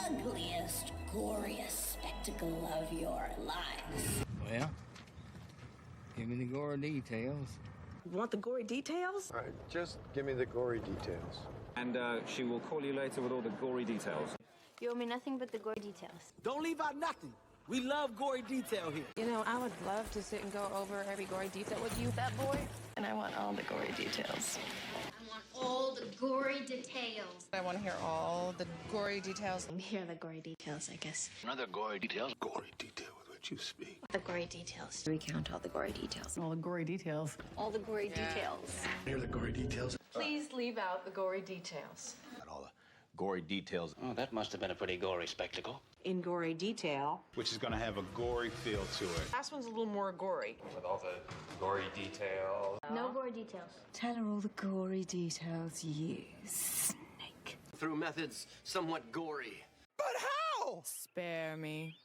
ugliest, goriest spectacle of your lives. Well, give me the gory details. Want the gory details? All right, just give me the gory details. And she will call you later with all the gory details. You owe me nothing but the gory details. Don't leave out nothing. We love gory detail here. You know, I would love to sit and go over every gory detail with you, fat boy. And I want all the gory details. I want all the gory details. I want to hear all the gory details. Hear the gory details, I guess. Another gory details. Gory detail with which you speak. The gory details. Recount all the gory details. All the gory details. All the gory details. Hear the gory details. Please leave out the gory details. Not all the gory details. Oh, that must have been a pretty gory spectacle. In gory detail. Which is going to have a gory feel to it. Last one's a little more gory. With all the gory details. No gory details. Tell her all the gory details, you snake. Through methods somewhat gory. But how? Spare me.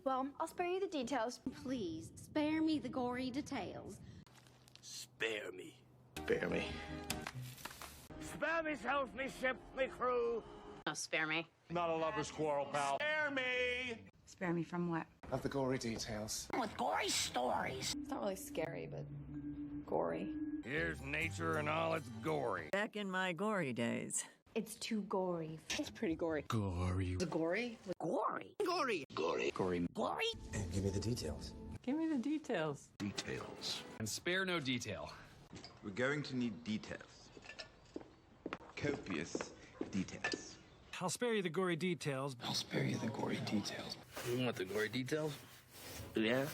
Well, I'll spare you the details. Please, spare me the gory details. Spare me. Spare me. Spare myself, me ship, me crew. No, spare me. Not a lover's quarrel, pal. Spare me! Spare me from what? Of the gory details. With gory stories. It's not really scary, but gory. Here's nature and all its gory. Back in my gory days. It's too gory. It's pretty gory. Gory. The gory? Gory? Gory. Gory. Gory. Gory? And give me the details. Give me the details. Details. And spare no detail. We're going to need details. Copious details. I'll spare you the gory details. I'll spare you the gory details. You want the gory details? Yeah?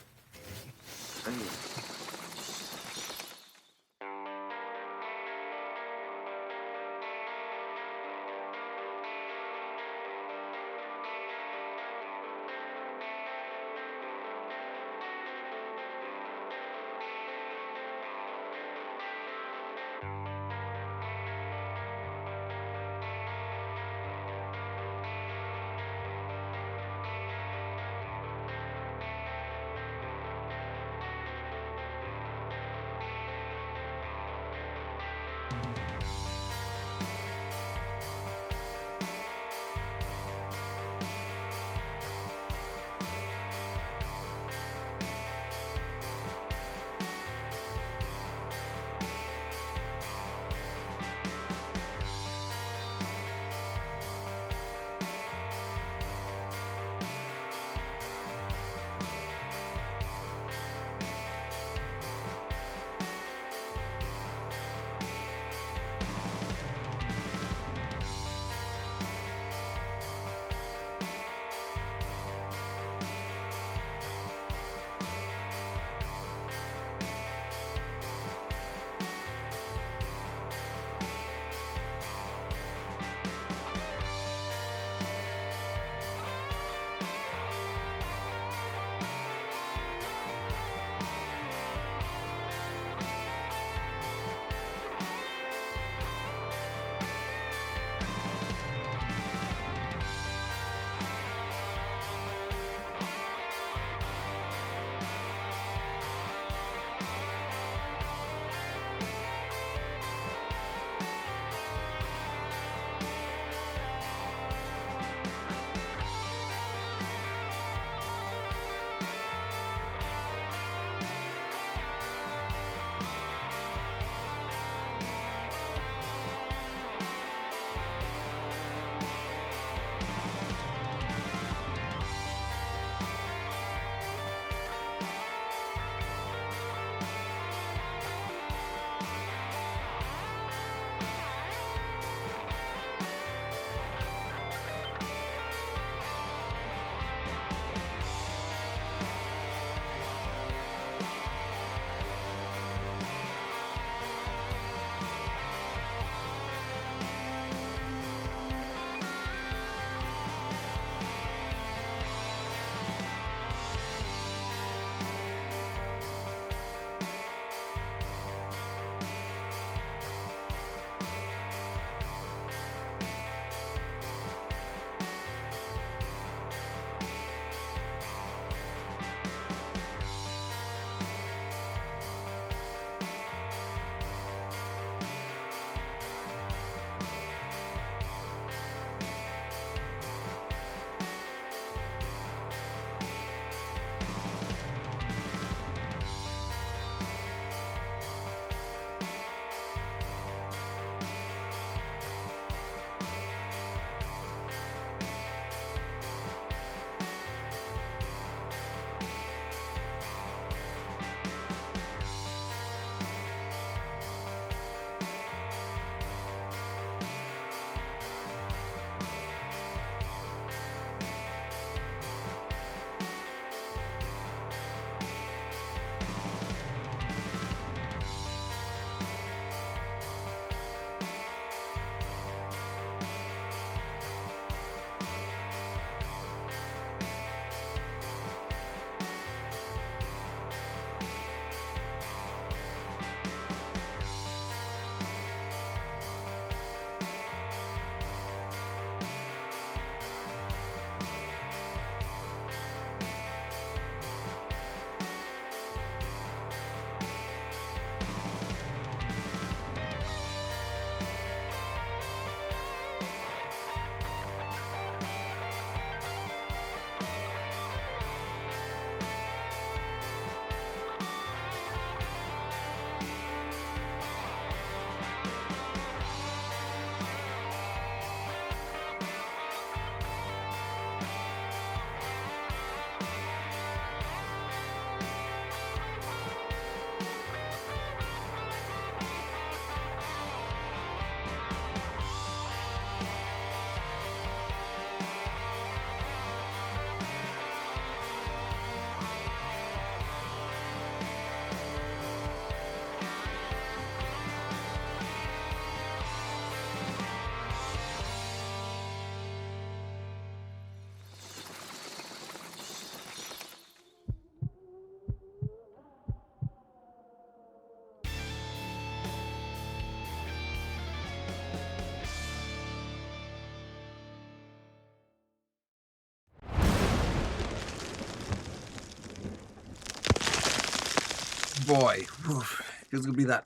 boy. Whew. Feels good to be that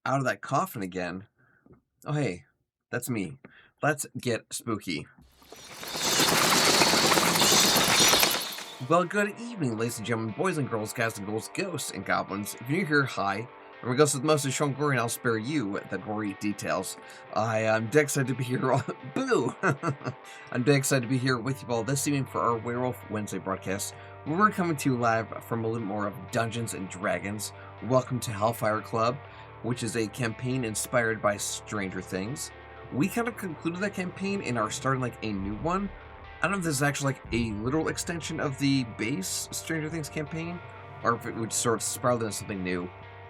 out of that coffin again. Oh, hey, that's me. Let's get spooky. Well, good evening, ladies and gentlemen, boys and girls, guys and girls, ghosts and goblins. If you're new here, hi. And regardless of the most of Sean Gorey, and I'll spare you the gory details. I am dead excited to be here. Boo! I'm dead excited to be here with you all this evening for our Werewolf Wednesday broadcast, where we're coming to you live from a little more of Dungeons and Dragons. Welcome to Hellfire Club, which is a campaign inspired by Stranger Things. We kind of concluded that campaign and are starting like a new one. I don't know if this is actually like a literal extension of the base Stranger Things campaign, or if it would sort of spiral into something new.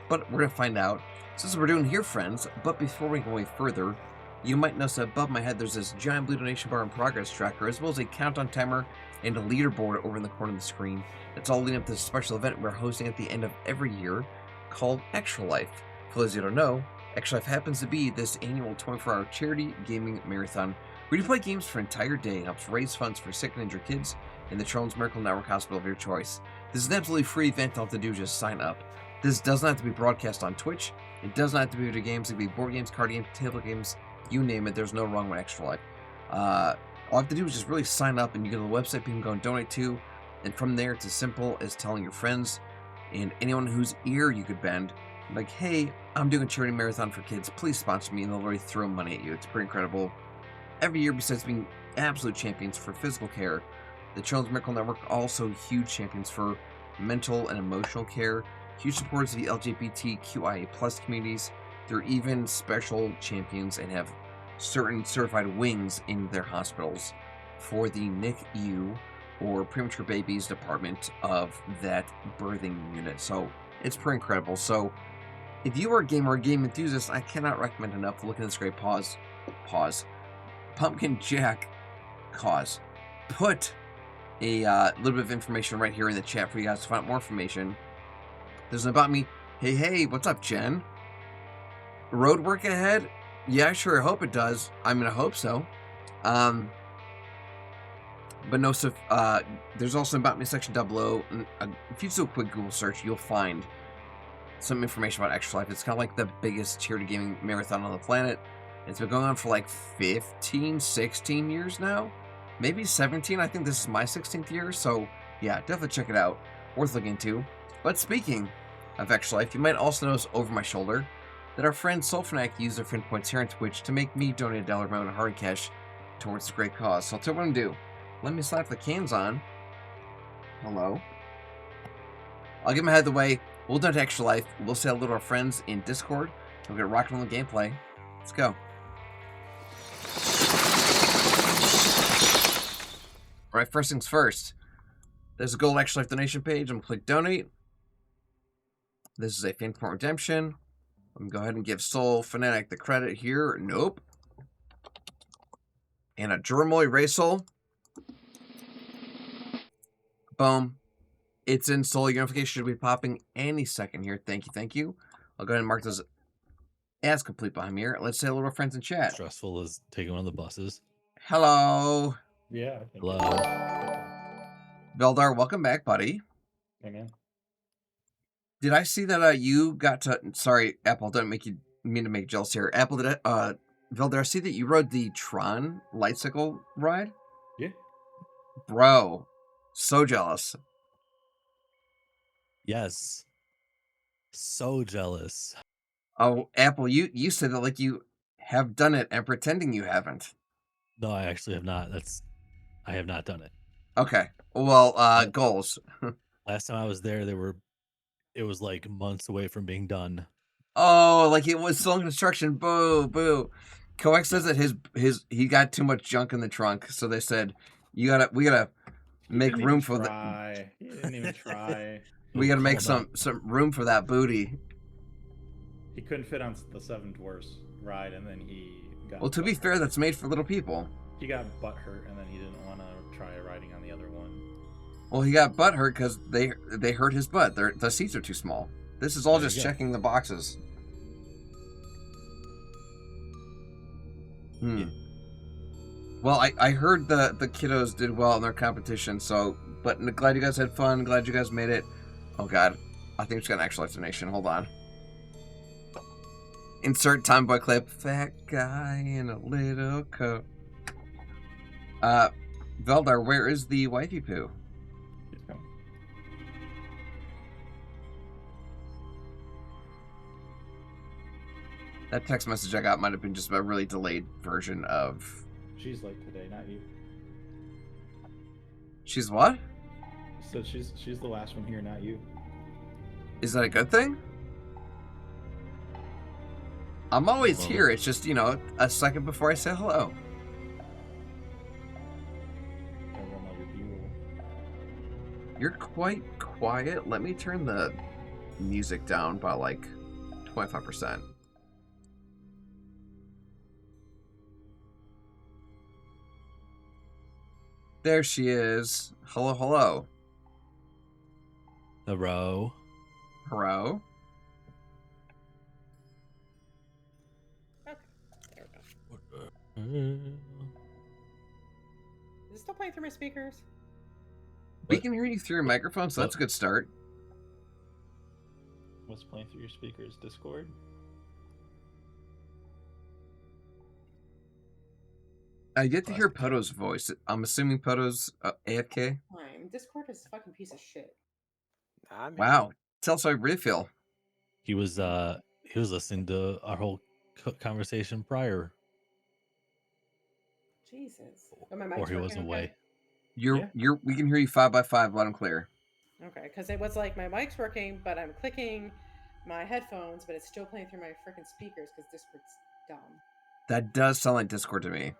But we're going to find out. So this is what we're doing here, friends. But before we go any further, you might notice that above my head there's this giant blue donation bar and progress tracker, as well as a countdown timer and a leaderboard over in the corner of the screen. It's all leading up to this special event we're hosting at the end of every year called Extra Life. For those of you who don't know, Extra Life happens to be this annual 24-hour charity gaming marathon where you play games for an entire day and helps raise funds for sick and injured kids in the Children's Miracle Network Hospital of your choice. This is an absolutely free event. All you have to do is just sign up. This does not have to be broadcast on Twitch. It does not have to be video games. It can be board games, card games, table games, you name it. There's no wrong with Extra Life. All you have to do is just really sign up, and you go to the website you can go and donate to. And from there, it's as simple as telling your friends and anyone whose ear you could bend, like, hey, I'm doing a charity marathon for kids. Please sponsor me, and they'll already throw money at you. It's pretty incredible. Every year, besides being absolute champions for physical care, the Children's Miracle Network also huge champions for mental and emotional care. Huge supporters of the LGBTQIA+ communities. They're even special champions and have certain certified wings in their hospitals for the NICU or premature babies department of that birthing unit. So it's pretty incredible. So if you are a gamer or game enthusiast, I cannot recommend enough looking at this great Pumpkin Jack cause. Put a little bit of information right here in the chat for you guys to find out more information. There's an about me. Hey, what's up, Jen? Road work ahead? Yeah, sure, I hope it does. I'm gonna hope so. But no, so there's also an about me section down below. If you do a quick Google search, you'll find some information about Extra Life. It's kind of like the biggest charity gaming marathon on the planet. It's been going on for like 15, 16 years now. Maybe 17. I think this is my 16th year. So yeah, definitely check it out. Worth looking into. But speaking of Extra Life, you might also notice over my shoulder that our friend Soulfanatic used their friend points here on Twitch to make me donate $1 of my own hard cash towards this great cause. So I'll tell you what I'm going to do. Let me slap the cans on. Hello. I'll get my head out of the way. We'll donate to Extra Life. We'll say hello to our friends in Discord. We'll get rocking on the gameplay. Let's go. Alright, first things first. There's a gold Extra Life donation page. I'm going to click donate. This is a fan point redemption. I'm going to go ahead and give Soulfanatic the credit here. Nope. And a Germoy Racel. Boom. It's in Soul. Your notification should be popping any second here. Thank you. I'll go ahead and mark those as complete behind me here. Let's say hello to our friends in chat. Stressful as taking one of the buses. Hello. Yeah. I think Hello. Veldar, welcome back, buddy. Hey, man. Did I see that you got to... Sorry, Apple, don't mean to make you jealous here. Apple, Veldar, I see that you rode the Tron light cycle ride? Yeah. Bro, so jealous. Yes. So jealous. Oh, Apple, you said that like you have done it and pretending you haven't. No, I actually have not. I have not done it. Okay. Well, goals. Last time I was there, it was like months away from being done. Oh, like it was still in construction. Boo. Coex says that he got too much junk in the trunk, so they said we gotta make room for that. He didn't even try. We gotta make some room for that booty. He couldn't fit on the Seven Dwarfs ride, and then he got. Well, to be fair, that's made for little people. He got butt hurt, and then he didn't want to try riding on the other one. Well, he got butt hurt because they hurt his butt. The seats are too small. This is all just checking the boxes. Yeah. Well, I heard the kiddos did well in their competition, but glad you guys had fun. Glad you guys made it. Oh, God. I think it's got an actual explanation. Hold on. Insert Time Boy clip. Fat guy in a little coat. Veldar, where is the wifey poo? That text message I got might have been just a really delayed version of... She's late today, not you. She's what? So she's the last one here, not you. Is that a good thing? I'm always here. It's just, you know, a second before I say hello. You're quite quiet. Let me turn the music down by like 25%. There she is. Hello, hello. Hello. Hello. Okay, there we go. Is it still playing through my speakers? We can hear you through your microphone, so that's a good start. What's playing through your speakers? Discord? I get to hear Poto's voice. I'm assuming Poto's AFK. Discord is a fucking piece of shit. Wow. Tell us how you really feel. He was listening to our whole conversation prior. Jesus. Oh, my mic's Or he was working away. okay? We can hear you 5x5 loud and clear. Okay, because it was like my mic's working, but I'm clicking my headphones, but it's still playing through my freaking speakers because Discord's dumb. That does sound like Discord to me.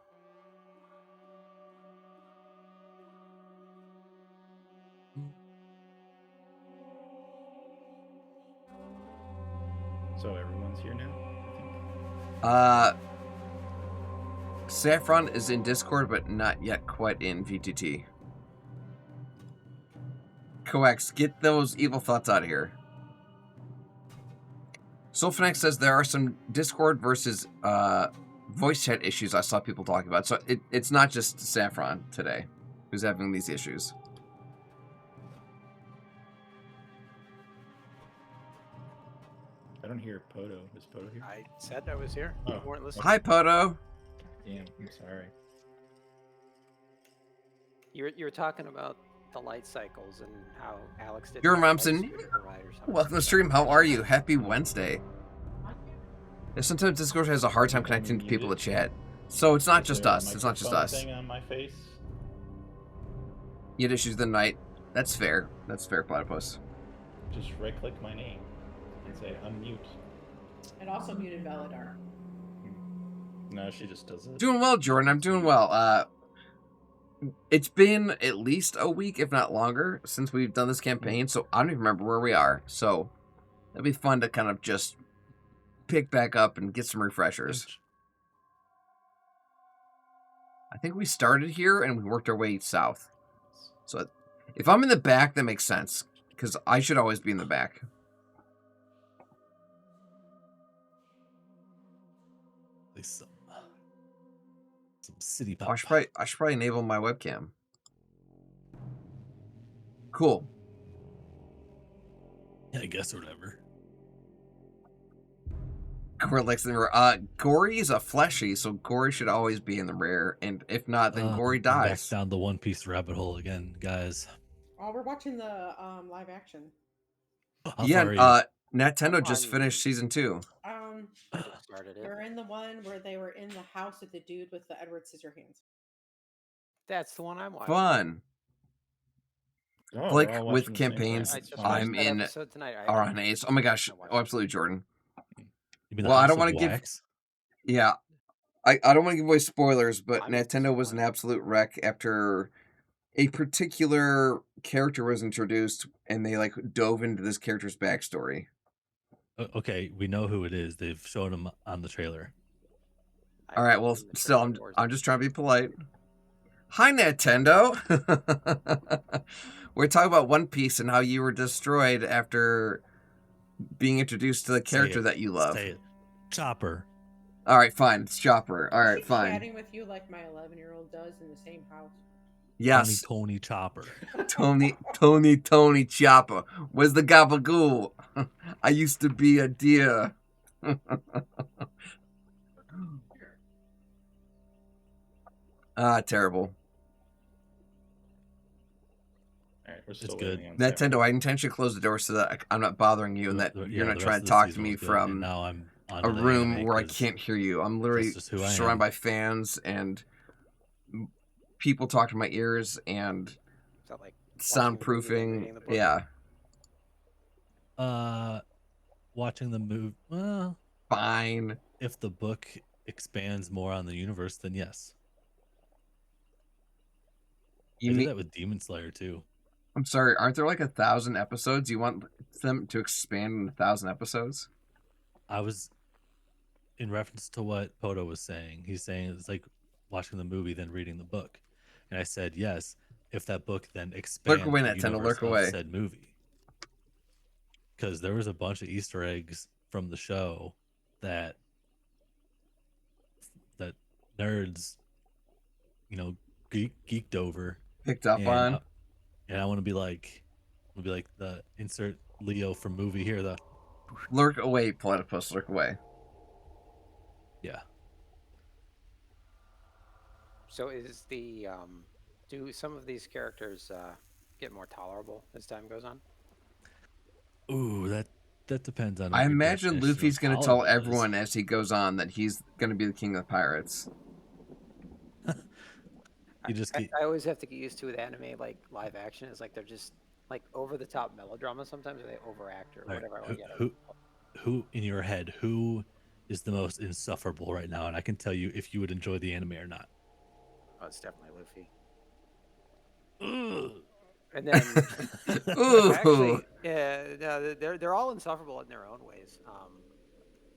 So everyone's here now, I think. Saffron is in Discord, but not yet quite in VTT. Coax, get those evil thoughts out of here. Solfanex says there are some Discord versus voice chat issues I saw people talking about. So it's not just Saffron today who's having these issues. I don't hear Poto. Is Poto here? I said I was here. Oh. You weren't listening. Hi, Poto. Damn, I'm sorry. You were talking about the light cycles and how Alex did. Jerome Robson, welcome to the stream. How are you? Happy Wednesday. Yeah, sometimes Discord has a hard time connecting to people to chat. So it's not just us. It's not just us. Thing on my face? You had issues the night. That's fair. That's fair, Platypus. Just right-click my name and say unmute. It also muted Valadar. No, she just does it. Doing well, Jordan. I'm doing well. It's been at least a week, if not longer, since we've done this campaign, so I don't even remember where we are. So it'd be fun to kind of just pick back up and get some refreshers. I think we started here and we worked our way south. So if I'm in the back, that makes sense, because I should always be in the back. At least some city pop. I should probably enable my webcam. Cool. Yeah, I guess or whatever. Gorey is a fleshy, so Gorey should always be in the rear, and if not, then Gorey dies. Back down the One Piece rabbit hole again, guys. Oh, we're watching the live action. Nintendo just finished season 2. Started it. We're in the one where they were in the house with the dude with the Edward Scissorhands. That's the one I'm watching. Fun. Oh, Like with campaigns, I'm in tonight. RNAs. Oh my gosh! Oh, absolutely, Jordan. You Well, I don't want to give. Yeah, I don't want to give away spoilers, but Nintendo was an absolute wreck after a particular character was introduced, and they like dove into this character's backstory. Okay, we know who it is. They've shown him on the trailer. All right, well, still, I'm just trying to be polite. Hi, Nintendo. We're talking about One Piece and how you were destroyed after being introduced to the character that you love. Say it. Chopper. All right, fine. It's Chopper. All right, fine. Chatting with you like my 11-year-old does in the same house. Yes. Tony Chopper. Tony Chopper. Where's the gabagool? I used to be a deer. Terrible. All right, we're still It's good. waiting on Nintendo, I intentionally closed the door so that I'm not bothering you and that you're not trying to talk to me from now I'm a room where I can't hear you. I'm literally surrounded by fans and people talk to my ears and like soundproofing. Yeah. Watching the movie. Well, fine. If the book expands more on the universe, then yes. I did that with Demon Slayer too. I'm sorry, aren't there like 1,000 episodes? You want them to expand in 1,000 episodes? I was in reference to what Poto was saying. He's saying it's like watching the movie then reading the book, and I said yes. If that book then expands lurk away, the Nintendo, universe lurk of away. said movie, because there was a bunch of Easter eggs from the show that nerds, geeked over, picked up on. And I want to be like the insert Leo from movie here. The lurk away, platypus, lurk away. Yeah. So is the do some of these characters get more tolerable as time goes on? Ooh, that depends on. I imagine Luffy's going to tell everyone as he goes on that he's going to be the king of the pirates. I always have to get used to with anime, like live action. It's like they're just like over the top melodrama sometimes, or they overact or whatever. Who in your head? Who is the most insufferable right now? And I can tell you if you would enjoy the anime or not. Oh, it's definitely Luffy. And then actually, yeah, no, they're all insufferable in their own ways.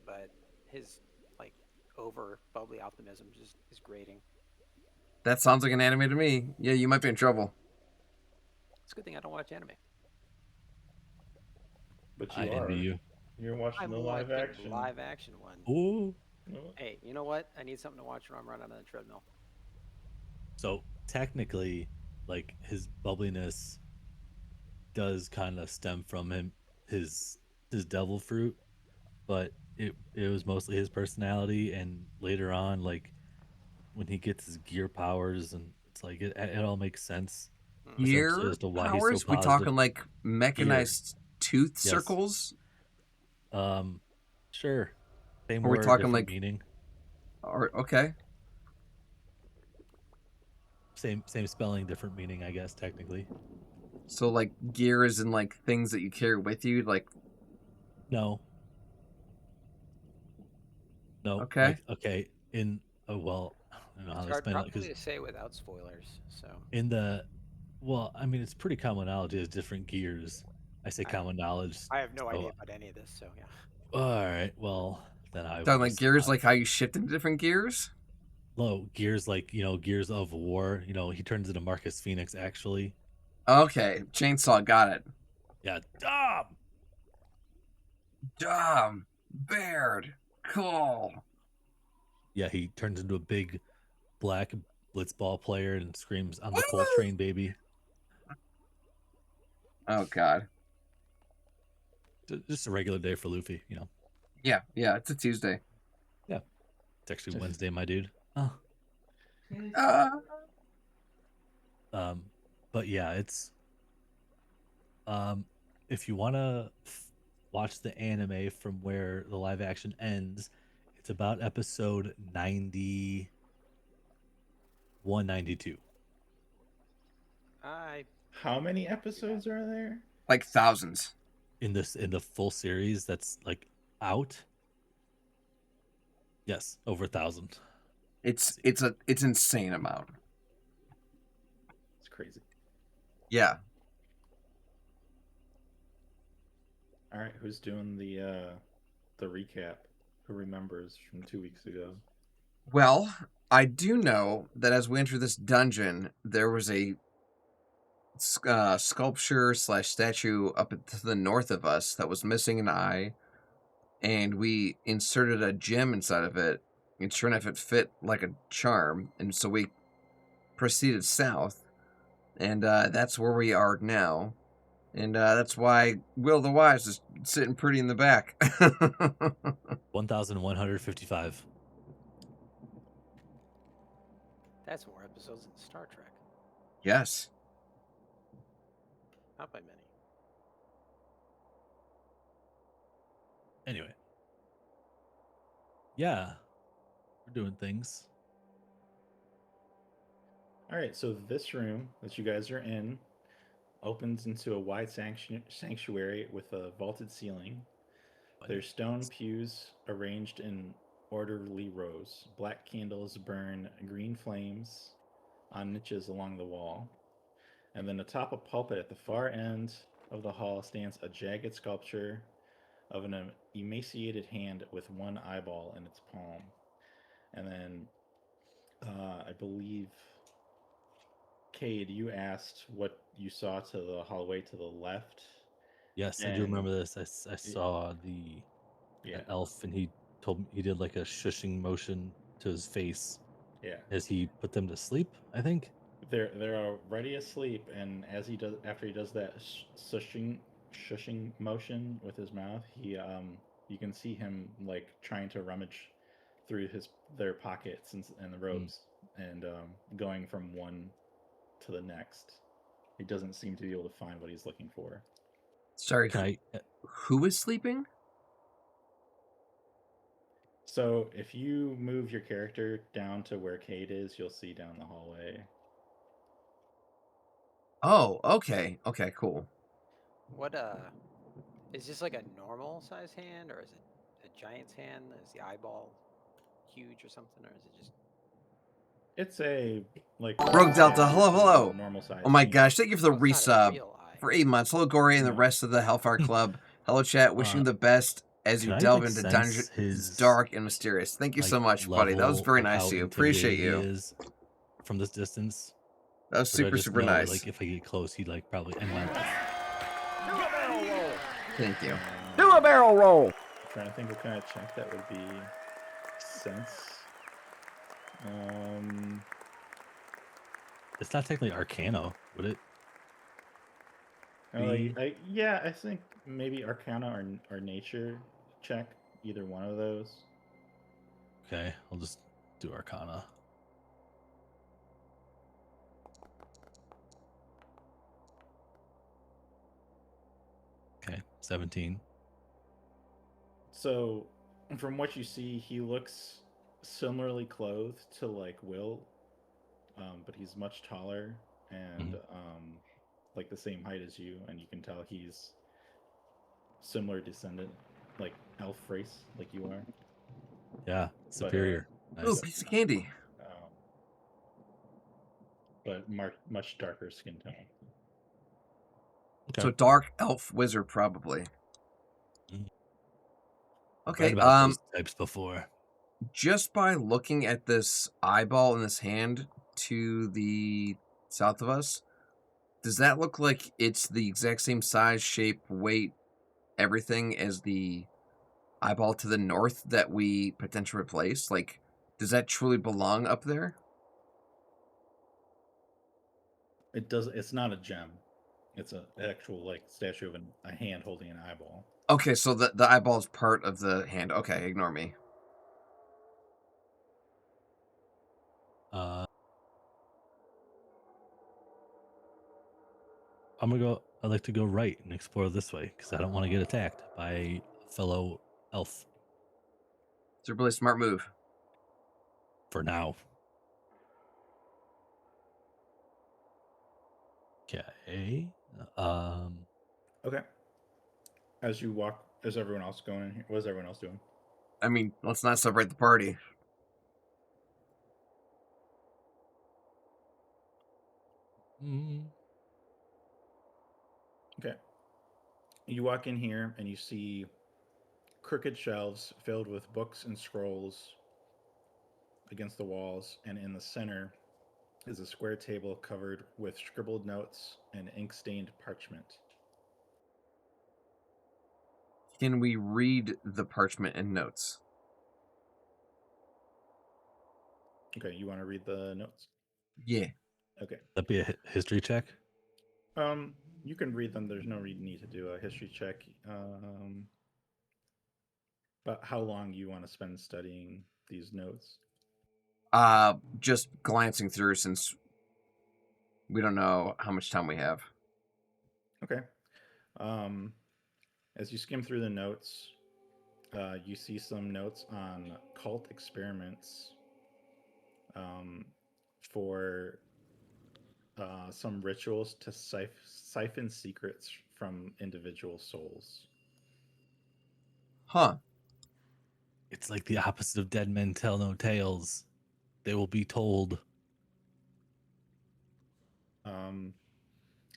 But his like over bubbly optimism is grating. That sounds like an anime to me. Yeah, you might be in trouble. It's a good thing I don't watch anime. But you are. You're watching the live action. Live action one. Ooh. Hey, you know what? I need something to watch when I'm running on the treadmill. So technically, like his bubbliness does kind of stem from his devil fruit, but it was mostly his personality, and later on, like when he gets his gear powers, and it's like it all makes sense. Gear as to why powers? he's so we talking like mechanized tooth Yes. circles? Sure. Same Or word, we talking different like meaning. Or okay. Same spelling, different meaning, I guess technically. So like gear is in like things that you carry with you, like No. Okay. Okay. Well, I don't know how to It's explain hard it probably to say without spoilers. So well, I mean, it's pretty common knowledge. There's different gears. I say common knowledge. I have no idea about any of this. So yeah. All right. Well, then I. talking like gears, like how you shift into different gears. No, gears like gears of war. He turns into Marcus Phoenix actually. Okay, chainsaw, got it. Yeah, Dom, Baird, cool. Yeah, he turns into a big black blitzball player and screams, "I'm the Coltrane baby." Oh God. Just a regular day for Luffy, Yeah, it's a Tuesday. Yeah, it's actually Wednesday, my dude. Oh. But yeah, it's if you want to watch the anime from where the live action ends, it's about episode 91, 92. How many episodes are there? Like thousands. In the full series that's like out. Yes, over 1,000. It's insane amount. It's crazy. Yeah. All right, who's doing the recap? Who remembers from 2 weeks ago? Well, I do know that as we enter this dungeon, there was a sculpture / statue up to the north of us that was missing an eye, and we inserted a gem inside of it, and sure enough, it fit like a charm, and so we proceeded south And that's where we are now. And that's why Will the Wise is sitting pretty in the back. 1,155. That's more episodes than Star Trek. Yes. Not by many. Anyway. Yeah. We're doing things. All right, so this room that you guys are in opens into a wide sanctuary with a vaulted ceiling. There's stone pews arranged in orderly rows. Black candles burn green flames on niches along the wall. And then atop a pulpit at the far end of the hall stands a jagged sculpture of an emaciated hand with one eyeball in its palm. And then I believe, Cade, you asked what you saw to the hallway to the left. Yes, I do remember this. I saw the elf, and he told me he did like a shushing motion to his face. Yeah. As he put them to sleep, I think. They're already asleep, and after he does that shushing motion with his mouth, he you can see him like trying to rummage through their pockets and the robes, and going from one to the next. He doesn't seem to be able to find what he's looking for. Sorry, who is sleeping? So if you move your character down to where Cade is, you'll see down the hallway. Oh, okay. Okay, cool. What is this like a normal size hand, or is it a giant's hand? Is the eyeball huge or something, or is it just? It's a like Rogue Delta, hello. Normal size. Oh my gosh, thank you for the resub for 8 months. Hello, Gorey and the rest of the Hellfire Club. Hello, chat. Wishing you the best as you delve into dungeons dark and mysterious. Thank you so much, buddy. That was very nice of you. Appreciate you. From this distance. That was super nice. Like if I get close, he'd like probably end my life. Thank you. Do a barrel roll. I'm trying to think what kind of check that would be. Sense. It's not technically Arcana, would it? I think maybe Arcana or Nature check, either one of those. Okay, I'll just do Arcana. Okay, 17. So, from what you see, he looks similarly clothed to like Will, but he's much taller and like the same height as you, and you can tell he's similar descendant, like elf race, like you are. Yeah, superior. Ooh, piece of candy. But much darker skin tone. Okay. So dark elf wizard probably. Okay. Read about those types before. Just by looking at this eyeball in this hand to the south of us, does that look like it's the exact same size, shape, weight, everything as the eyeball to the north that we potentially replace? Like, does that truly belong up there? It does. It's not a gem. It's an actual like statue of a hand holding an eyeball. Okay, so the eyeball is part of the hand. Okay, ignore me. I'd like to go right and explore this way because I don't want to get attacked by a fellow elf. It's a really smart move. For now. Okay. Okay. As you walk, is everyone else going in here? What is everyone else doing? I mean, let's not separate the party. Okay. You walk in here and you see crooked shelves filled with books and scrolls against the walls, and in the center is a square table covered with scribbled notes and ink-stained parchment. Can we read the parchment and notes? Okay, you want to read the notes? Yeah. Okay. That'd be a history check. You can read them. There's no need to do a history check. But how long you want to spend studying these notes? Just glancing through since we don't know how much time we have. Okay. As you skim through the notes, you see some notes on cult experiments for some rituals to siphon secrets from individual souls. Huh. It's like the opposite of dead men tell no tales. They will be told.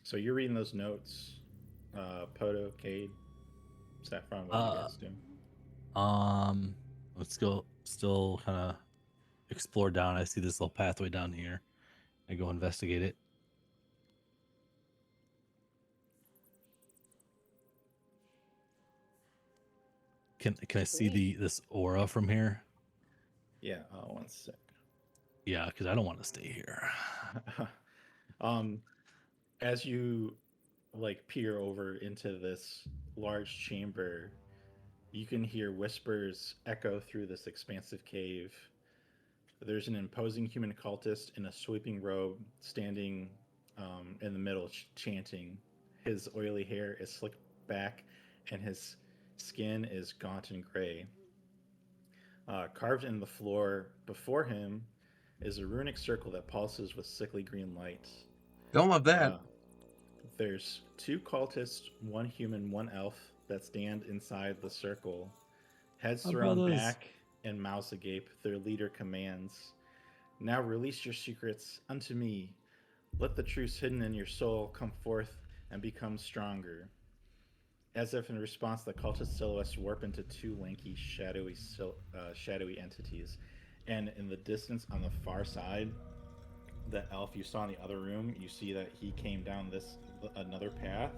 So you're reading those notes. Poto, Cade, Saffron, what are you guys doing? Let's go. Still kind of explore down. I see this little pathway down here. I go investigate it. Can I see this aura from here? Yeah. 1 sec. Yeah, because I don't want to stay here. As you peer over into this large chamber, you can hear whispers echo through this expansive cave. There's an imposing human cultist in a sweeping robe standing in the middle chanting. His oily hair is slicked back and his skin is gaunt and gray. Carved in the floor before him is a runic circle that pulses with sickly green light. Don't love that. There's 2 cultists, 1 human, 1 elf, that stand inside the circle. Heads thrown back and mouths agape, their leader commands, "Now release your secrets unto me. Let the truths hidden in your soul come forth and become stronger." As if in response, the cultist silhouettes warp into 2 lanky, shadowy entities. And in the distance on the far side, the elf you saw in the other room, you see that he came down another path,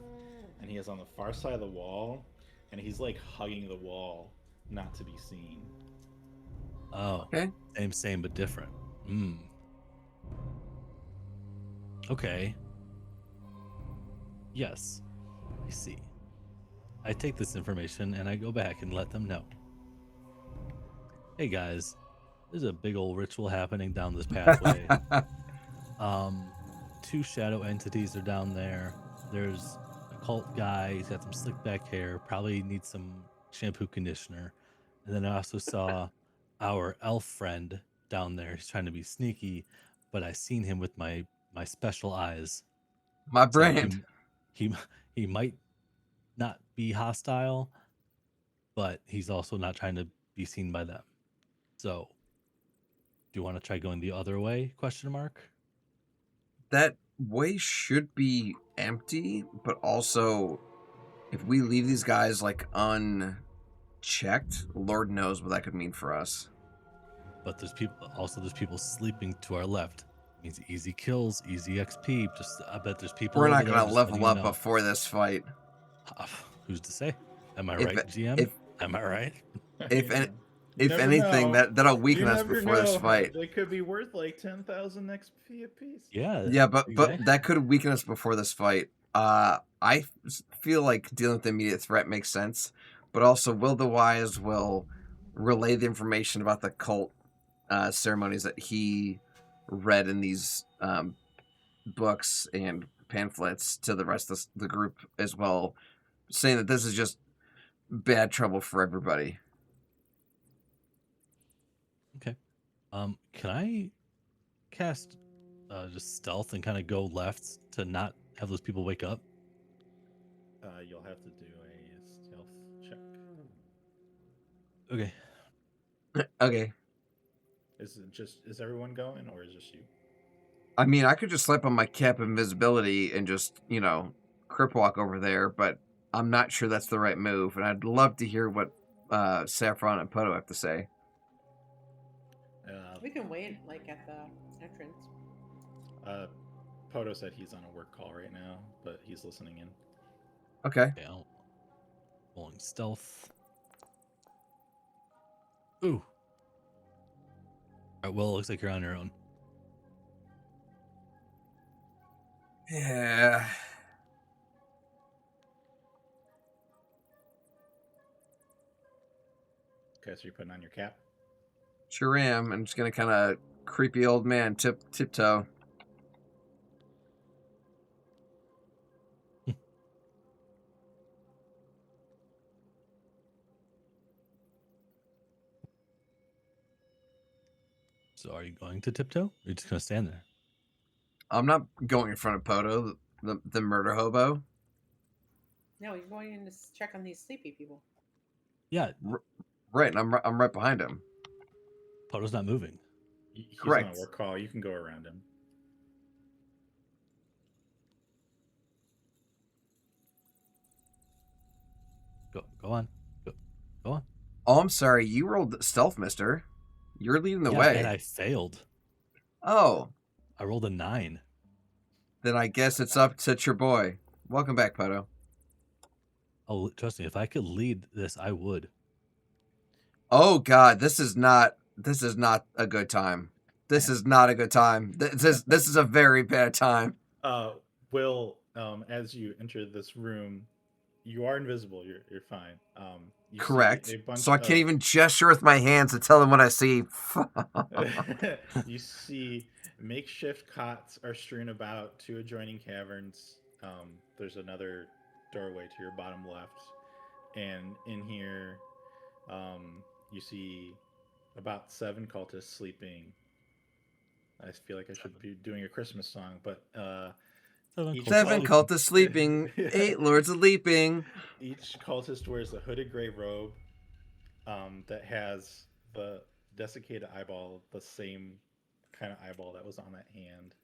and he is on the far side of the wall, and he's hugging the wall, not to be seen. Oh, okay. Same but different. Okay. Yes, I see. I take this information and I go back and let them know. Hey guys, there's a big old ritual happening down this pathway. 2 shadow entities are down there. There's a cult guy. He's got some slick back hair. Probably needs some shampoo conditioner. And then I also saw our elf friend down there. He's trying to be sneaky, but I seen him with my special eyes. My brand. So he might not be hostile, but he's also not trying to be seen by them. So, do you want to try going the other way? Question mark. That way should be empty, but also, if we leave these guys unchecked, Lord knows what that could mean for us. But there's people sleeping to our left. It means easy kills, easy XP. I bet there's people. We're not gonna level up before this fight. Who's to say? Am I right, GM? Am I right? If anything, that'll weaken us before this fight. They could be worth 10,000 XP apiece. Yeah, but that could weaken us before this fight. I feel like dealing with the immediate threat makes sense, but also Will the Wise will relay the information about the cult ceremonies that he read in these books and pamphlets to the rest of the group as well, saying that this is just bad trouble for everybody. Okay. Can I cast just stealth and kind of go left to not have those people wake up? You'll have to do a stealth check. Okay. Okay. Is everyone going, or is it just you? I mean, I could just slap on my cap invisibility and just, crip walk over there, but I'm not sure that's the right move, and I'd love to hear what Saffron and Poto have to say. We can wait, at the entrance. Poto said he's on a work call right now, but he's listening in. Okay. Rolling stealth. Ooh. All right, well, it looks like you're on your own. Yeah. Okay, so you're putting on your cap. Sure am. I'm just gonna kind of creepy old man tiptoe. So are you going to tiptoe? Or are you just gonna stand there? I'm not going in front of Poto, the murder hobo. No, you're going in to check on these sleepy people. Yeah. Right, and I'm right behind him. Poto's not moving. He's Correct. on a work call. You can go around him. Go on. Go on. Oh, I'm sorry. You rolled stealth, mister. You're leading the way. And I failed. Oh. I rolled a 9. Then I guess it's up to your boy. Welcome back, Poto. Oh, trust me, if I could lead this, I would. Oh God, this is not a good time. This is not a good time. This is a very bad time. Will, as you enter this room, you are invisible. You're fine. Correct. So I can't even gesture with my hands to tell them what I see. You see makeshift cots are strewn about 2 adjoining caverns. There's another doorway to your bottom left, and in here, you see about 7 cultists sleeping. I feel like I should be doing a Christmas song, but 7 cultists sleeping, 8 lords of leaping. Each cultist wears a hooded gray robe that has the desiccated eyeball, the same kind of eyeball that was on that hand.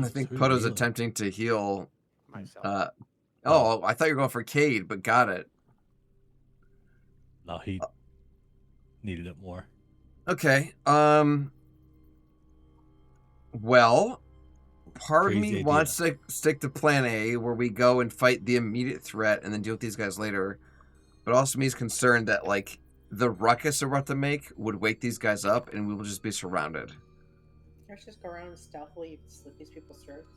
I think Poto's attempting to heal myself. Oh, I thought you were going for Cade, but got it. No, he needed it more. Okay. Well, part of me wants to stick to plan A, where we go and fight the immediate threat and then deal with these guys later. But also me is concerned that, like, the ruckus we're about to make would wake these guys up and we will just be surrounded. Let's just go around and stealthily slit these people's throats.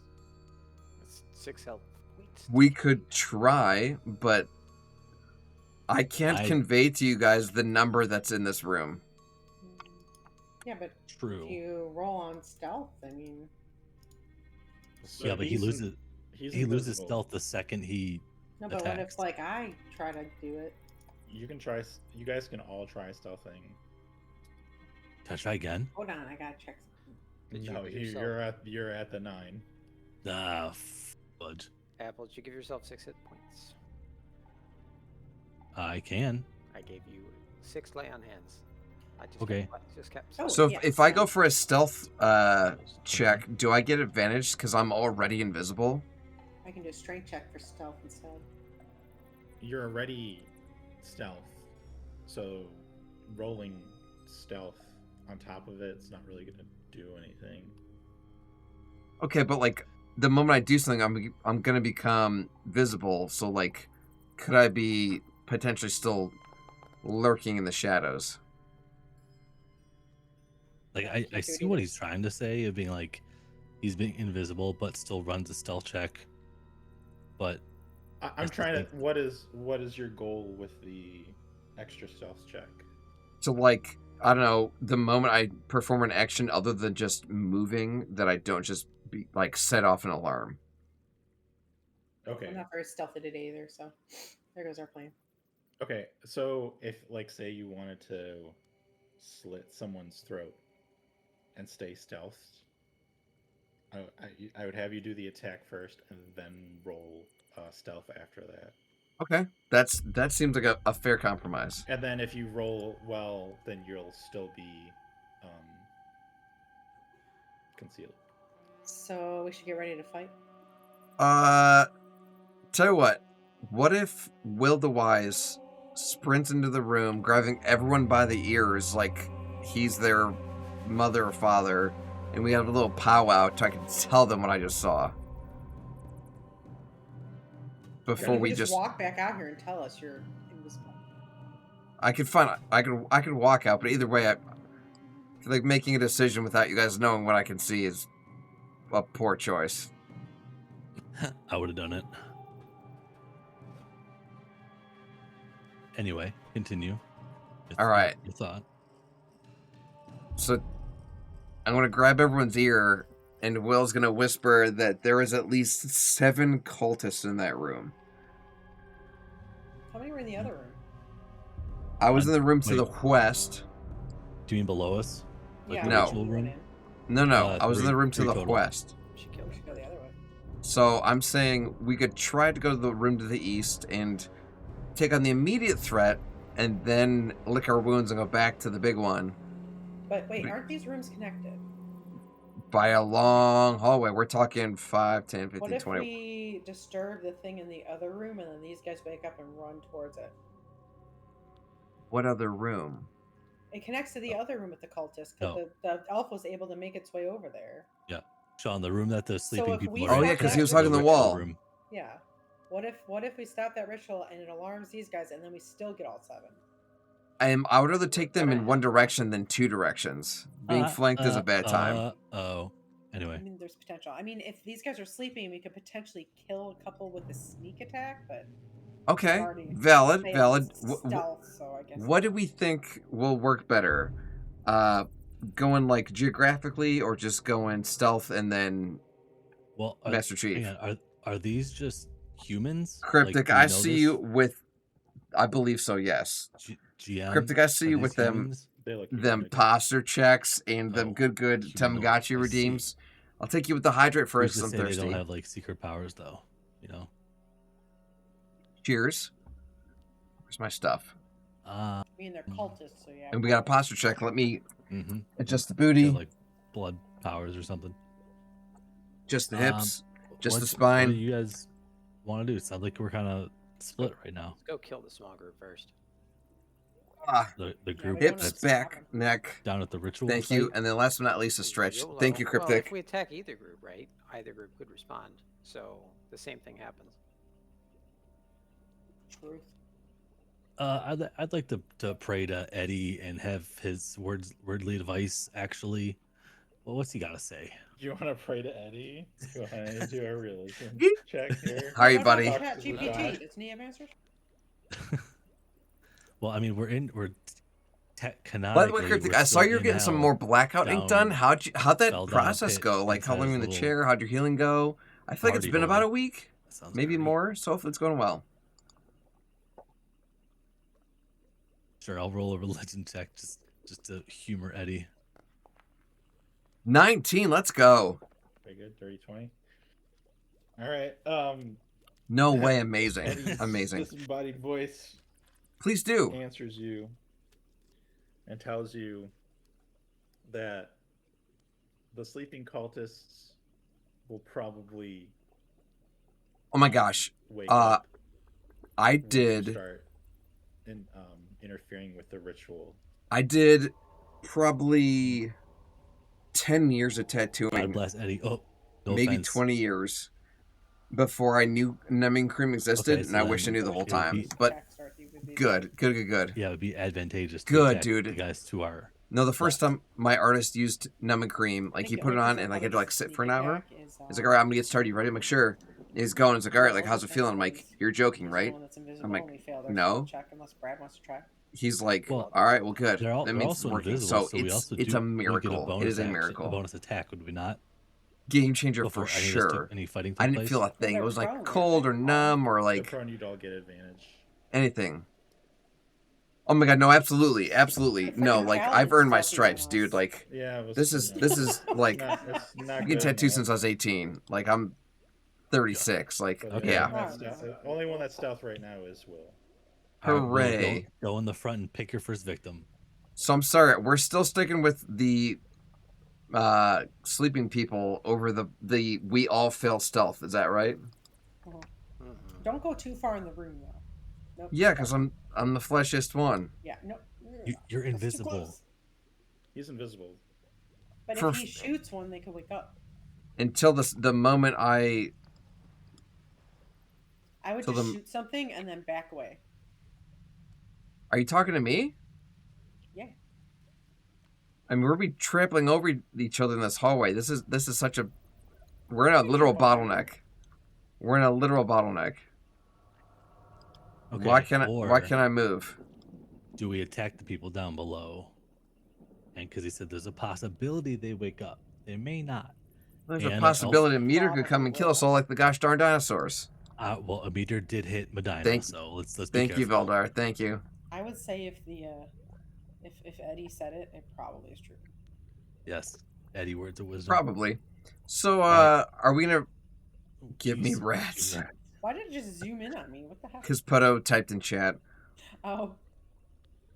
It's 6 health points. We could try, but I can't convey to you guys the number that's in this room. Yeah, but True. If you roll on stealth, I mean... So yeah, but he loses stealth the second he No, but attacks. what if, like, I try to do it? You can try. You guys can all try stealthing. Can I try again? Hold on, I gotta check something. No, you're at the 9. Ah, fudge. Apple, did you give yourself 6 hit points? I can. I gave you 6 lay on hands. I just kept. So if I go for a stealth check, do I get advantage because I'm already invisible? I can do a strength check for stealth instead. You're already stealth, so rolling stealth on top of it's not really going to do anything. Okay, but like the moment I do something, I'm going to become visible. So like, could I be potentially still lurking in the shadows? Like I see what he's trying to say of being like he's being invisible but still runs a stealth check. But I'm trying to. What is your goal with the extra stealth check? So like, I don't know, the moment I perform an action other than just moving, that I don't just be like set off an alarm. Okay. I'm not very stealthy today either, so there goes our plan. Okay, so if, like, say you wanted to slit someone's throat and stay stealthed, I would have you do the attack first and then roll stealth after that. Okay, that seems like a fair compromise. And then if you roll well, then you'll still be concealed. So we should get ready to fight. Tell you what if Will the Wise sprints into the room, grabbing everyone by the ears like he's their mother or father, and we have a little powwow so I can tell them what I just saw. Before we just walk back out here and tell us you're invisible. I could walk out, but either way, like making a decision without you guys knowing what I can see is a poor choice. I would have done it. Anyway, continue. All right. Your thought. So I'm going to grab everyone's ear, and Will's going to whisper that there is at least 7 cultists in that room. How many were in the other room? I was in the room to the west. Do you mean below us? Yeah. No. ritual room? No. I was in the room to the total. west. We should go the other way. So I'm saying we could try to go to the room to the east and take on the immediate threat, and then lick our wounds and go back to the big one. But wait, aren't these rooms connected? By a long hallway. We're talking 5, 10, 15, What if 20. we disturb the thing in the other room and then these guys wake up and run towards it? What other room? It connects to the other room with the cultists because the elf was able to make its way over there. Yeah. Sean, the room that the sleeping if people we are in. Oh, yeah, because he was stop hugging that the ritual wall. room. Yeah. What if we stop that ritual and it alarms these guys and then we still get all 7? I would rather take them in one direction than 2 directions. Being flanked is a bad time. Anyway. I mean, there's potential. I mean, if these guys are sleeping, we could potentially kill a couple with a sneak attack, but Okay, already valid. failed stealth, so I guess. What do we think will work better? Going like geographically, or just going stealth and then Master Chief? Hang on, are these just humans? Cryptic, Like, do I know see this? you with. I believe so. Yes. GM, Cryptic, I see are you these with them. humans? Them posture checks and them good Tamagotchi redeems. I'll take you with the hydrate first Who's because to I'm say thirsty. They don't have like secret powers though, you know. Cheers. Where's my stuff? I mean, they're cultists, so yeah. And we got a posture check. Let me Mhm. adjust the booty. Got, like blood powers or something. Just the hips. Just the What spine. do you guys want to do? It sounds like we're kind of split right now. Let's go kill the small group first. The group Hips, that's back, neck. down at the ritual. Thank you. And then last but not least, a stretch. Thank you, Well, Cryptic. if we attack either group, right? Either group could respond. So the same thing happens. Truth. I'd like to pray to Eddie and have his wordly advice actually. Well, what's he got to say? Do you want to pray to Eddie? Go ahead and do a religion check here. How are you, buddy? Chat GPT. Doesn't he have answers? Well, I mean, we're By canonically. the way, Cryptic, we're I saw still you're in getting some hell, more blackout ink done. How'd fell that down a process pit go? Like, how inside long in the his little chair? How'd your healing go? I feel like it's party been about hole. a week, That sounds maybe dirty. more. So hopefully it's going well. Sure, I'll roll a religion check just to humor Eddie. 19. Let's go. Very good. 30-20. All right. No way. Amazing. Eddie's Amazing. disembodied voice Please do. answers you and tells you that the sleeping cultists will probably Oh my gosh. wake up I when you did. start interfering with the ritual. I did probably 10 years of God tattooing. bless Eddie. Oh, no Maybe offense. 20 years before I knew numbing cream existed, Okay, so and I wish I then knew the whole it would time. be- But good. Yeah, it would be advantageous. To Good, attack dude. You guys to our No, the first time my artist used numbing cream, like he put it on and like I had to like sit for an hour. He's like, all right, I'm gonna get started. You ready? I'm like, sure. And he's going. He's like, all right, like how's it feeling? I'm like, you're joking, right? I'm like, no. Unless Brad wants to try. He's like, Well, all right, well, good. They're That they're means it's also working. invisible, So so we also it's do a we get miracle. It bonus is a action- miracle. A bonus attack, would we not? Game changer for Before any of this sure. took- any fighting took I didn't place? feel a thing. They're It was like prone, cold or numb or The like prone, you'd all get advantage. anything. Oh my god, no, absolutely, absolutely. No, like I've earned my stripes, dude. Like Yeah, it was, this is like it's not you good, get tattooed man. since I was 18. Like I'm 36. Like But yeah. that's the only one that's stealth right now is Will. All right, Will, Hooray. Go in the front and pick your first victim. So I'm sorry, we're still sticking with the sleeping people over the we all fail stealth. Is that right? Don't go too far in the room though. Nope. Yeah, because I'm the fleshiest one. Yeah, no. You're That's too invisible. close. He's invisible. But For- if he shoots one, they could wake up. Until the moment I I would So just the- shoot something and then back away. are you talking to me? Yeah. I mean, we're be trampling over each other in this hallway. This is such a... We're in a literal bottleneck. We're in a literal bottleneck. Okay, Why can't I move? Do we attack the people down below? And because he said there's a possibility they wake up. They may not. There's And a I possibility a also- meteor could come and kill us all like the gosh darn dinosaurs. Well, a meteor did hit Medina, so let's be Thank you, careful. Valdar. Thank you. I would say if the if Eddie said it, it probably is true. Yes, Eddie, words of wisdom. Probably. So, are we gonna give me Jeez. rats? Why did it just zoom in on me? What the heck? Because Puto typed in chat. Oh,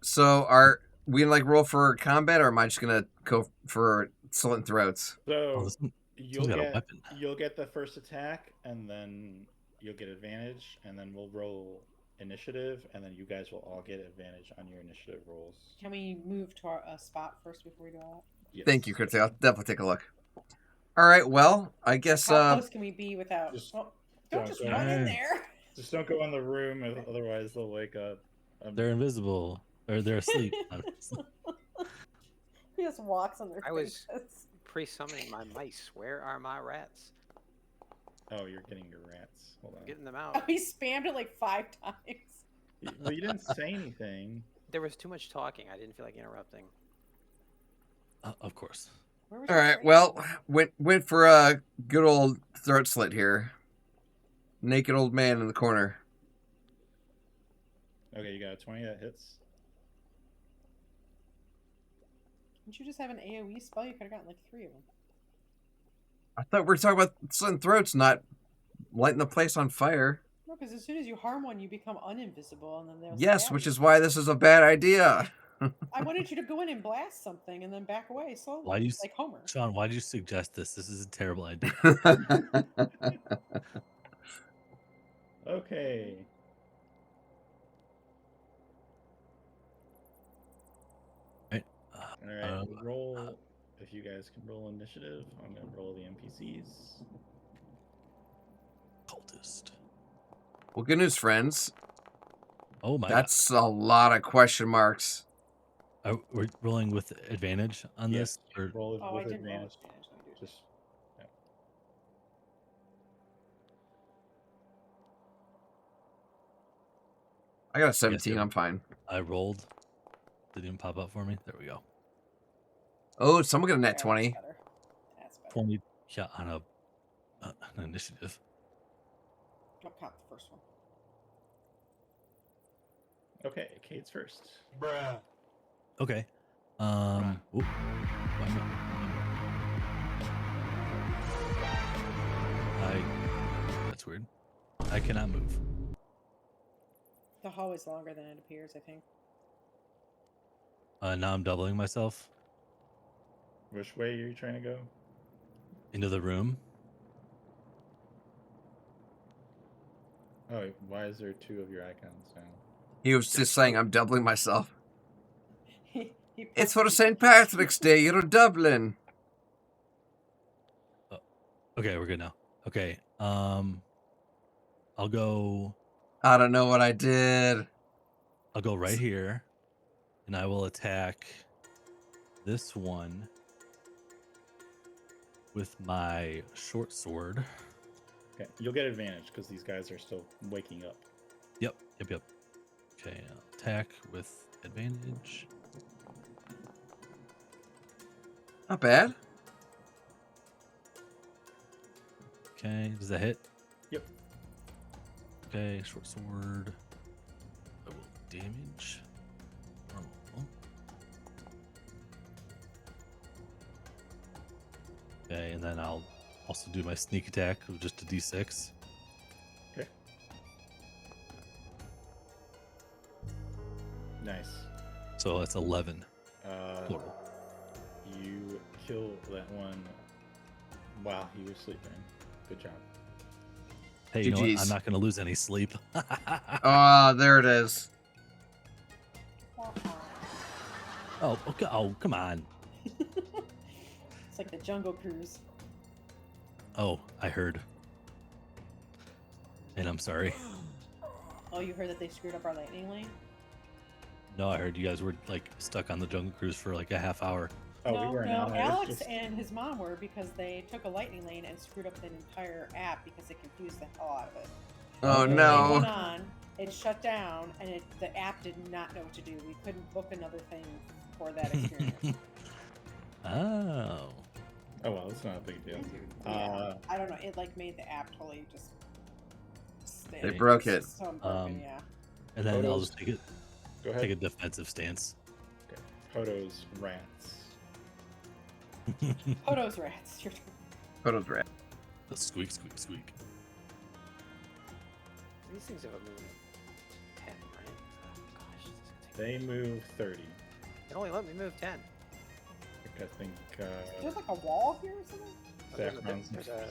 So, are we gonna like roll for combat, or am I just gonna go for slitting throats? So You'll got a weapon. you'll get the first attack, and then you'll get advantage, and then we'll roll initiative, and then you guys will all get advantage on your initiative rolls. can we move to our spot first before we do all that? Yes. Thank you, Christy. I'll definitely take a look. All right. Well, I guess. How close can we be without? Just Well, don't just go run in in. there. Just don't go in the room, otherwise they'll wake up. They're invisible, or they're asleep. He just walks on their I was faces. pre-summoning my mice. Where are my rats? Oh, you're getting your rats. Hold on. Getting them out. He spammed it like 5 times. Well, you didn't say anything. There was too much talking. I didn't feel like interrupting. Of course. Where was All your right. brain? Well, went for a good old throat slit here. Naked old man in the corner. Okay, you got a 20 that hits. Didn't you just have an AoE spell? You could have gotten like 3 of them. I thought we were talking about slitting throats, not lighting the place on fire. No, because as soon as you harm one, you become uninvisible, and then they'll. Yes, stab which you. is why this is a bad idea. I wanted you to go in and blast something, and then back away slowly. Why do you, like Homer? Sean? Why do you suggest this? This is a terrible idea. Okay. Right. Alright, roll. If you guys can roll initiative, I'm gonna roll the NPCs. Cultist. Well, good news, friends. Oh my. That's a lot of question marks. We're rolling with advantage on Yes, this. Or... roll Oh, I with did roll advantage. advantage. Let me do Just yeah. I got a 17. I'm fine. I rolled. Didn't even pop up for me. There we go. Oh, someone got a net That's 20. better. That's better. 20 shot on an initiative. Don't count the first one. Okay, Kate's first. Bruh. Okay. Oop. Why am That's weird. I cannot move. The hallway's longer than it appears, I think. Now I'm doubling myself Which way are you trying to go? into the room. Oh, why is there 2 of your icons now? He was just saying, I'm doubling myself. He It's for St. Patrick's Day. You're Dublin. Okay, we're good now. Okay. I'll go. I don't know what I did. I'll go right here, and I will attack this one with my short sword. Okay, you'll get advantage because these guys are still waking up. Yep. Okay, I'll attack with advantage. Not bad. Okay, does that hit? Yep. Okay, short sword. I will damage. Normal. Okay, and then I'll also do my sneak attack of just a d6. Okay. Nice. So that's 11 total. You kill that one while he was sleeping. Good job. Hey, you know what? GGs. I'm not going to lose any sleep. Ah, there it is. Oh, okay. Oh, come on. It's like the Jungle Cruise. Oh, I heard. And I'm sorry. Oh, you heard that they screwed up our lightning lane? No, I heard you guys were like stuck on the Jungle Cruise for like a half hour. Oh, no, we weren't no. on it. It was Alex just- and his mom were because they took a lightning lane and screwed up the entire app because it confused the hell out of it. Oh, When no. it went on, it shut down, and the app did not know what to do. We couldn't book another thing for that experience. Oh. Oh well, it's not a big deal. Yeah, I don't know. It like made the app totally just. They broke it. So broken, yeah. And then I'll Photos. just take it. Go ahead. Take a defensive stance. Okay. Poto's rats. Poto's rats. Your turn. Photos rat. The squeak, squeak, squeak. These things have a movement 10, right? Oh, gosh, this is gonna take. They move 30. It only let me move 10. I think. Is there like a wall here or something? Oh, there's, Saffron's there's a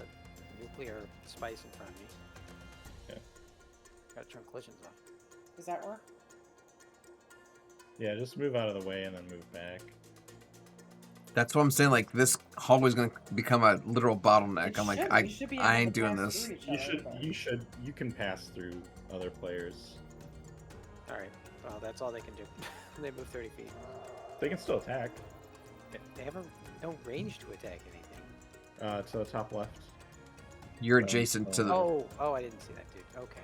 nuclear spice in front of me. Yeah. Gotta turn collisions off. Does that work? Yeah, just move out of the way and then move back. That's what I'm saying. Like, this hallway's gonna become a literal bottleneck. I'm like, We should be I able ain't to doing pass this. through each other, but- You can pass through other players. Alright, well, that's all they can do. They move 30 feet. They can still attack. They have no range to attack anything. To the top left. You're adjacent to the. Oh, I didn't see that, dude. Okay.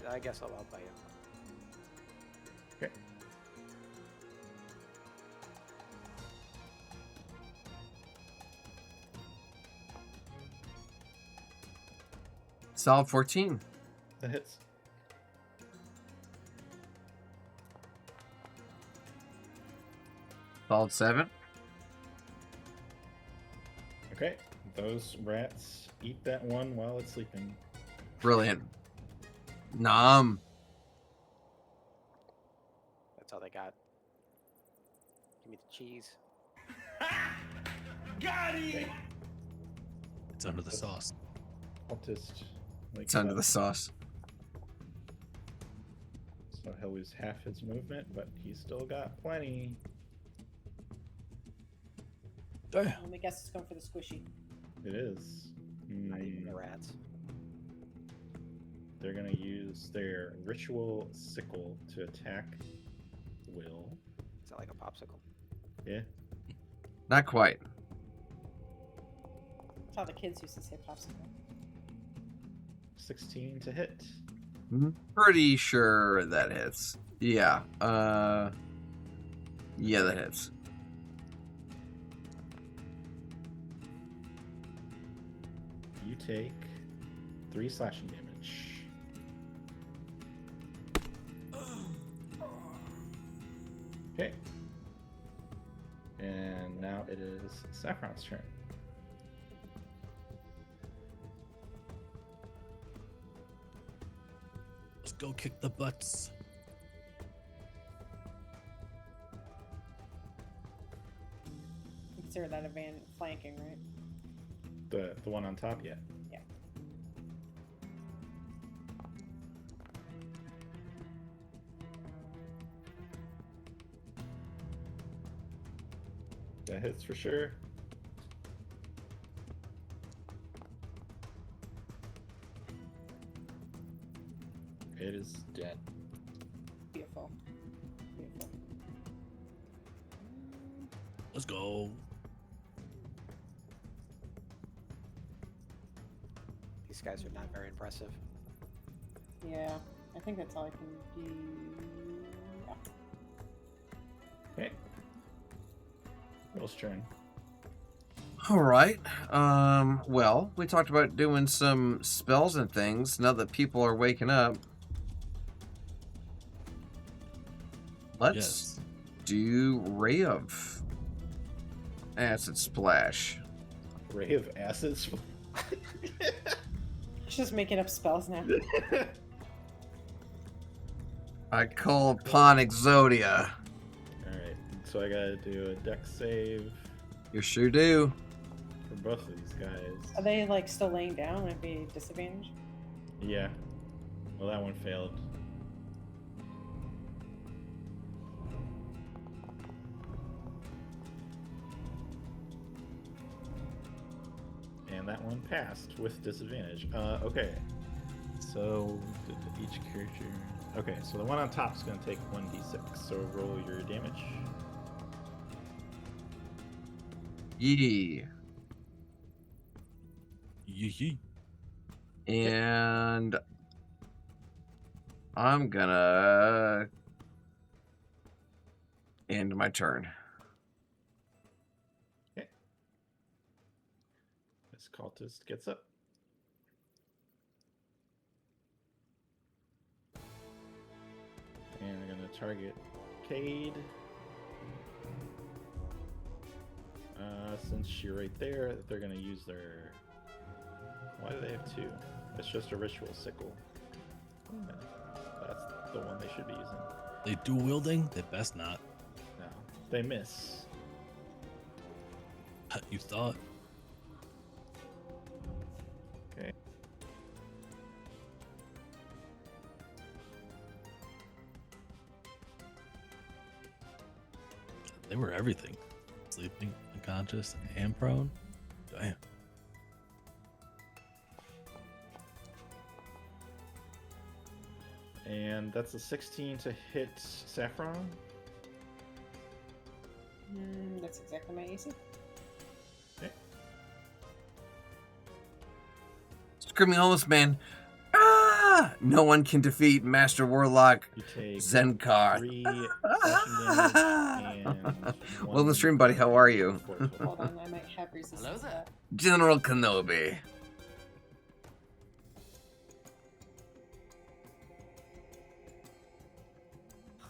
I guess I'll bite him. Okay. Solid 14. That hits. Solid 7. Okay. Those rats eat that one while it's sleeping. Brilliant. Nom. That's all they got. Give me the cheese. Got it! It's under the sauce. Cultist. It's under the sauce. So he'll lose half his movement, but he's still got plenty. Let me guess it's going for the squishy. It is. Not even the rats. They're gonna use their ritual sickle to attack Will. Is that like a popsicle? Yeah. Not quite. That's how the kids used to say popsicle. 16 to hit. Pretty sure that hits. Yeah. Yeah, that hits. You take 3 slashing damage. Okay. And now it is Saffron's turn. Let's go kick the butts. Consider that a van flanking, right? The one on top, yeah. Yeah. That hits for sure. It is dead. Beautiful. Beautiful. Let's go. These guys are not very impressive. Yeah, I think that's all I can do. Yeah. Okay. Will's turn. All right. Well, we talked about doing some spells and things. Now that people are waking up, let's do Ray of Acid Splash. Ray of Acid Splash. She's just making up spells now. I call upon Exodia. Alright, so I gotta do a dex save You sure do. for both of these guys. Are they like still laying down? Would it be disadvantage? Yeah. Well, that one failed. And that one passed with disadvantage. Okay. So, each character... Okay, so the one on top is going to take 1d6, so roll your damage. Yee. Yee. And I'm gonna end my turn. Okay. This cultist gets up. And we're gonna target Cade. Since you're right there, they're gonna use their. Why do they have two? It's just a ritual sickle. That's the one they should be using. They dual wielding? They best not. No, they miss. You thought. Okay. They were everything. Sleeping, unconscious, and prone. Damn. And that's a 16 to hit Saffron. That's exactly my AC. Okay. Screaming homeless man. Ah! No one can defeat Master Warlock Zenkar. 3 slashing damage and Well, in the stream, buddy, how are you? Hold on, I might have resistance to that. General Kenobi.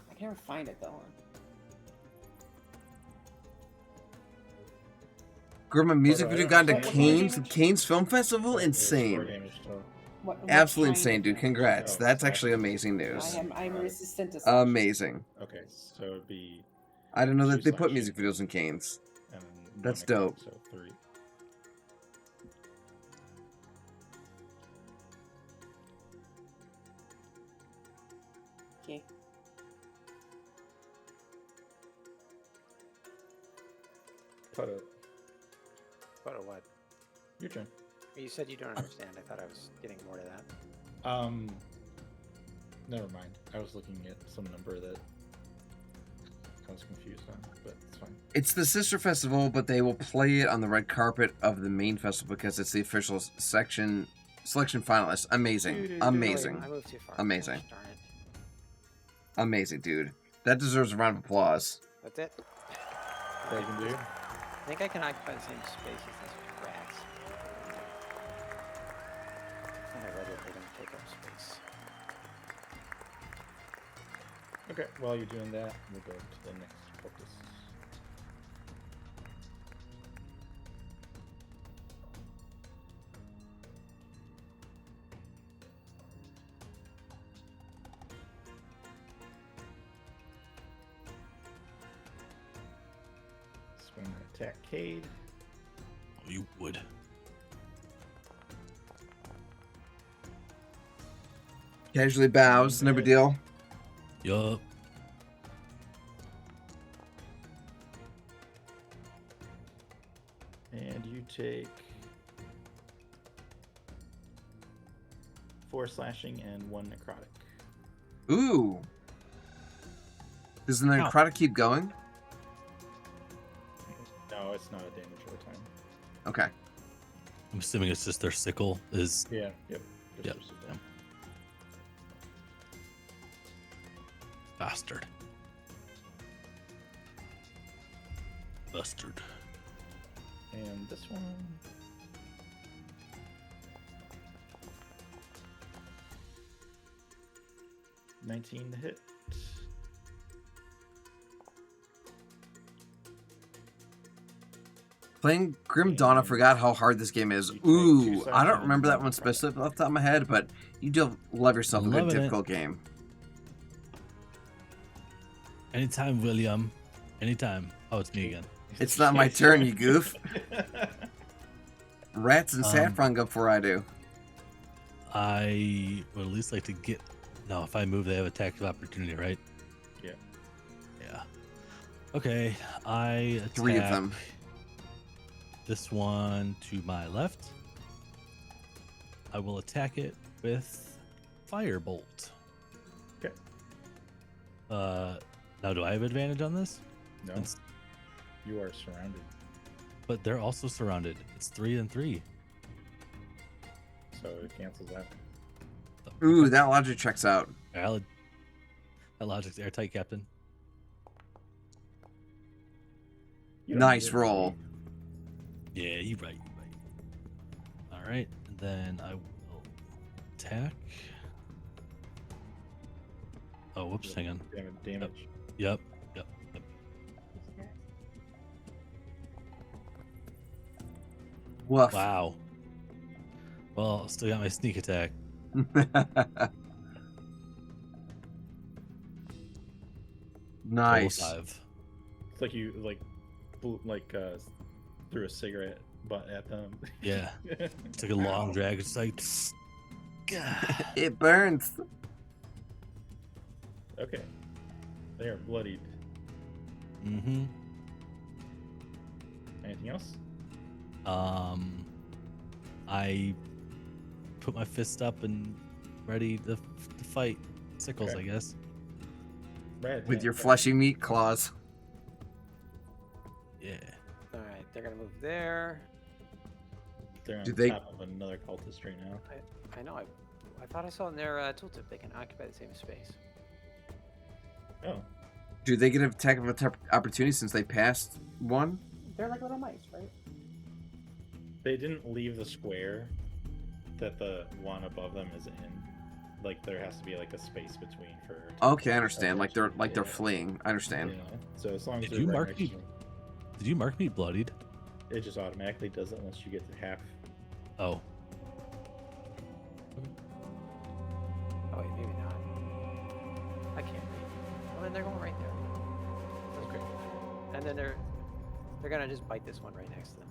I can never find it though. Grim, music video got into Canes Film Festival? Insane. Absolutely insane, dude. Congrats. That's actually amazing news. I'm resistant to slashing. Amazing. Okay, so it'd be. I didn't know that they put music videos in Canes. That's dope. So 3. Okay. Put it. What a what? Your turn. You said you don't understand. I thought I was getting more to that. Never mind. I was looking at some number that I was confused on, but it's fine. It's the sister festival, but they will play it on the red carpet of the main festival because it's the official selection finalist. Amazing. Amazing. I moved too far. Amazing. Gosh, darn it. Amazing, dude. That deserves a round of applause. That's it. That you can do. I think I can occupy the same space as these rats. And I read it, they don't take up space. Okay, while you're doing that, we'll go to the next focus. Swing and attack Cade. Oh, you would. Casually bows, no big deal. Yup. And you take 4 slashing and 1 necrotic. Ooh. Does the necrotic keep going? No, it's not a damage over time. Okay. I'm assuming it's just their sickle is. Yeah, yep. Yep. Bastard. Bastard. And this one. $19 to hit. Playing Grim Dawn, I forgot how hard this game is. Ooh, I don't remember that one specifically off the top of my head, but you do love yourself a good difficult game. Anytime, William. Anytime. Oh, it's me again. It's not my turn, you goof. Rats and saffron go before I do. I would at least like to get. No, if I move, they have attack of opportunity, right? Yeah. Yeah. Okay, I attack 3 of them. This one to my left. I will attack it with Firebolt. Okay. Now do I have advantage on this? No. You are surrounded. But they're also surrounded. It's 3 and 3. So it cancels out. Ooh, that logic checks out. Valid. That logic's airtight, Captain. Nice roll. Yeah, you're right. All right, and then I will attack. Oh, whoops, hang on. Damage. Yep. Woof. Wow. Well, still got my sneak attack. Nice. 5. It's like you threw a cigarette butt at them. Yeah. Took a long drag. It's like, it burns. Okay. They are bloodied. Mm-hmm. Anything else? I put my fist up and ready to fight sickles, Okay. I guess. With your fleshy meat claws. Yeah. All right, they're gonna move there. They're on Do they- top of another cultist right now. I know. I thought I saw in their tooltip they can occupy the same space. Oh. Do they get an attack of opportunity since they passed one? They're like little mice, right? They didn't leave the square that the one above them is in. Like there has to be like a space between for. Okay, I understand. Like they're fleeing. I understand. Yeah. So as long as Did they're you right mark next me? to- Did you mark me bloodied? It just automatically does it once you get to half. Oh. Oh wait, maybe not. I can't read. Well, then they're going right there. That's great. And then they're gonna just bite this one right next to them.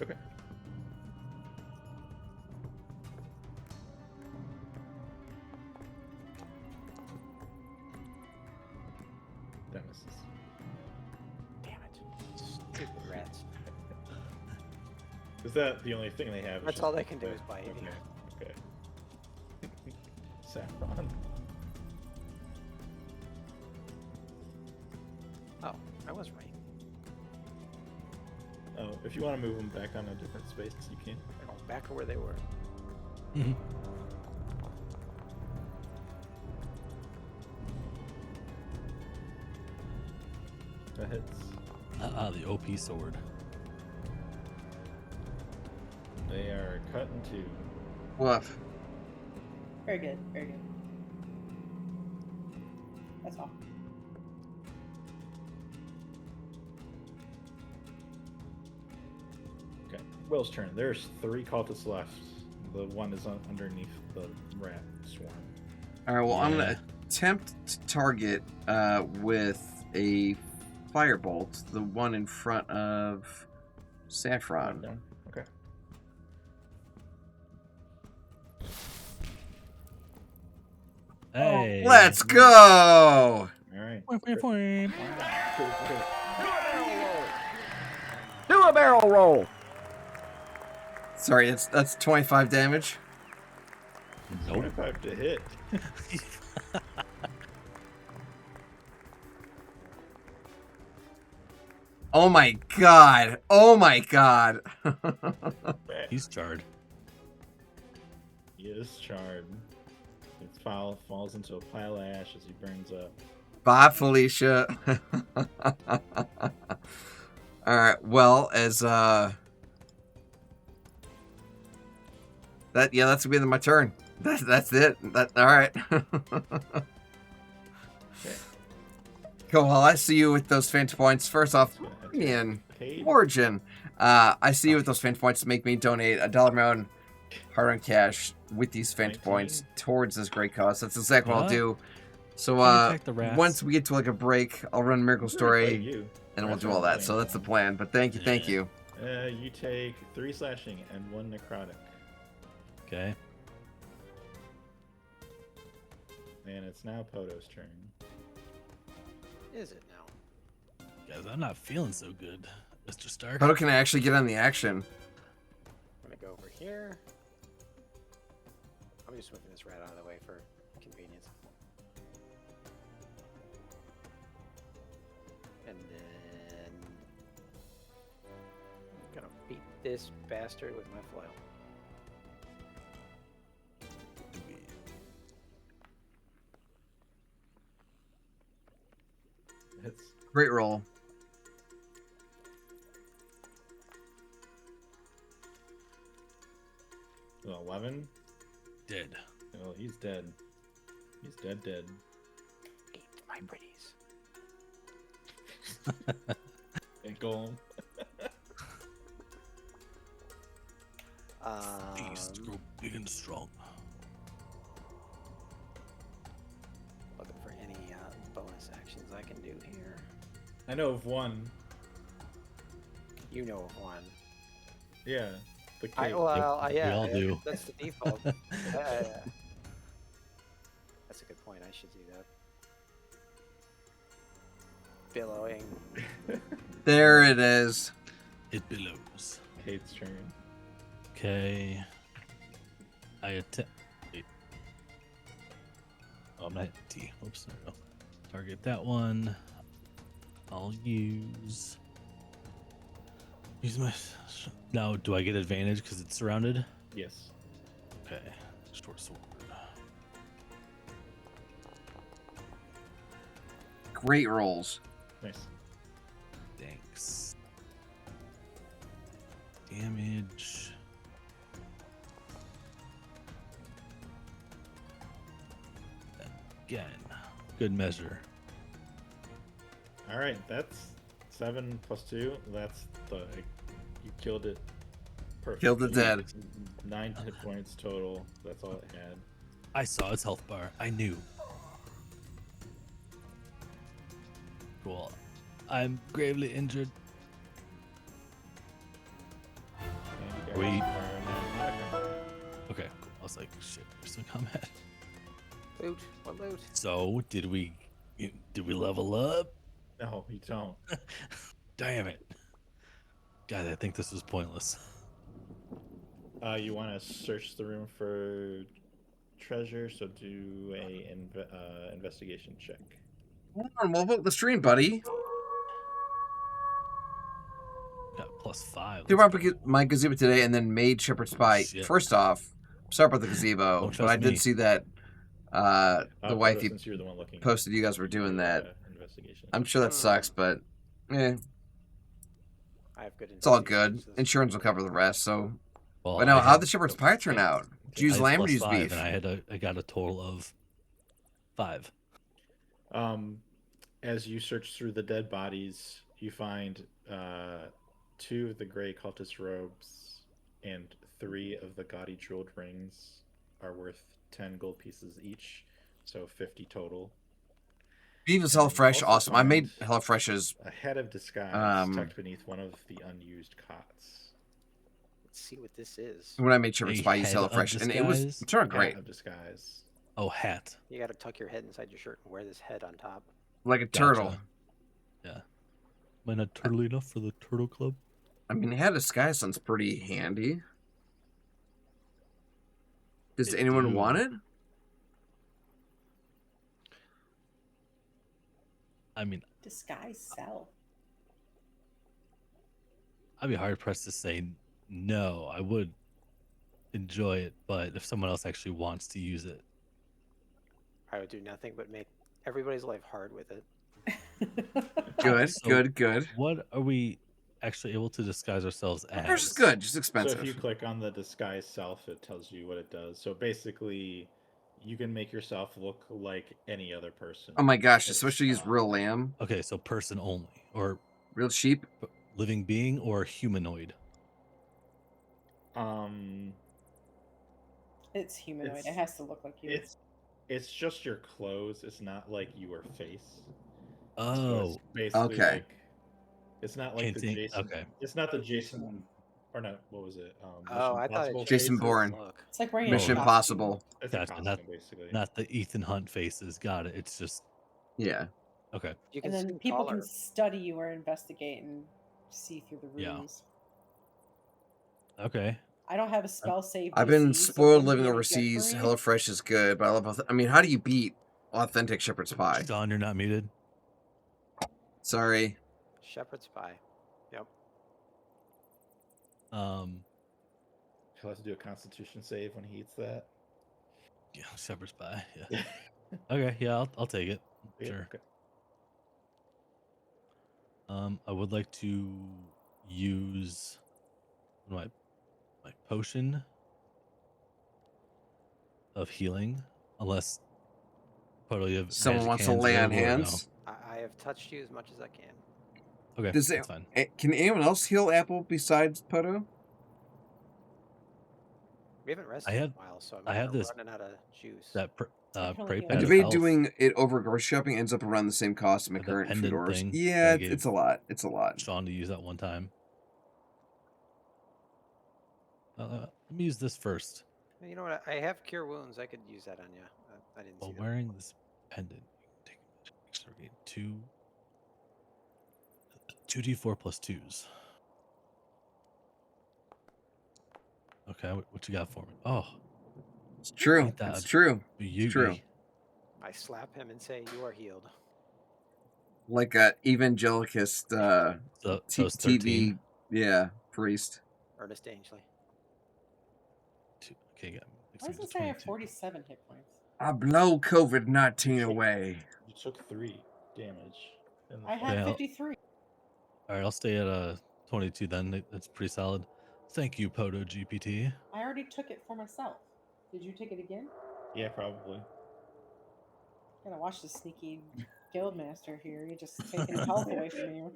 Okay. That misses. Damn it! Stupid rats. Is that the only thing they have? That's all they can do is bite. Okay. Saffron. Oh, I was right. Oh, if you want to move them back on a different space, you can. Oh, back to where they were. Mm-hmm. That hits. The OP sword. They are cut in two. Woof. Very good. Very good. That's all. Okay. Will's turn. There's 3 cultists left. The one is underneath the rat swarm. All right. Well, I'm gonna attempt to target with a firebolt the one in front of Saffron. Okay. Hey. Let's go! All right. Do a barrel roll. Sorry, that's 25 damage. 25 to hit. Oh my god! Oh my god! He's charred. He is charred. His falls into a pile of ash as he burns up. Bye, Felicia. All right. Well, as that's gonna be my turn. That's it. All right. Cool. Well, I see you with those faint points. First off, man, Origin. I see you with those faint points to make me donate $1 amount hard-earned cash with these faint points towards this great cause. That's exactly what I'll do. So once we get to like a break, I'll run Miracle Story, and we'll do all that. So that's the plan. But thank you. You take 3 slashing and 1 necrotic. Okay. And it's now Poto's turn. Is it now? Guys, I'm not feeling so good, Mr. Stark. How can I actually get on the action? I'm gonna go over here. I'm just moving this rat out of the way for convenience. And then this bastard with my foil. It's Great roll. an 11. Dead. Oh, he's dead. He's dead. Eat my pretties. And golem. Beast grow big and strong. Looking for any bonus actions I can do here. I know of one. You know of one. Yeah. The I, cape. well, we all do. That's the default. That's a good point. I should do that. Billowing. There it is. It billows. Kate's turn. Okay. I attempt. Oh, I'm not T. Oops. No. Target that one. I'll use my. Now, do I get advantage because it's surrounded? Yes. Okay. Short sword. Great rolls. Nice. Thanks. Damage. Again. Good measure. All right, that's 7 plus 2. That's the you killed it. Perfect. Killed it dead. 9 hit points total. That's all it had. I saw its health bar. I knew. Cool. I'm gravely injured. And you We- guys are now- Okay, cool. I was like, shit, we're still in combat. Loot. What loot? So, did we level up? No, you don't. Damn it. God, I think this was pointless. You want to search the room for treasure, so do a investigation check. Hold on, we'll book the stream, buddy. Got +5. Do my gazebo today and then made Shepherd's Spy. Shit. First off, sorry about the gazebo, Don't but trust I did me. see that the wifey Since you're the one looking, posted you guys were doing do, that. investigation. I'm sure that sucks, but I have good. it's all good. investigation, so this- Insurance will cover the rest. So, Well, but now, I how'd had- the Shepherd's Pie turn out? Did you use I had lamb or use +5, beef? and I got a total of 5. As you search through the dead bodies, you find 2 of the gray cultist robes and 3 of the gaudy jeweled rings are worth 10 gold pieces each, so 50 total. Beef is And you HelloFresh, also awesome. I made find HelloFresh's. a head of disguise tucked beneath one of the unused cots. Let's see what this is. When I made Shepherd's A Pie, I used head of HelloFresh, and it disguise? turned out Hat great. of disguise. Oh, hat. You got to tuck your head inside your shirt and wear this head on top. Like a turtle. Gotcha. Yeah. Am I not turtle enough for the turtle club? I mean, head of disguise sounds pretty handy. Does It anyone do. want it? I mean, Disguise self. I'd be hard pressed to say no. I would enjoy it, but if someone else actually wants to use it, I would do nothing but make everybody's life hard with it. Good, So- good. what are we actually able to disguise ourselves as? HelloFresh is good, just So expensive. if you click on the disguise self, it tells you what it does. So basically, you can make yourself look like any other person. Oh my gosh, It's, especially use real lamb, Okay, so person only, or real sheep. living being, or humanoid. It's humanoid. It's- It has to look like you. It's just your clothes. It's not like your face. So Oh, it's basically okay. like, it's not like the Hinting- Jason. okay. It's not the Jason, or no, what was it? Oh, Mission I thought it Impossible just Jason faces. Bourne. Look. It's like wearing Mission a Impossible. It's a Gotcha, costume, basically. not the Ethan Hunt faces. Got it. It's just Yeah. okay. You And can then see people taller. can study you or investigate and see through the Yeah. rooms. Okay. I don't have a spell save. I've been DC, so spoiled it living wouldn't be any good overseas. for me. HelloFresh is good, but I love. I mean, how do you beat authentic shepherd's pie? Don, you're not muted. Sorry. Shepherd's pie. Yep. He'll have to do a Constitution save when he eats that. Yeah, shepherd's pie. Yeah. Okay. Yeah, I'll take it. Yeah, Sure. okay. I would like to use my potion of healing, unless Poto, you have Someone magic wants to hands lay on available or no? hands. I have touched you as much as I can. Okay, Does that's fine. Can anyone else heal Apple besides Poto? We haven't rested have- in a while, so I'm I have kinda this- running out of juice. That I can only pray heal I pad of debate health, doing it over grocery shopping ends up around the same cost as my that current food pendant orders. thing Yeah, that I it's gave a lot. It's a lot. Sean to use that one time. Let me use this first. You know what? I have cure wounds. I could use that on you. I didn't While see that. wearing this pendant, you can take extra gain 2d4 plus 2s. Okay, what you got for me? Oh, It's true. ain't that It's a true. beauty? It's true. I slap him and say, "You are healed." Like a evangelicist So it's 13. TV, yeah, priest. Ernest Angley. Okay, got Why does it say I have 47 hit points? I blow COVID-19 away. You took 3 damage. in the I fight. had 53. All right, I'll stay at 22 then. That's pretty solid. Thank you, Poto GPT. I already took it for myself. Did you take it again? Yeah, probably. Gotta watch the sneaky guildmaster here. You're just taking health away from you.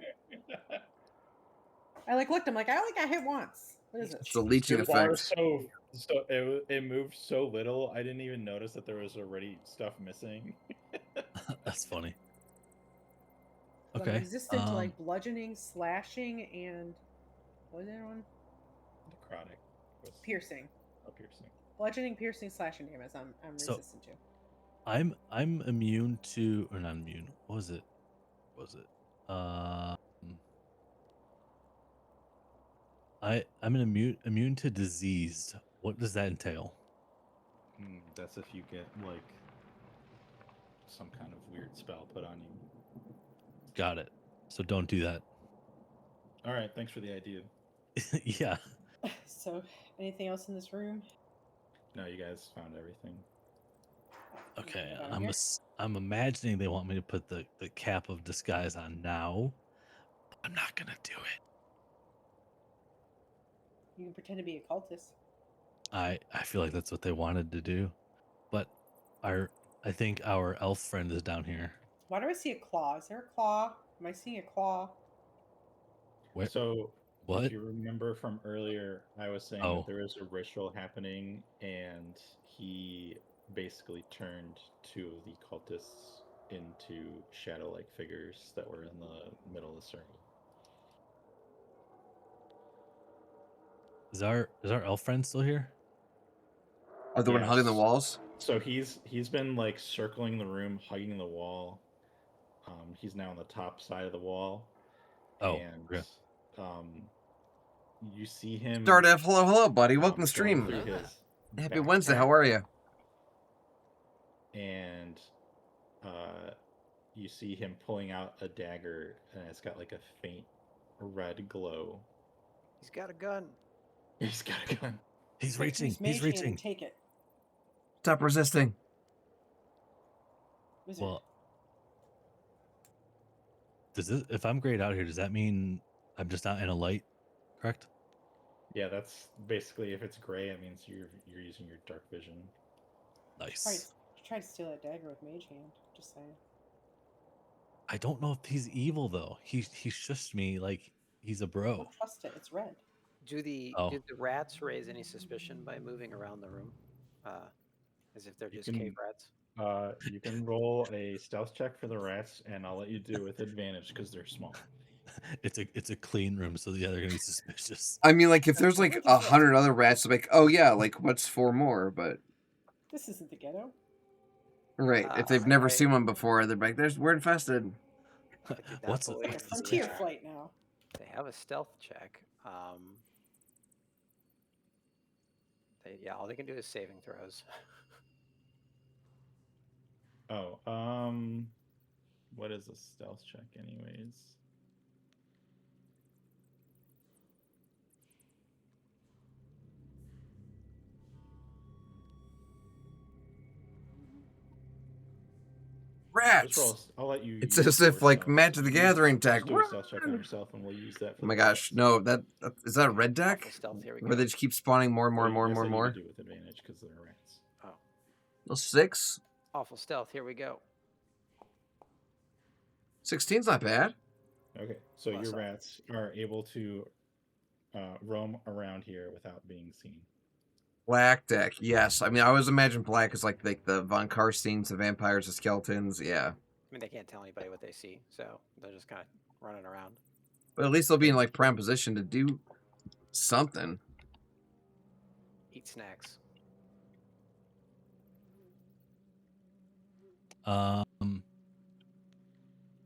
I looked. I'm like, I only got hit once. What is it? It's the leeching It was effect. So it moved so little, I didn't even notice that there was already stuff missing. That's funny. I'm Okay. resistant to like bludgeoning, slashing, and what was the other one? Necrotic. Piercing. Oh, piercing. Bludgeoning, piercing, slashing damage. I'm So- resistant to. I'm immune to, or not immune. What was it? I'm immune to diseased. What does that entail? That's if you get like some kind of weird spell put on you. Got it. So don't do that. All right, thanks for the idea. Yeah. So, anything else in this room? No, you guys found everything. Okay. Down here? I'm imagining they want me to put the cap of disguise on now. I'm not gonna do it. You can pretend to be a cultist. I feel like that's what they wanted to do, but I think our elf friend is down here. Why do I see a claw? Is there a claw? Am I seeing a claw? Where? So, What? if you remember from earlier, I was saying Oh. that there was a ritual happening, and he basically turned 2 of the cultists into shadow-like figures that were in the middle of the circle. Is our elf friend still here? Are the one hugging the Yes. walls? So he's been like circling the room, hugging the wall. He's now on the top side of the wall. Oh, and okay. you see him. Start F, hello, buddy. Welcome to going stream. through his Happy backpack, Wednesday. How are you? And you see him pulling out a dagger, and it's got like a faint red glow. He's got a gun. He's got a gun. He's reaching. Use Mage He's Hand reaching. and take it. Stop resisting. Wizard. Well, if I'm grayed out here, does that mean I'm just not in a light? Correct. Yeah, that's basically, if it's gray, it means you're using your dark vision. Nice. Try to steal that dagger with Mage Hand. Just saying. I don't know if he's evil though. He shushed me like he's a bro. Don't trust it. It's red. Did the rats raise any suspicion by moving around the room, as if they're just cave rats? You can roll a stealth check for the rats, and I'll let you do it with advantage because they're small. It's a clean room, so yeah, they're gonna be suspicious. I mean, like, if there's like 100 other rats, like, oh yeah, like, what's 4 more? But This isn't the ghetto. right, if they've never seen one before, they're like, we're infested. What's Not it? believe It's it. frontier flight now. They have a stealth check. All they can do is saving throws. Oh, what is a stealth check, anyways? Rats! I'll let you. It's use as if your like stealth. Magic the Gathering deck. Just do a stealth check on yourself, and we'll use that. Oh my gosh, no! That is that a red deck? Awful stealth. Here we Where go. they just keep spawning more and more and more and more and more. Do with advantage because they're rats. Oh, Well, 6. awful stealth. Here we go. 16's not bad. Okay, so Plus your up. rats are able to roam around here without being seen. Black deck, yes. I mean, I always imagine black as like the Von Karsteins, the vampires, the skeletons, yeah. I mean, they can't tell anybody what they see, so they're just kind of running around. But at least they'll be in like prime position to do something. Eat snacks.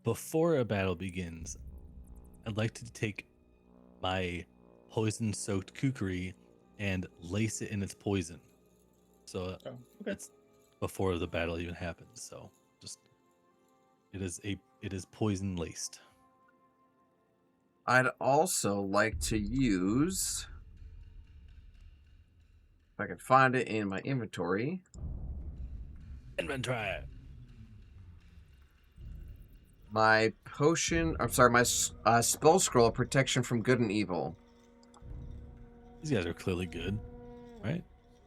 Before a battle begins, I'd like to take my poison-soaked kukri and lace it in its poison. So it's before the battle even happens. So just it is poison laced. I'd also like to use, if I can find it in my inventory. Inventory. My potion, I'm sorry, my spell scroll of protection from good and evil. These guys are clearly good, right?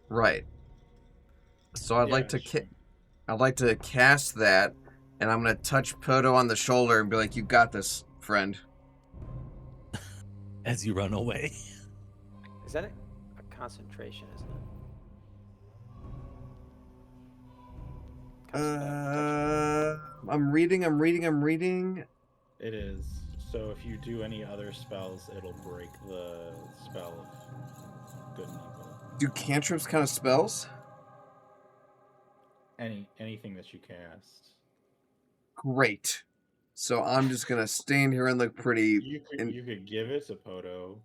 Right. So I'd like to cast that, and I'm gonna touch Poto on the shoulder and be like, "You got this, friend." As you run away. Is that a concentration, isn't it? I'm reading. It is. So if you do any other spells, it'll break the spell of good and evil. Do cantrips count as spells? Anything that you cast. Great. So I'm just gonna stand here and look pretty. You could give it to Poto.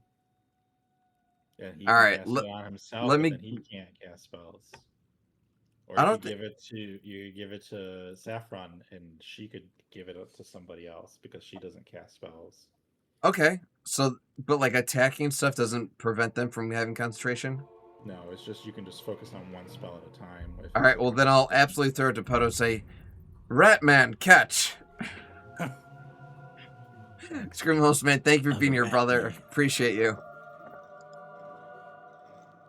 And he All right, can cast it on himself, let me. but then he can't cast spells. Or I you don't could give it to Saffron, and she could give it up to somebody else because she doesn't cast spells. Okay, so but like attacking stuff doesn't prevent them from having concentration. No, it's just you can just focus on one spell at a time. All right, well then I'll absolutely throw it to Poto. Say, "Ratman, catch!" Scream Host Man, thank you for being here, brother. Appreciate you.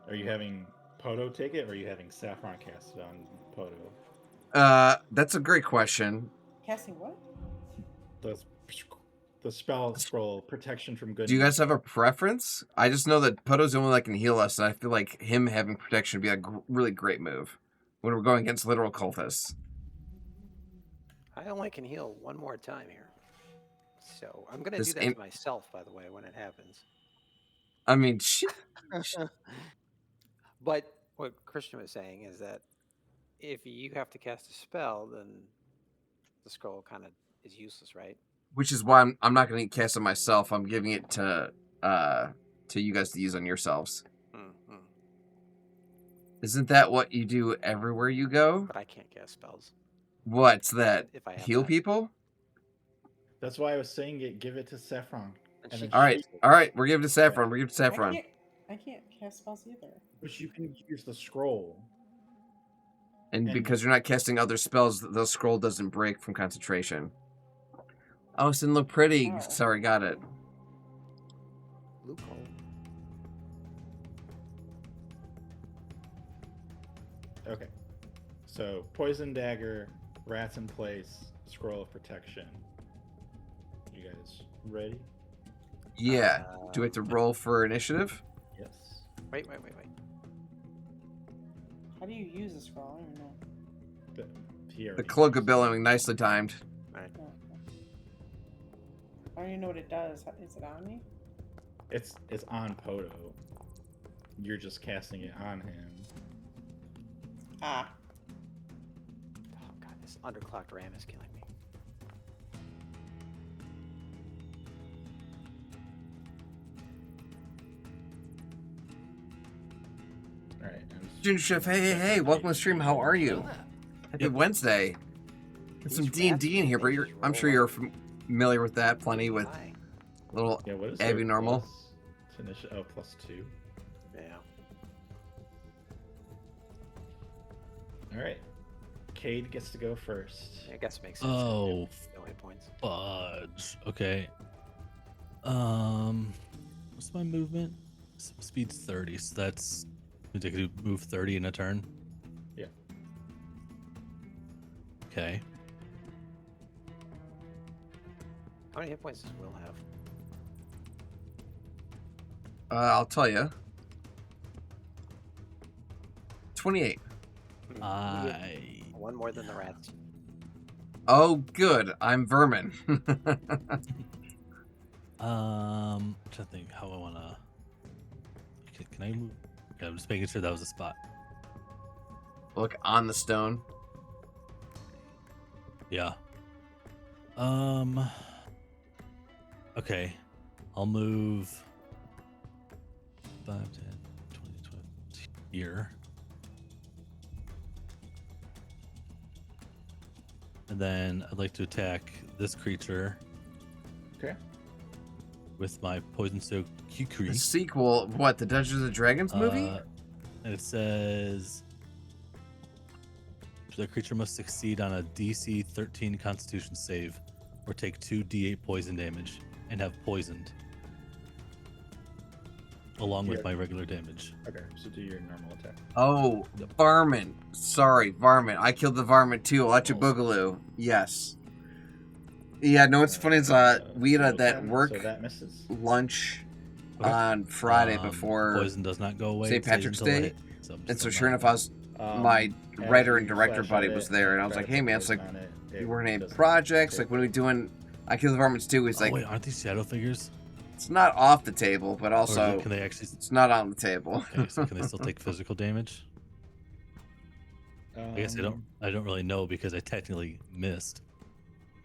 Are you having Poto take it, or are you having Saffron cast it on Poto? That's a great question. Casting what? The spell scroll protection from good. Do you guys have a preference? I just know that Poto's the only one that can heal us, and I feel like him having protection would be a really great move when we're going against literal cultists. I only can heal one more time here. So I'm going to do that to myself, by the way, when it happens. I mean, shit. But what Christian was saying is that if you have to cast a spell, then the scroll kind of is useless, right? Which is why I'm not going to cast it myself. I'm giving it to you guys to use on yourselves. Mm-hmm. Isn't that what you do everywhere you go? But I can't cast spells. What's that? If I have Heal that. people? That's why I was saying give it to Saffron. All right. We're giving it to Saffron. We're giving it to Saffron. I can't cast spells either. But you can use the scroll. And because you're not casting other spells, the scroll doesn't break from concentration. Oh, it didn't look pretty. Oh. Sorry, got it. Loophole. Okay. So, poison dagger, rats in place, scroll of protection. You guys ready? Yeah. Do we have to roll for initiative? Yes. Wait. How do you use a scroll? I don't even know. The cloak of billowing, nicely timed. Right. I don't even know what it does. Is it on me? It's on Poto. You're just casting it on him. Ah. Oh god, this underclocked RAM is killing me. All right. Junior Chef, hey, welcome to the stream. How are you? Happy Wednesday. Get some D&D in here, but I'm sure you're familiar with that plenty with little Abby Normal. +2. Yeah. All right. Cade gets to go first. I guess it makes sense. Oh, No hit points. fudge. Okay. What's my movement? Speed's 30, so that's I could move 30 in a turn. Yeah. Okay. How many hit points does Will have? I'll tell you. 28. One more than the rats. Oh, good. I'm vermin. I'm trying to think how I wanna. Can I move? Okay, I'm just making sure that was a spot. Look on the stone. Yeah. Okay. I'll move 5, 10, 20, 20 here. And then I'd like to attack this creature. Okay. With my Poison Soaked Kukri. The sequel, what, the Dungeons and Dragons movie? And it says the creature must succeed on a DC 13 Constitution save or take 2d8 poison damage and have poisoned along with my regular damage. Okay, so do your normal attack. Oh, varmint. Sorry, varmint. I killed the varmint too. Electric Boogaloo. Yes. Yeah, no, what's funny is we had that work so that misses. lunch on Friday before poison does not go away. St. Patrick's Day. And so sure enough, I was my writer and director buddy was there, and I was like, hey man, it's like, you working any projects? Like, when are we doing I Kill the Varmints 2? He's like, wait, aren't these shadow figures? It's not off the table, but also can they actually... it's not on the table. Okay, so can they still take physical damage? I guess I don't really know because I technically missed.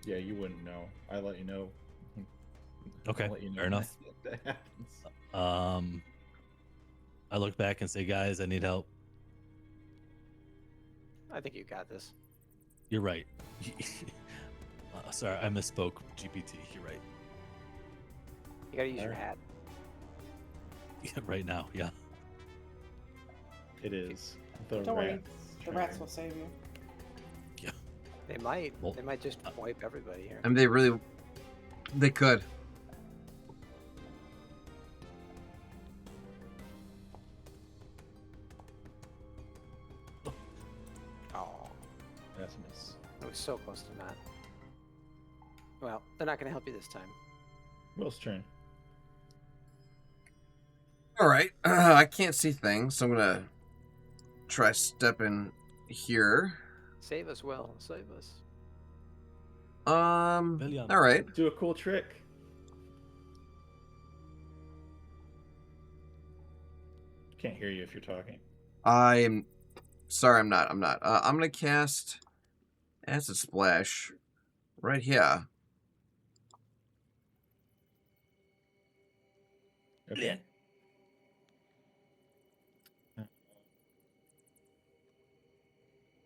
Yeah, you wouldn't know. I let you know. Okay, let you know fair enough. That happens. I look back and say, guys, I need help. I think you got this. You're right. Sorry, I misspoke. GPT, you're right. You gotta use your hat. Yeah, right now, yeah. It is. The Don't worry, rats. the rats will save you. Yeah. They might. Well, they might just wipe everybody here. And they could. Oh. That's a miss. I was so close to that. Well, they're not gonna help you this time. Will's turn. Alright, I can't see things, so I'm gonna try stepping here. Save us, Will. Save us. Alright. Do a cool trick. Can't hear you if you're talking. I'm sorry, I'm not. I'm gonna cast Acid Splash right here. Okay.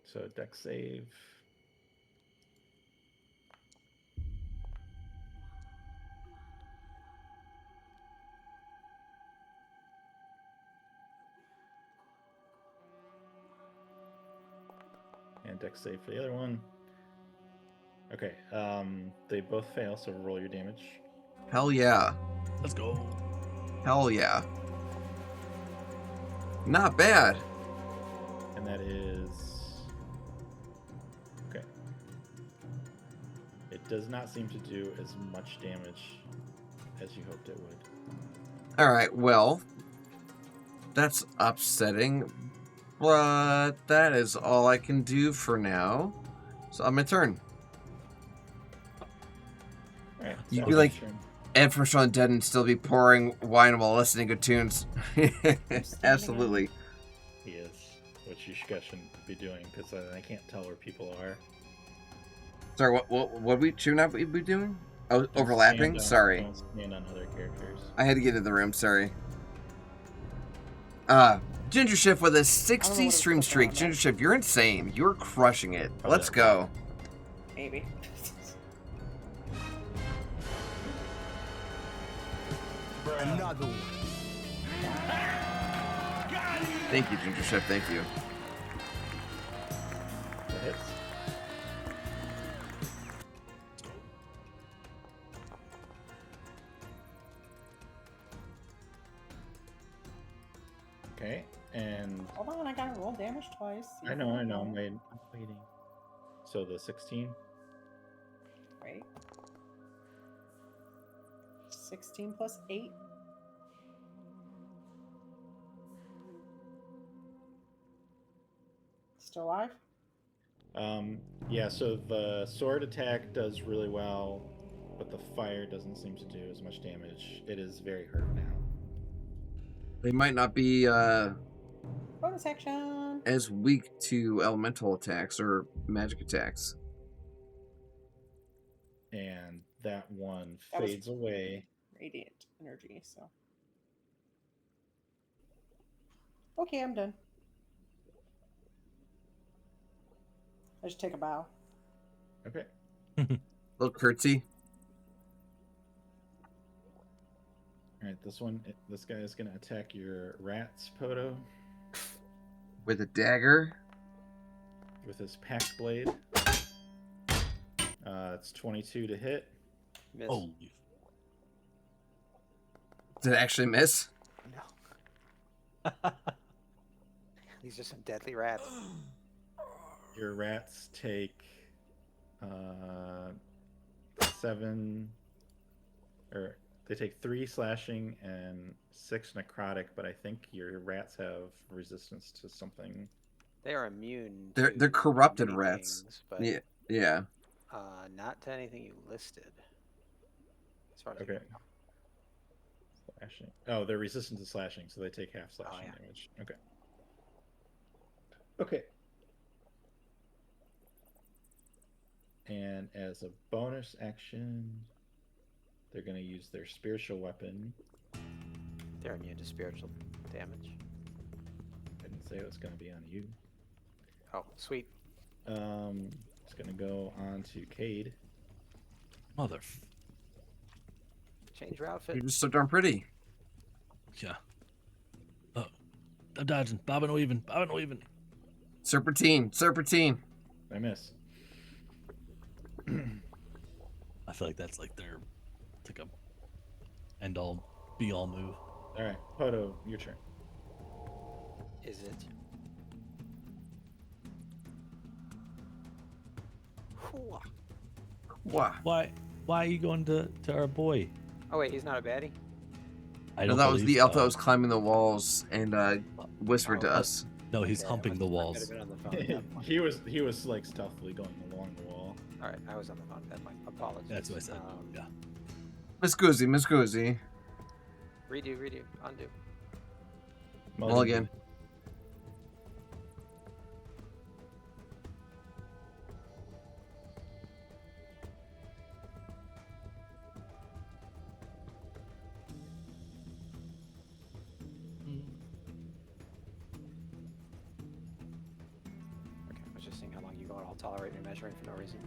So deck save. And deck save for the other one. Okay, they both fail, so roll your damage. Hell yeah. Let's go. Hell yeah. Not bad. And that is... Okay. It does not seem to do as much damage as you hoped it would. Alright, well, that's upsetting, but that is all I can do for now. So I'm my turn. Alright, You'd be like Ed from Shaun Dead and still be pouring wine while listening to tunes. Absolutely. He is, which you guys shouldn't be doing because I can't tell where people are. Sorry, what should not be doing? Oh, overlapping? Sorry. Don't stand on other characters. I had to get into the room, sorry. Ginger Shift with a 60 stream streak. Ginger Shift, you're insane. You're crushing it. Let's go. Maybe. Another one. Thank you, Ginger Shift. Thank you. That hits. Okay, and Hold on, I gotta roll damage twice. See I if know. roll. I'm waiting. So the 16. Right. 16 plus 8. Still alive? Yeah, so the sword attack does really well, but the fire doesn't seem to do as much damage. It is very hurt now. They might not be Bonus action. as weak to elemental attacks or magic attacks. And that one That was fades away. Radiant energy, so. Okay, I'm done. I just take a bow. Okay. Little curtsy. All right, this guy is going to attack your rats, Poto, With a dagger. with his pack blade. It's 22 to hit. Miss. Oh, Did it actually miss? No. These are some deadly rats. Your rats take 7, or they take 3 slashing and 6 necrotic, but I think your rats have resistance to something. They are immune. They're corrupted many rats. things, but Yeah. not to anything you listed. As far as Okay. Slashing. Oh, they're resistant to slashing, so they take half slashing damage. Okay. Okay. And as a bonus action, they're going to use their spiritual weapon. They're immune to spiritual damage. I didn't say it was going to be on you. Oh, sweet. It's going to go on to Cade. Mother. Change your outfit. You're just so darn pretty. Yeah. Oh, I'm dodging. Bobbing and weaving. Bobbing and weaving. Serpentine. Serpentine. I miss. I feel like that's like their, like a end all, be all move. All right, Poto, your turn. Is it? Why? Why are you going to our boy? Oh wait, he's not a baddie. No, that was the elf that was climbing the walls and whispered to us. No, he's humping the walls. he was like stealthily going along the wall. All right, I was on the phone. That might apologize. That's what I said. Yeah. Miss Goosey, Miss Goosey. Redo, undo. Mulligan. Okay, I was just seeing how long you go and I'll tolerate me measuring for no reason.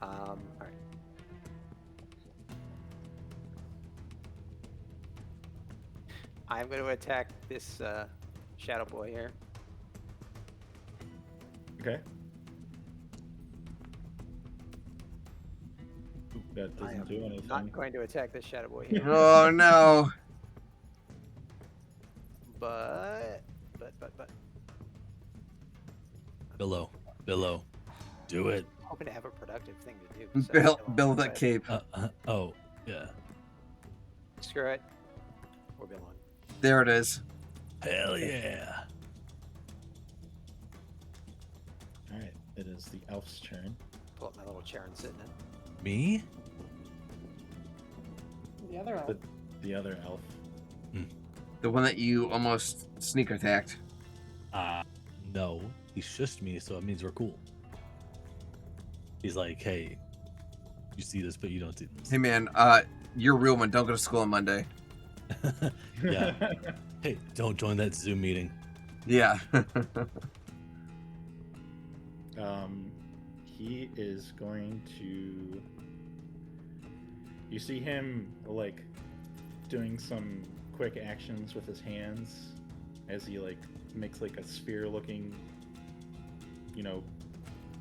All right. I'm going to attack this shadow boy here. Okay. That doesn't do anything. Not going to attack this shadow boy here. Oh no. But. Below. Do it. Hoping to have a productive thing to do. besides Build that but cape. Oh, yeah. Screw it. We're going. There it is. Hell yeah. All right, it is the elf's turn. Pull up my little chair and sit in it. Me? The other elf. The other elf. The one that you almost sneak attacked. No. He shushed me, so it means we're cool. He's like, hey, you see this, but you don't see this. Hey man, you're a real one. Don't go to school on Monday. Yeah. Hey, don't join that Zoom meeting. Yeah. He is going to. You see him like doing some quick actions with his hands as he like makes like a sphere-looking,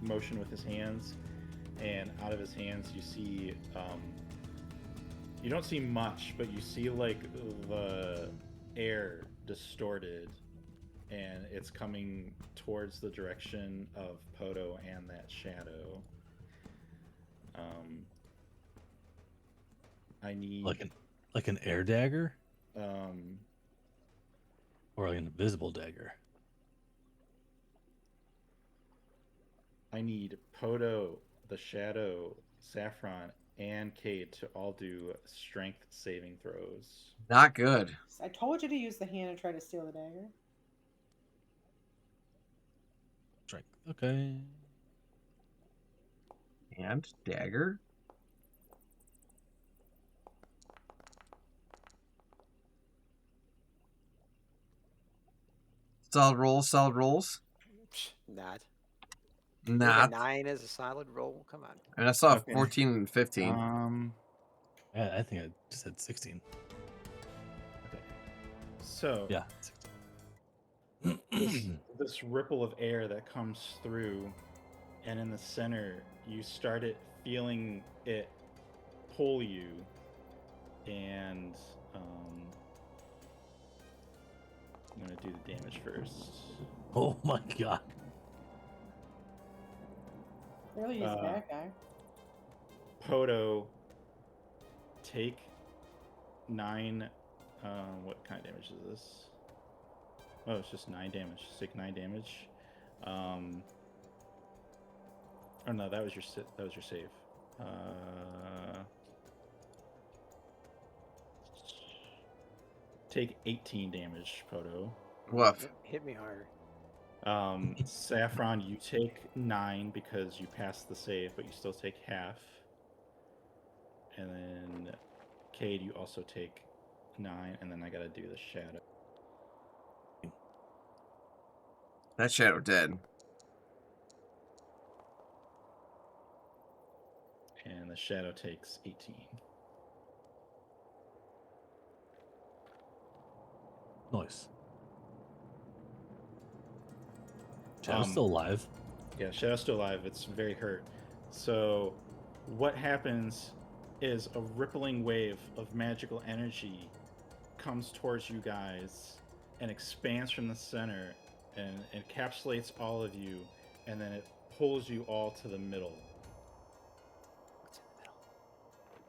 motion with his hands, and out of his hands you see. You don't see much, but you see like the air distorted and it's coming towards the direction of Poto and that shadow. I need like an air dagger, or or like an invisible dagger. I need Poto, the shadow, Saffron, and Cade to all do strength saving throws. Not good. I told you to use the hand and try to steal the dagger. Strength. Okay. And dagger. Solid rolls, solid rolls. Not. Not. 9 is a solid roll. Come on. And I saw 14 and 15. Yeah, I think I just had 16. Okay. So Yeah. this ripple of air that comes through, and in the center, you started feeling it pull you, and I'm gonna do the damage first. Oh my god. Really, he's a bad guy. Poto, take 9. What kind of damage is this? Oh, it's just 9 damage. Take 9 damage. Oh no, that was your save. Take 18 damage, Poto. Woof. Hit me harder. Saffron, you take 9 because you passed the save, but you still take half. And then Cade, you also take 9, and then I gotta do the shadow. That shadow dead. And the shadow takes 18. Nice. Shadow's still alive. Yeah, Shadow's still alive. It's very hurt. So what happens is a rippling wave of magical energy comes towards you guys and expands from the center and encapsulates all of you, and then it pulls you all to the middle. What's in the middle?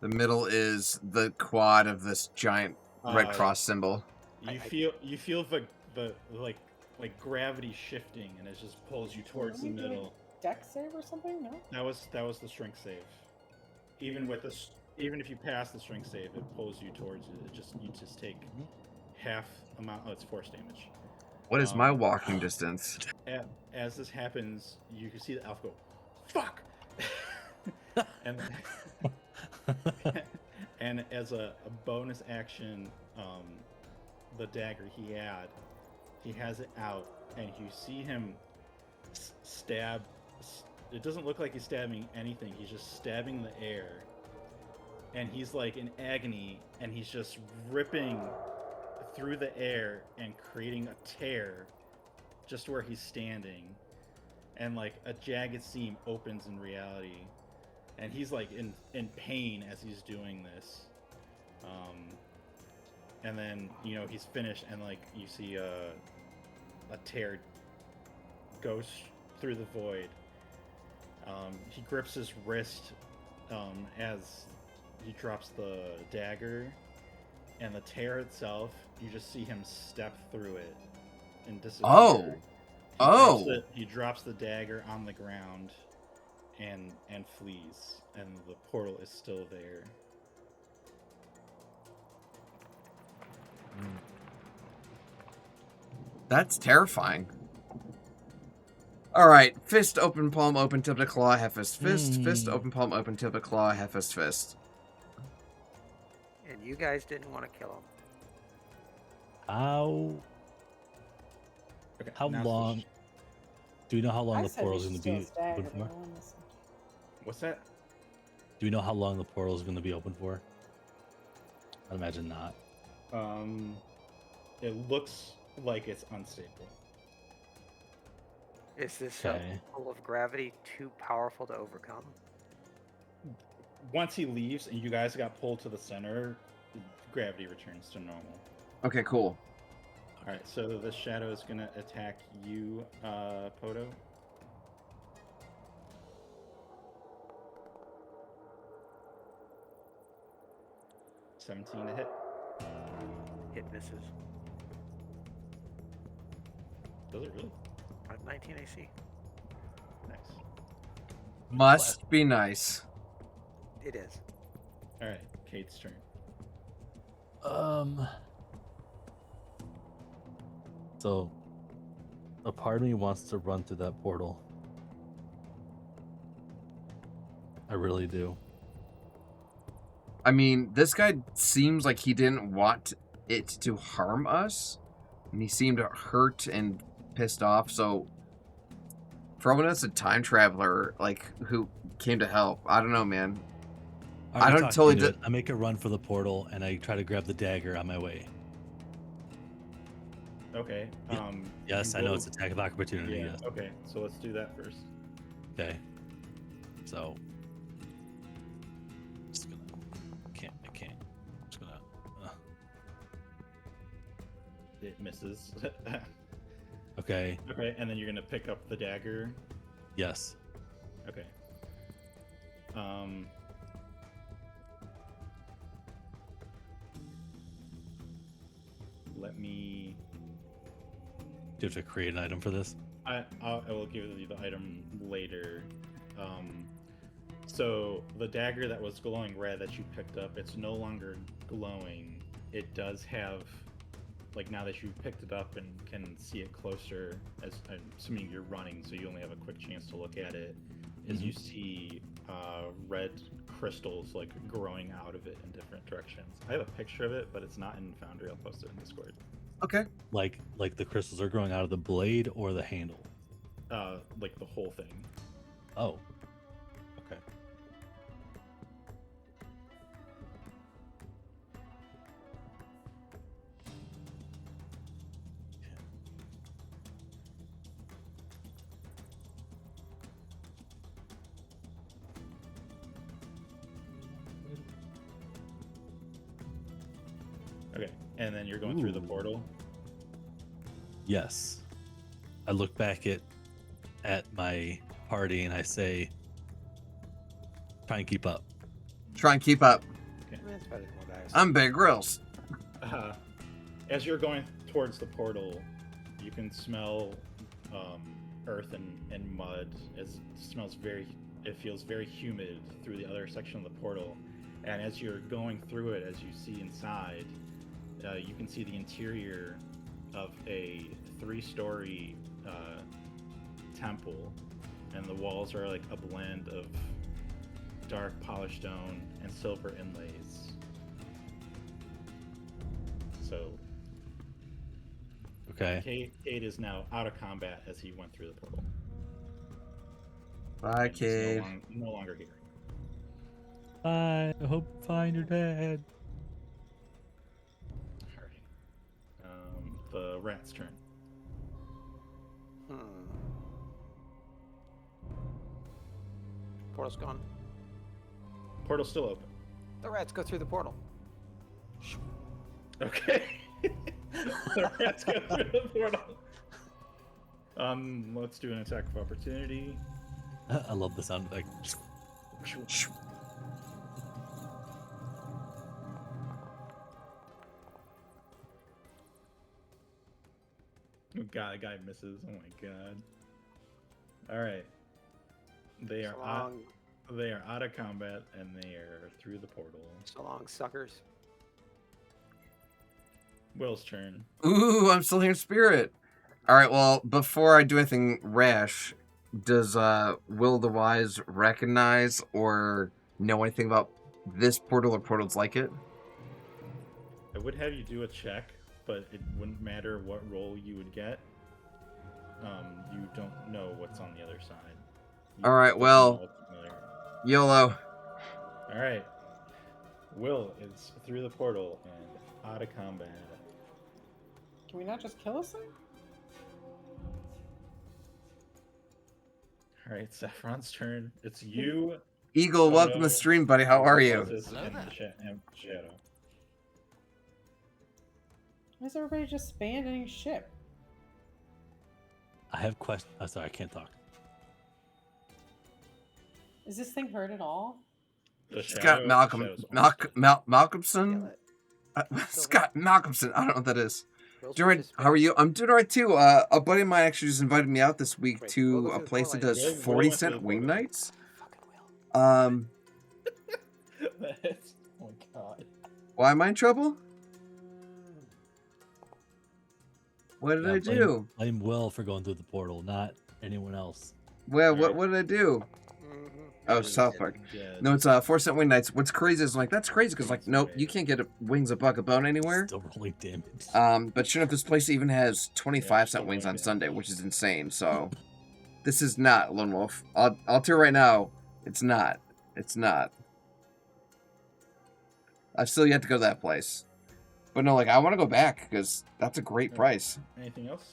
The middle is the quad of this giant red cross symbol. You feel the like gravity shifting, and it just pulls you towards the middle. Dex save or something? No. That was the strength save. Even if you pass the strength save, it pulls you towards it. You just take half amount. Oh, it's force damage. What is my walking distance? As this happens, you can see the elf go, "Fuck!" and and as a bonus action, the dagger he has it out, and you see him stab. It doesn't look like he's stabbing anything. He's just stabbing the air, and he's like in agony, and he's just ripping through the air and creating a tear just where he's standing, and like a jagged seam opens in reality, and he's like in pain as he's doing this. And then he's finished, and like you see a tear goes through the void. He grips his wrist as he drops the dagger, and the tear itself, you just see him step through it and disappear. He drops the dagger on the ground and flees, and the portal is still there. That's terrifying. Alright, fist, open palm, open tip of claw, Hefist fist. Fist, open palm, open tip of claw, Hefist fist. And you guys didn't want to kill him. How long? Do you know how long the portal is going to be open for? What's that? Do you know how long the portal is going to be open for? I'd imagine not. It looks like it's unstable. Is this pull of gravity too powerful to overcome? Once he leaves and you guys got pulled to the center, gravity returns to normal. Okay, cool. Alright, so the shadow is gonna attack you, Poto. $17 to hit. Hit misses. Does it really? 19 AC. Nice. Must be nice. It is. Alright, Kate's turn. So, a part of me wants to run through that portal. I really do. I mean, this guy seems like he didn't want it to harm us. And he seemed hurt and pissed off, so... For one that's a time traveler, like, who came to help. I don't know, man. I don't totally... I make a run for the portal, and I try to grab the dagger on my way. Okay. Yes, I know it's attack of opportunity. Yeah, yes. okay, so let's do that first. Okay. So... I can't. I'm just gonna... It misses. Okay. Okay, and then you're gonna pick up the dagger. Yes. Okay. Let me. Do you have to create an item for this? I will give you the item later. So the dagger that was glowing red that you picked up, it's no longer glowing. It does have, like, now that you've picked it up and can see it closer, as I'm assuming you're running, so you only have a quick chance to look at it, is you see red crystals like growing out of it in different directions. I have a picture of it, but it's not in Foundry. I'll post it in Discord. Okay. Like the crystals are growing out of the blade or the handle? Like the whole thing. Oh. Okay. Okay, and then you're going through the portal. Yes. I look back at my party and I say, try and keep up. Try and keep up. Okay. That's better than what I was. I'm Bear Grylls. As you're going towards the portal, you can smell earth and mud. It feels very humid through the other section of the portal. And as you're going through it, as you see inside, you can see the interior of a 3-story temple, and the walls are like a blend of dark polished stone and silver inlays. So, okay. Cade is now out of combat as he went through the portal. Bye, Cade. No longer here. Bye. I hope you find your dad. The rat's turn. Portal's gone. Portal's still open. The rats go through the portal. Okay. The rats go through the portal. Let's do an attack of opportunity. I love the sound effect. Oh god, the guy misses. Oh my god. Alright. They are out of combat and they are through the portal. So long, suckers. Will's turn. Ooh, I'm still hearing spirit. Alright, well, before I do anything rash, does Will the Wise recognize or know anything about this portal or portals like it? I would have you do a check, but it wouldn't matter what roll you would get. You don't know what's on the other side. Alright, well, YOLO. Alright. Will is through the portal and out of combat. Can we not just kill this thing? Alright, Saffron's turn. It's you. Eagle, welcome to the stream, buddy. How are you? Hello there. Shadow. Why is everybody just abandoning ship? I have questions. Oh, sorry, I can't talk. Is this thing hurt at all? Scott Malcolmson. Scott Malcolmson. I don't know what that is. Doing, how are you? I'm doing alright too. A buddy of mine actually just invited me out this week to a place that does 40-cent wing nights. Oh my god. Why am I in trouble? What did I do? Blame Will for going through the portal, not anyone else. Well, what did I do? Oh, South Park. No, it's 4-cent wing nights. What's crazy is like that's crazy because like nope, you can't get wings a buck a bone anywhere. Still rolling damage. But sure enough, this place even has 25-cent wings on Sunday, which is insane. So this is not Lone Wolf. I'll tell you right now, it's not. It's not. I've still yet to go to that place. But no, like I want to go back because that's a great price. Anything else?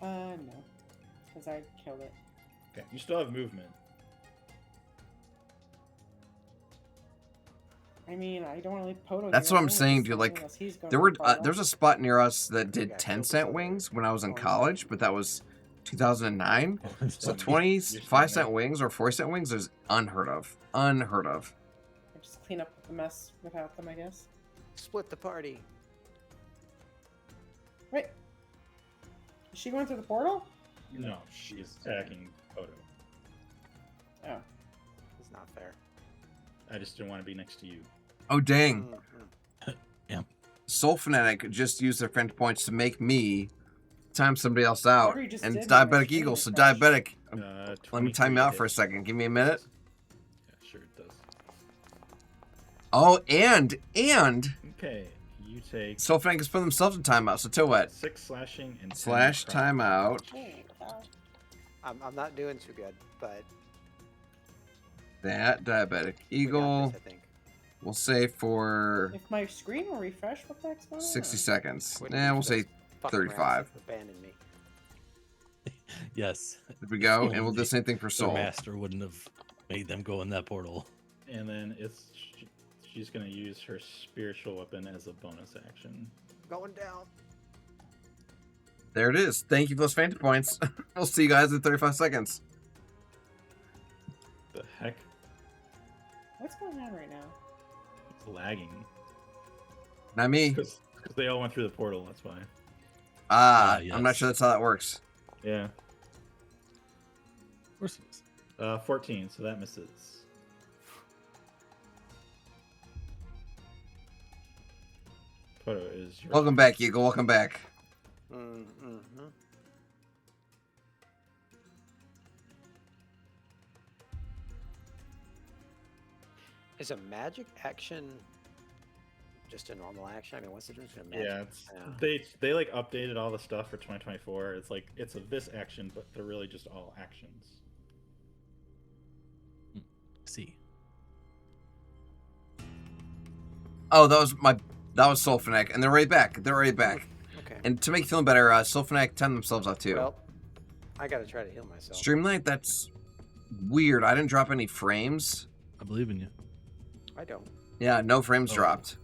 No, because I killed it. Okay, you still have movement. I mean, I don't really Poto. That's what I'm saying, dude. Like, there's a spot near us that did 10-cent wings when I was in college, but that was 2009. So 25-cent wings or 4-cent wings is unheard of. Unheard of. I just clean up the mess without them, I guess. Split the party. Wait. Is she going through the portal? No, she's attacking Poto. Oh. It's not fair. I just didn't want to be next to you. Oh, dang. Yeah. Soul Fanatic just used their friend points to make me time somebody else out. And it's did Diabetic Eagle, so Diabetic. Let me time you out for a hits. second. Give me a minute. Yeah, sure it does. Oh, and Okay, you take Soul Fanatic has put themselves in timeout, so till what? 6 slashing and 10 Slash necrotic. timeout. I'm not doing too good, but That Diabetic Eagle. this, I think. We'll say for If my screen will refresh, what the heck's going on? 60 seconds. Wait, Nah, we'll those say fucking 35. rats abandoned me. Yes. There we go, and we'll do the same thing for Their Soul. master wouldn't have made them go in that portal. And then she's going to use her spiritual weapon as a bonus action. Going down. There it is. Thank you for those Phantom points. We'll see you guys in 35 seconds. The heck? What's going on right now? It's lagging. Not me. Because they all went through the portal, that's why. I'm not sure that's how that works. Yeah. Of course it is. 14, so that misses. Poto is your... Welcome back, Eagle. Welcome back. Mm-hmm. Is a magic action just a normal action? I mean, what's the difference between a magic? Yeah, they like updated all the stuff for 2024. It's like it's a this action, but they're really just all actions. See. Oh, that was Soul Fanatic, and they're right back. They're right back. Okay. And to make you feel better, Soul Fanatic timed themselves out too. Well, I gotta try to heal myself. Streamlight, that's weird. I didn't drop any frames. I believe in you. I don't. Yeah, no frames dropped.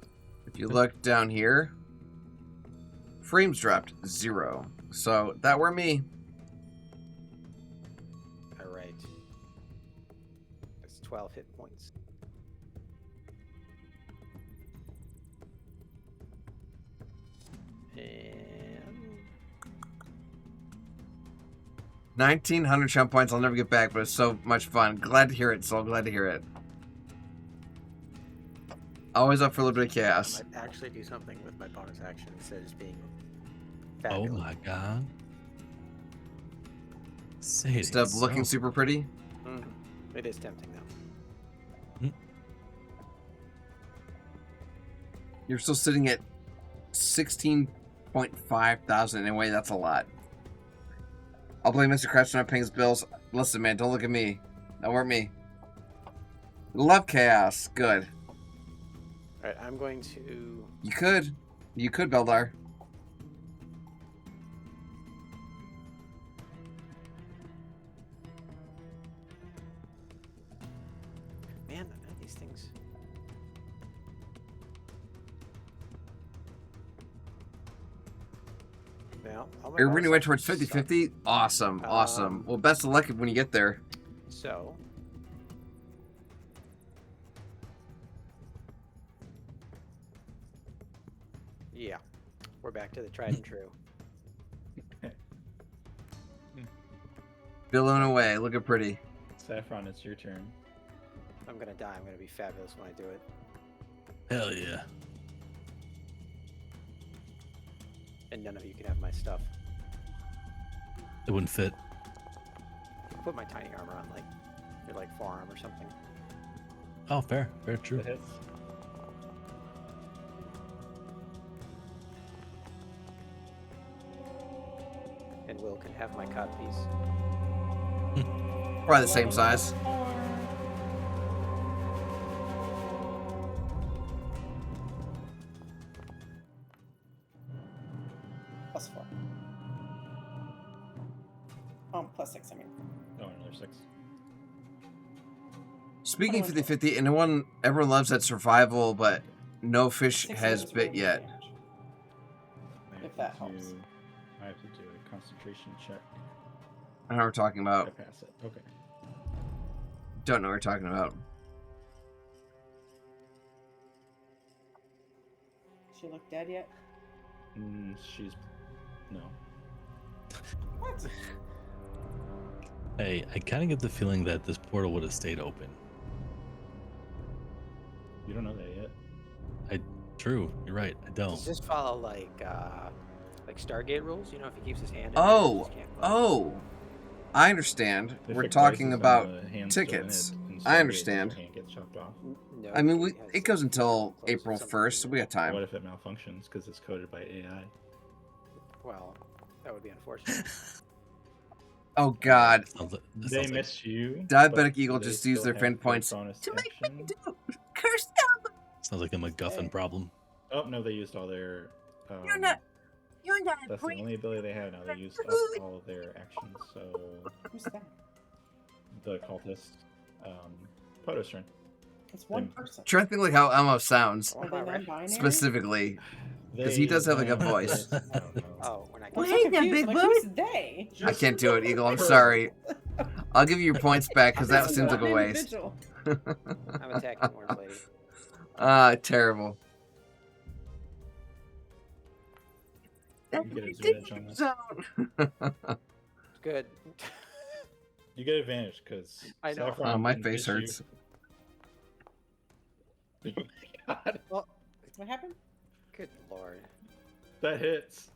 If you look down here, frames dropped 0. So that were me. All right. That's 12 hit points. And 1,900 chump points I'll never get back, but it's so much fun. Glad to hear it, Soul. Glad to hear it. Always up for a little bit of chaos. I might actually do something with my bonus action instead of just being Oh fabulous. my god. Say it. Instead of looking super pretty. Mhm. It is tempting though. You're still sitting at 16.5 thousand anyway. That's a lot. I'll blame Mr. Krabs for not paying his bills. Listen, man, don't look at me. That weren't me. Love chaos. Good. All right, I'm going to. You could. You could, Beldar. Man, these things. Yeah. Oh my You're God, running it's right actually towards 50-50? Awesome, awesome. Well, best of luck when you get there. So. Yeah. We're back to the tried and true. Billowing away, looking pretty. Saffron, it's your turn. I'm gonna die. I'm gonna be fabulous when I do it. Hell yeah. And none of you can have my stuff. It wouldn't fit. Put my tiny armor on, like, your, like, forearm or something. Oh, fair. Fair, true. It hits. And Will can have my codpiece. Probably the same size. +4. Oh, +6, I mean. Oh, another 6. Speaking 50-50, and everyone loves that survival, but no fish 6 has is bit really yet. damage. If that helps. I have to do a concentration check. I know what we're talking about. I pass it. Okay. Don't know what we're talking about. She look dead yet? She's... No. What? Hey, I kind of get the feeling that this portal would have stayed open. You don't know that yet. True, you're right. I don't. Does this follow, like Stargate rules? You know, if he keeps his hand in Oh, there, he just can't go. oh. I understand. If We're it talking places about on the hand still in tickets. it, and I Stargate, understand. your hand gets chopped off. No, I mean, he has it goes until close April something 1st, so we got What time. if it malfunctions because it's coded by AI? Well, that would be unfortunate. Oh, God. They miss you. Diabetic but Eagle they just still used their have fend points bonus to make action. me do curse them. Sounds like a MacGuffin problem. Oh, no, they used all their... You're not That's the only ability they have now. They used up all of their actions, so... Who's that? The cultist. Poto's turn. It's one person. Try to think like how Elmo sounds. Are they non-binary? Specifically. Because he does have like a voice. Oh, we're not I'm getting so confused. Like, who's they? I can't do it, Eagle. I'm sorry. I'll give you your points back because that seems like a waste. I'm attacking Orange Lady. Terrible. You get advantage on this. Good. You get advantage because... I know. Oh, my face hurts. Oh my God. Well, what happened? Good lord. That hits.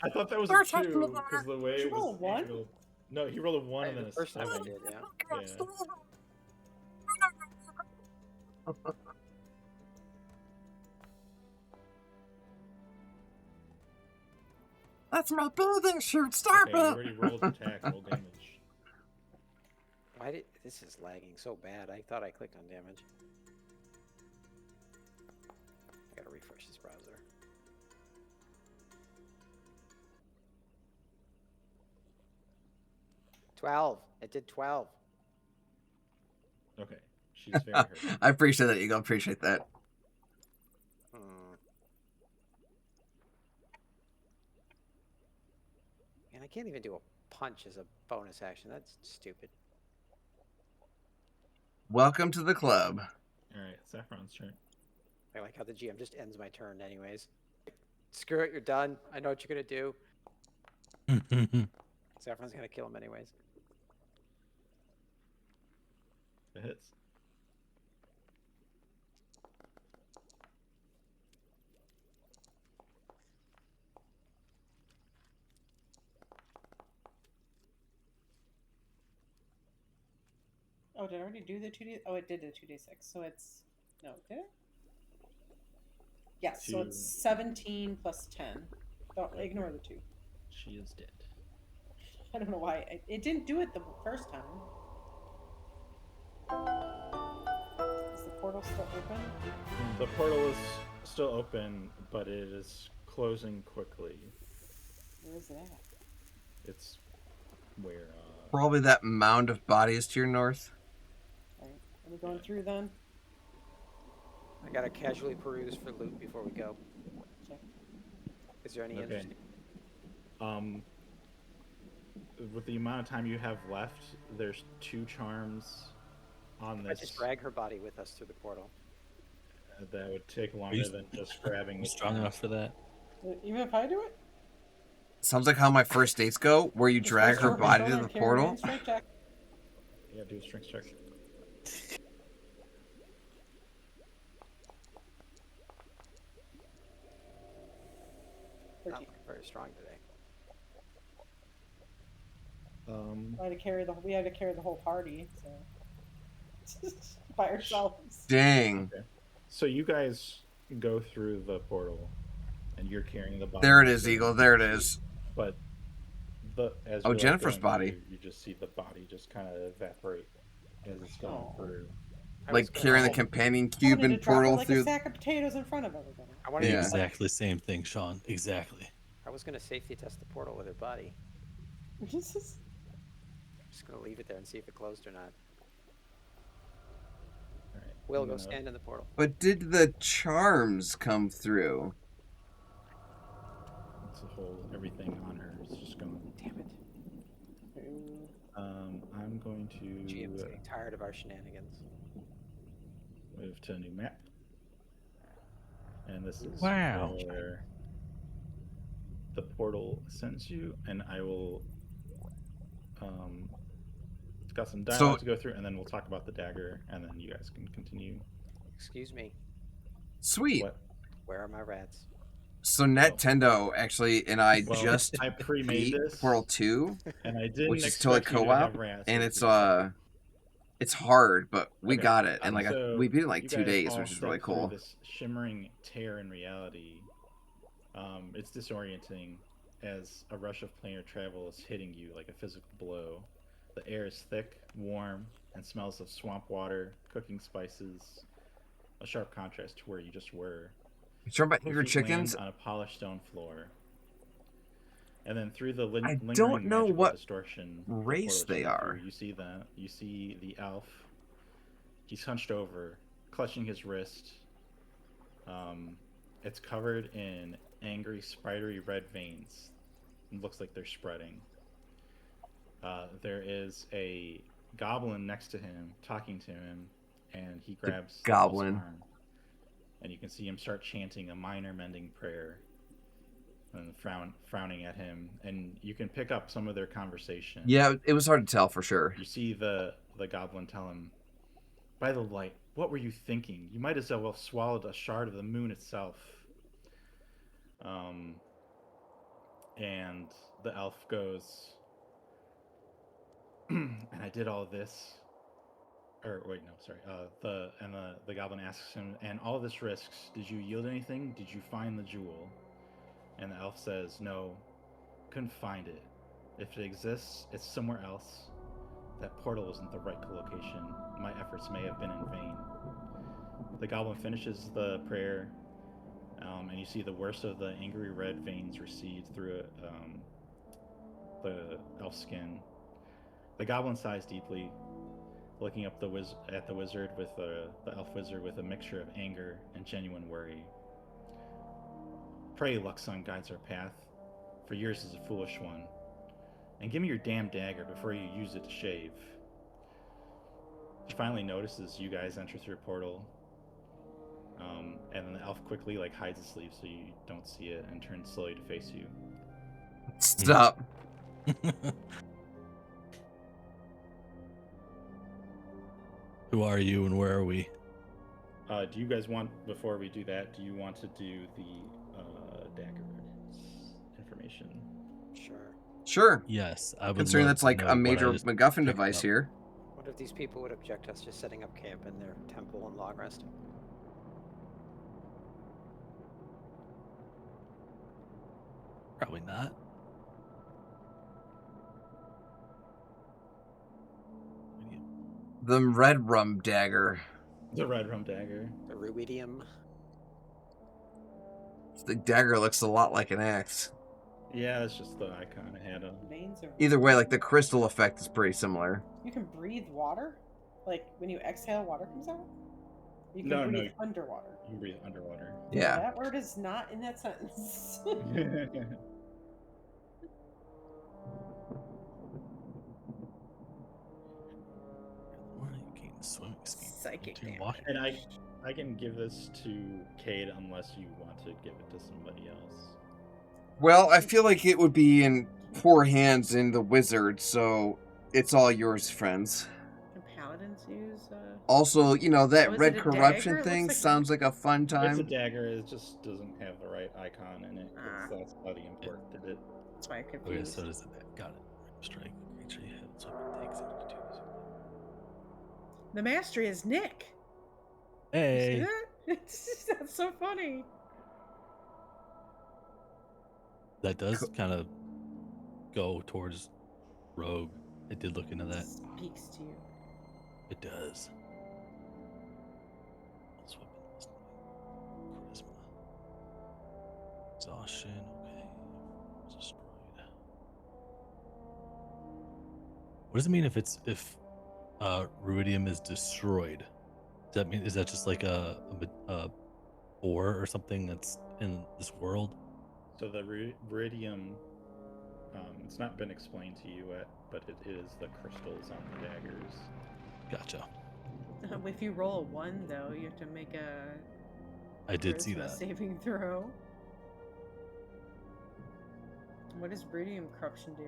I thought that was a 2 because the way Did you it roll was... a 1? No, he rolled a 1 and then a The first time I 7. did, yeah. That's my bathing suit. Stop Okay, you already rolled attack, roll damage. Why did this is lagging so bad? I thought I clicked on damage. I gotta refresh this browser. It did 12. Okay, she's very hurt. I appreciate that, Eagle. I appreciate that. And I can't even do a punch as a bonus action. That's stupid. Welcome to the club. Alright, Saffron's turn. I like how the GM just ends my turn anyways. Screw it, you're done. I know what you're gonna do. Saffron's gonna kill him anyways. It hits. Oh, did I already do the 2D? Oh, it did a 2D6. So it's... No, did it? Yes, so it's 17 plus 10. Don't ignore the 2. She is dead. I don't know why. It didn't do it the first time. Is the portal still open? The portal is still open, but it is closing quickly. Where is it at? It's where... Probably that mound of bodies to your north. Alright, are we going through then? I gotta casually peruse for loot before we go. Check. Is there any Okay. interesting? With the amount of time you have left, there's 2 charms on this. I just drag her body with us through the portal. That would take longer than just grabbing. You strong enough for that? Even if I do it? Sounds like how my first dates go, where you drag her body to the portal. Yeah, do a strength check. Not very strong today. We had to carry the whole party, so by ourselves. Dang. Okay. So you guys go through the portal, and you're carrying the body. There it is, Eagle. There it is. But as oh, you're, Jennifer's going body. through, you just see the body just kind of evaporate as it's going through. Like carrying the companion cube and portal like through. a sack of potatoes in front of everybody. I wanted Yeah. Exactly same thing, Sean. Exactly. I was going to safety test the portal with her body. Just going to leave it there and see if it closed or not. All right. Will, go stand in the portal. But did the charms come through? It's a whole everything on her is just going. Damn it. I'm going to. GM's getting tired of our shenanigans. Move to a new map. And this is Wow. where the portal sends you, and I will. It's got some dialogue to go through, and then we'll talk about the dagger, and then you guys can continue. Excuse me. Sweet. What? Where are my rats? So Nintendo actually, and I just I pre-made beat this Portal 2, and I didn't which is totally expect you to co-op, have rats. and it's hard, but we got it, and like So we beat it in like you 2 guys days, all which is really step through cool. This shimmering tear in reality. It's disorienting as a rush of planar travel is hitting you like a physical blow. The air is thick, warm, and smells of swamp water, cooking spices, a sharp contrast to where you just were. You sure about Your your feet chickens? land on a polished stone floor. And then through the I lingering don't know magical what distortion race they are. You see the elf. He's hunched over, clutching his wrist. It's covered in angry, spidery red veins. It looks like they're spreading. There is a goblin next to him, talking to him, and he grabs the goblin. elf's arm. And you can see him start chanting a minor mending prayer, and frowning at him. And you can pick up some of their conversation. Yeah, it was hard to tell for sure. You see the goblin tell him, "By the light, what were you thinking? You might as well have swallowed a shard of the moon itself." And the elf goes, "And I did all this." Or wait, no, sorry. The goblin asks him, "And all this risks, did you yield anything? Did you find the jewel?" And the elf says, "No, couldn't find it. If it exists, it's somewhere else. That portal isn't the right location. My efforts may have been in vain." The goblin finishes the prayer, and you see the worst of the angry red veins recede through the elf's skin. The goblin sighs deeply, looking up at the wizard with the elf wizard with a mixture of anger and genuine worry. "Pray Luxon guides our path, for yours is a foolish one. And give me your damn dagger before you use it to shave." She finally notices you guys enter through a portal, and then the elf quickly hides his sleeve so you don't see it and turns slowly to face you. Stop. Who are you and where are we? Do you guys want, before we do that, do you want to do the dagger information? Sure. Yes, I would. Considering love that's to like know a what major I just MacGuffin picked device up. here. What if these people would object us just setting up camp in their temple and log resting? Probably not. The red rum dagger. The red rum dagger. The ruidium. The dagger looks a lot like an axe. Yeah, it's just the icon I had on. Veins are... Either way, like the crystal effect is pretty similar. You can breathe water? Like when you exhale, water comes out? You can No, breathe underwater. You can breathe underwater. Yeah. That word is not in that sentence. Swimming speed. Psychic Two damage. walking. And I can give this to Cade unless you want to give it to somebody else. Well, I feel like it would be in poor hands in the wizard, so it's all yours, friends. Can paladins use? Also, you know, that Oh, is red it a corruption dagger? It thing looks like sounds like a fun It's a time. dagger. It just doesn't have the right icon in it. That's how the import did it. That's why I'm Okay, confused. so does it. Got it. Strike. Creature you hit. So it takes 72. The mastery is Nick. You see Hey. that? That's so funny. That does kind of go towards rogue. I did look into that. Speaks to you. It does. Charisma. Exhaustion. Okay. Destroyed. What does it mean if ruidium is destroyed? Does that mean, is that just like a ore or something that's in this world? So the Viridium, it's not been explained to you yet, but it is the crystals on the daggers. Gotcha. If you roll a 1, though, you have to make a. I did see charisma that. Saving throw. What does Viridium corruption do?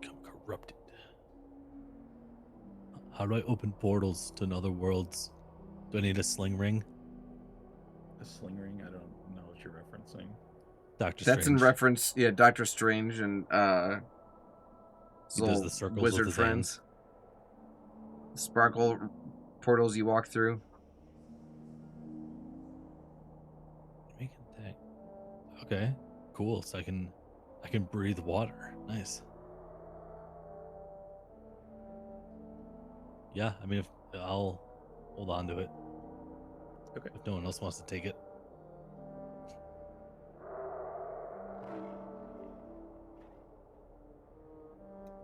Become corrupted. How do I open portals to other worlds? Do I need a sling ring? A sling ring? I don't know what you're referencing. Doctor That's in Strange. reference, yeah, Doctor Strange and his He does little the circles with wizard his friends. Sparkle portals you walk through. Make it that. Okay, cool. So I can breathe water. Nice. Yeah, I mean, if I'll hold on to it. Okay. If no one else wants to take it.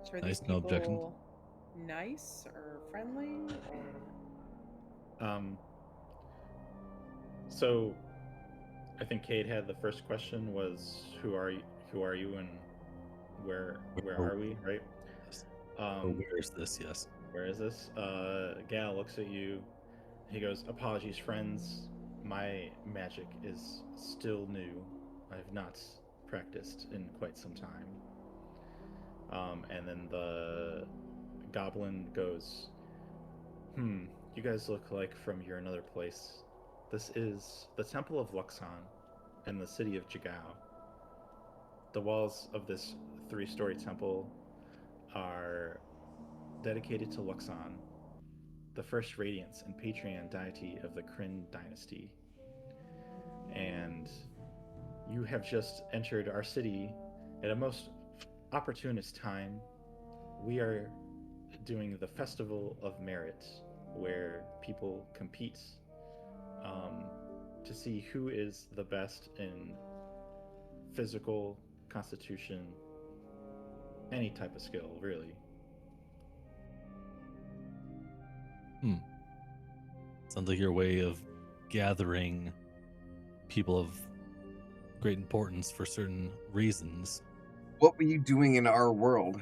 So are Nice, these no objections. people nice or friendly? So I think Cade had the first question was who are you and where are we, right? Where is this? Yes. Where is this? Gal looks at you. He goes, "Apologies, friends. My magic is still new. I've not practiced in quite some time." And then the goblin goes, you guys look like from your another place. This is the Temple of Luxon in the city of Jigao. The walls of this 3-story temple are dedicated to Luxon, the first radiance and patron deity of the Kryn dynasty. And you have just entered our city at a most opportunist time. We are doing the Festival of Merit, where people compete to see who is the best in physical, constitution, any type of skill, really. Sounds like your way of gathering people of great importance for certain reasons. What were you doing in our world?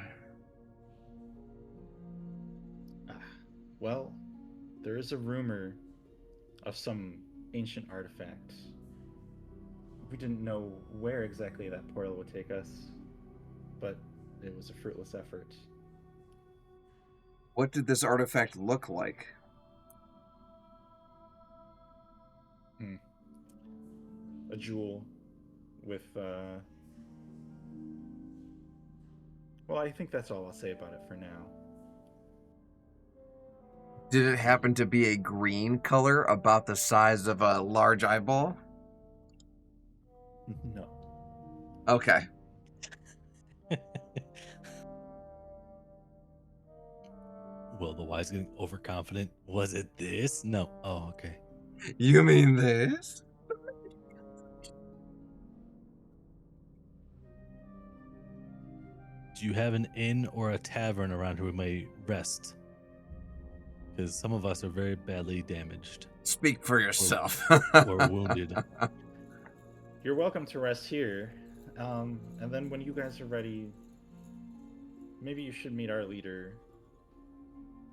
Well, there is a rumor of some ancient artifact. We didn't know where exactly that portal would take us, but it was a fruitless effort. What did this artifact look like? A jewel with, well, I think that's all I'll say about it for now. Did it happen to be a green color about the size of a large eyeball? No. Okay. Will the wise getting overconfident? Was it this? No. Oh, okay. You mean this? Do you have an inn or a tavern around here we may rest? Because some of us are very badly damaged. Speak for yourself. Or wounded. You're welcome to rest here. And then when you guys are ready, maybe you should meet our leader.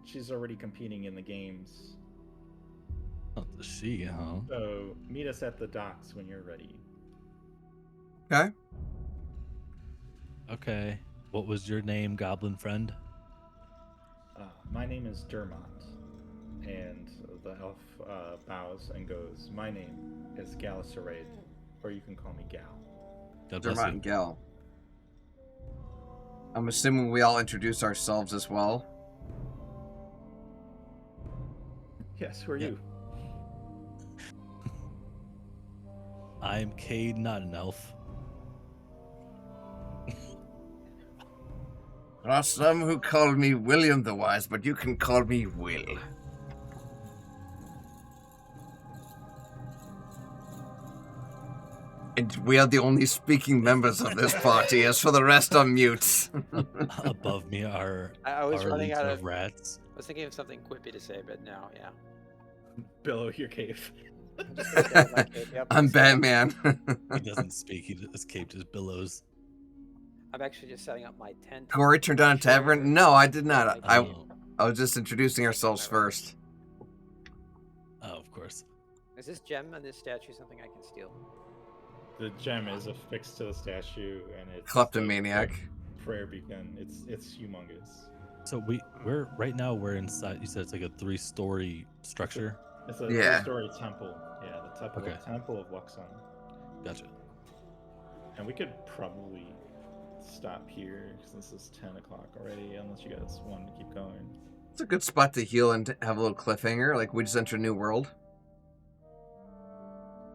She's already competing in the games. Not the she, huh? So meet us at the docks when you're ready. Okay. Okay. What was your name, goblin friend? My name is Dermot. And the elf bows and goes, my name is Galisarade, or you can call me Gal. Dermot and Gal. I'm assuming we all introduce ourselves as well. Yes, who are you? I'm Cade, not an elf. There are some who call me William the Wise, but you can call me Will. And we are the only speaking members of this party, as for the rest are mutes. Above me are I was running out of rats. I was thinking of something quippy to say, but no, yeah. Below your cave. I'm Batman. He doesn't speak, his cape just billows. I'm actually just setting up my tent. Gorey turned on a tavern? No, I did not. I was just introducing ourselves first. Oh, of course. Is this gem on this statue something I can steal? The gem is affixed to the statue, and it's Kleptomaniac. Prayer beacon. It's humongous. So we're right now we're inside. You said it's like a 3-story structure. It's a 3-story temple. Yeah, the temple of Luxon. Gotcha. And we could probably stop here since it's 10 o'clock already, unless you guys want to keep going. It's a good spot to heal and have a little cliffhanger. Like, we just entered a new world.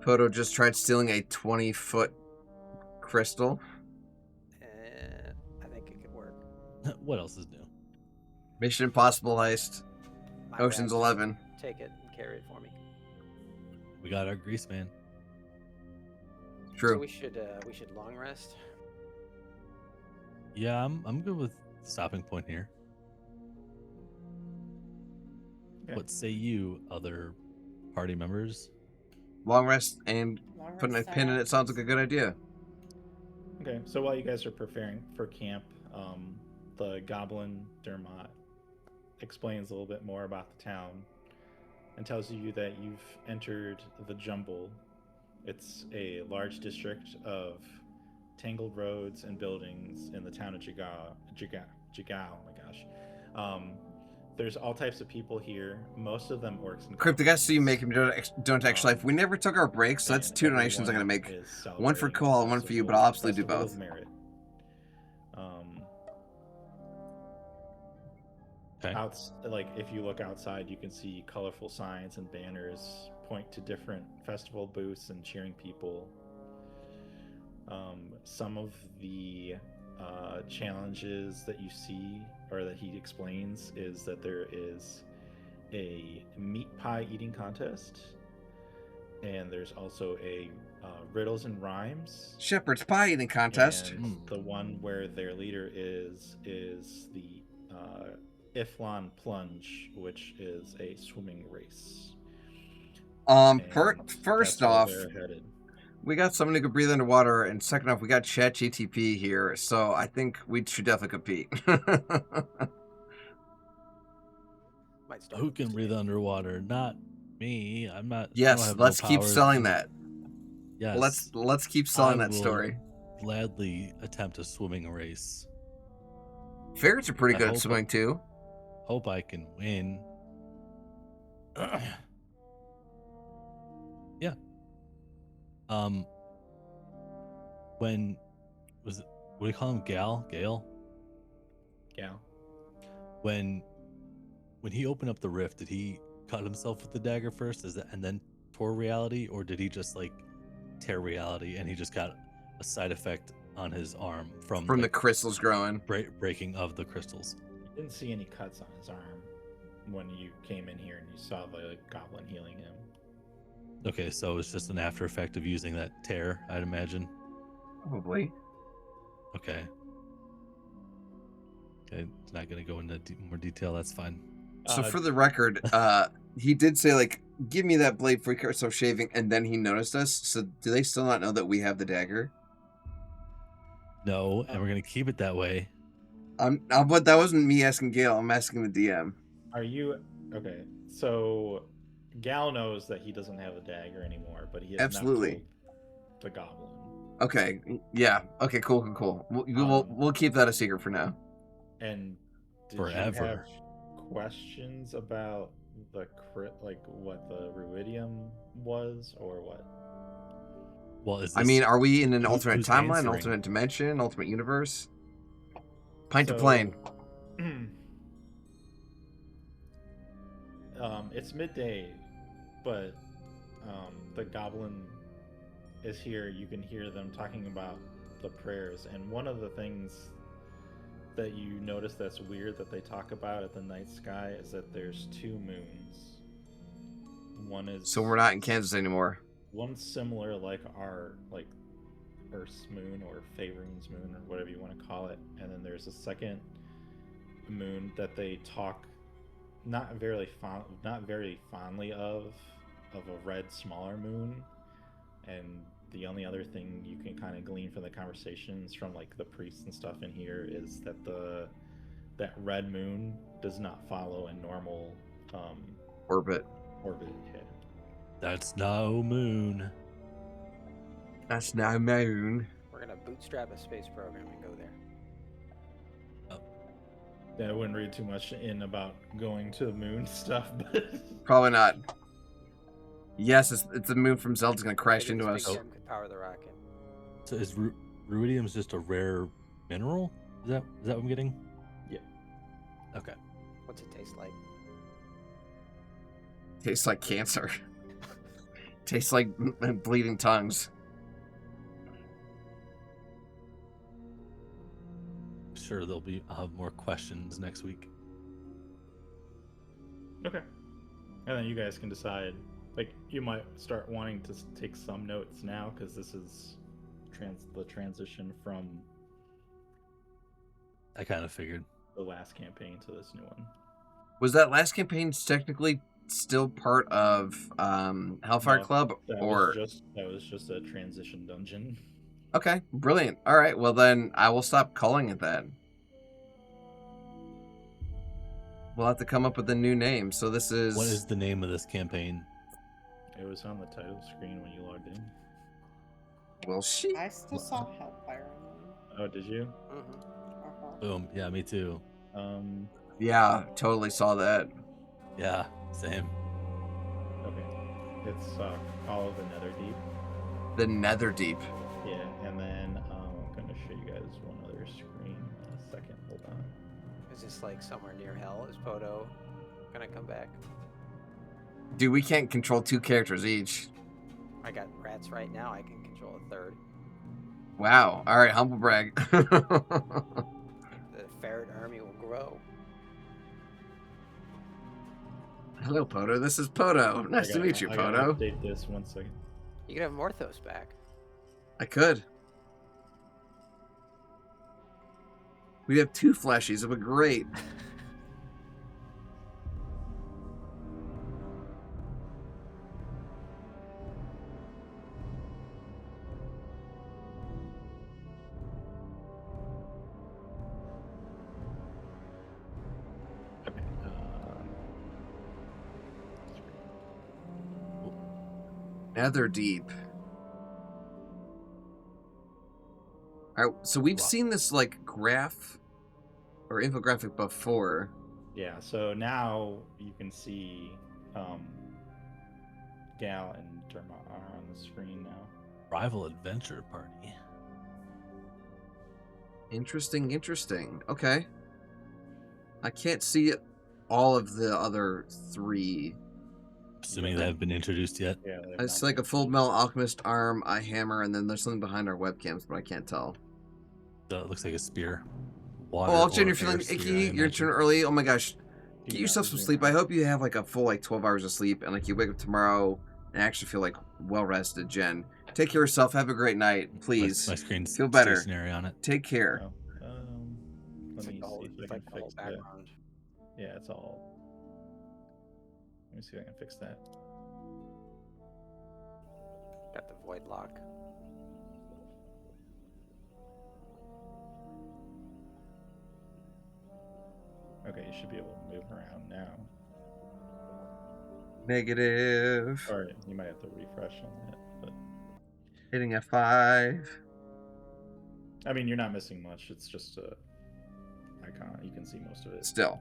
Poto just tried stealing a 20-foot crystal. I think it could work. What else is new? Mission Impossible heist. My Ocean's bad. 11. Take it and carry it for me. We got our grease man. True. So we should long rest. Yeah, I'm good with stopping point here. Okay. What say you, other party members? Long rest and putting a pin in it sounds like a good idea. Okay, so while you guys are preparing for camp, the goblin Dermot explains a little bit more about the town and tells you that you've entered the Jumble. It's a large district of tangled roads and buildings in the town of Jigao. Oh my gosh. There's all types of people here. Most of them orcs and Cryptic, I see you make him don't extra life. We never took our breaks, so that's 2 donations I'm going to make. One for Cole and one for you, but I'll absolutely do both. Like, if you look outside, you can see colorful signs and banners point to different festival booths and cheering people. Some of the challenges that you see, or that he explains, is that there is a meat pie eating contest, and there's also a riddles and rhymes Shepherd's pie eating contest. and the one where their leader is the Iflon Plunge, which is a swimming race. First off, we got someone who can breathe underwater, and second off, we got ChatGTP here, so I think we should definitely compete. Who can breathe underwater? Not me. I'm not. Yes, let's keep selling that. Yes. Let's keep selling I that will story. Gladly attempt a swimming race. Ferrets are pretty I good at hope swimming too. Hope I can win. Yeah. When was it? What do you call him? Gale? When he opened up the rift, did he cut himself with the dagger first? And then tore reality, or did he just like tear reality and he just got a side effect on his arm from the crystals growing, breaking of the crystals? You didn't see any cuts on his arm when you came in here and you saw the goblin healing him. Okay, so it's just an after effect of using that tear, I'd imagine. Probably. Okay. It's not going to go into more detail. That's fine. So for the record, he did say, like, give me that blade for yourself shaving, and then he noticed us. So do they still not know that we have the dagger? No, and we're going to keep it that way. But that wasn't me asking Gail. I'm asking the DM. Are you okay? So Gal knows that he doesn't have the dagger anymore, but he has Absolutely. not told the goblin. Okay. Yeah. Okay. Cool. We'll keep that a secret for now. And did Forever. you have questions about the like what the ruidium was, or what? Well, is I this, mean, are we in an alternate who's timeline, answering? alternate dimension, alternate universe? Pint to plane. It's midday, but the goblin is here. You can hear them talking about the prayers, and one of the things that you notice that's weird that they talk about at the night sky is that there's 2 moons. One is So we're not in Kansas anymore. One's similar like our Earth's moon or Faerun's moon or whatever you want to call it, and then there's a second moon that they talk not very fondly of a red smaller moon. And the only other thing you can kind of glean from the conversations from like the priests and stuff in here is that that red moon does not follow a normal Orbit. Yeah. That's no moon. That's no moon. We're gonna bootstrap a space program and go there. I wouldn't read too much in about going to the moon stuff, but Probably not. Yes, it's the moon from Zelda's gonna crash into us. Could power the rocket. So is ruidium just a rare mineral? Is that what I'm getting? Yeah. Okay. What's it taste like? Tastes like cancer. Tastes like bleeding tongues. Sure, I'll have more questions next week. okay. And then you guys can decide. Like, you might start wanting to take some notes now because this is the transition from I kind of figured the last campaign to this new one. Was that last campaign technically still part of Hellfire No, Club, or that was just a transition dungeon. Okay, brilliant. All right, well then I will stop calling it that. We'll have to come up with a new name. So this is... What is the name of this campaign? It was on the title screen when you logged in. Well, she... I still saw Hellfire. Oh, did you? Boom. Yeah, me too. Yeah, totally saw that. Yeah, same. Okay. It's Call of the Netherdeep. The Netherdeep. Yeah, and then I'm going to show you guys one other screen in a second. Hold on. Is this like somewhere near hell? Is Poto gonna come back? Dude, we can't control 2 characters each. I got rats right now. I can control a third. Wow. All right, humble brag. The ferret army will grow. Hello, Poto. This is Poto. Nice to meet you, I gotta Poto. update this 1 second. You can have Morthos back. I could. We have 2 fleshies. It would be great. Netherdeep. All right, so we've seen this like graph or infographic before. Yeah, so now you can see Gal and Derma are on the screen now. Rival Adventure Party. Interesting. Okay. I can't see all of the other 3. Assuming they have been introduced yet. Yeah, It's like a Full Metal Alchemist arm, eye hammer, and then there's something behind our webcams, but I can't tell. It looks like a spear. Oh, Jen, you're feeling icky. You're turning early. Oh my gosh. Get yourself some sleep. I hope you have like a full 12 hours of sleep, and like you wake up tomorrow and actually feel like well rested. Jen, take care of yourself. Have a great night, please. My screen's feel better. stationary on it. Take care. Let me see if I can fix that. Yeah, it's all. Let me see if I can fix that. Got the void lock. Okay, you should be able to move around now. Negative. Or you might have to refresh on that, but Hitting F5. I mean, you're not missing much. It's just a icon. You can see most of it. Still.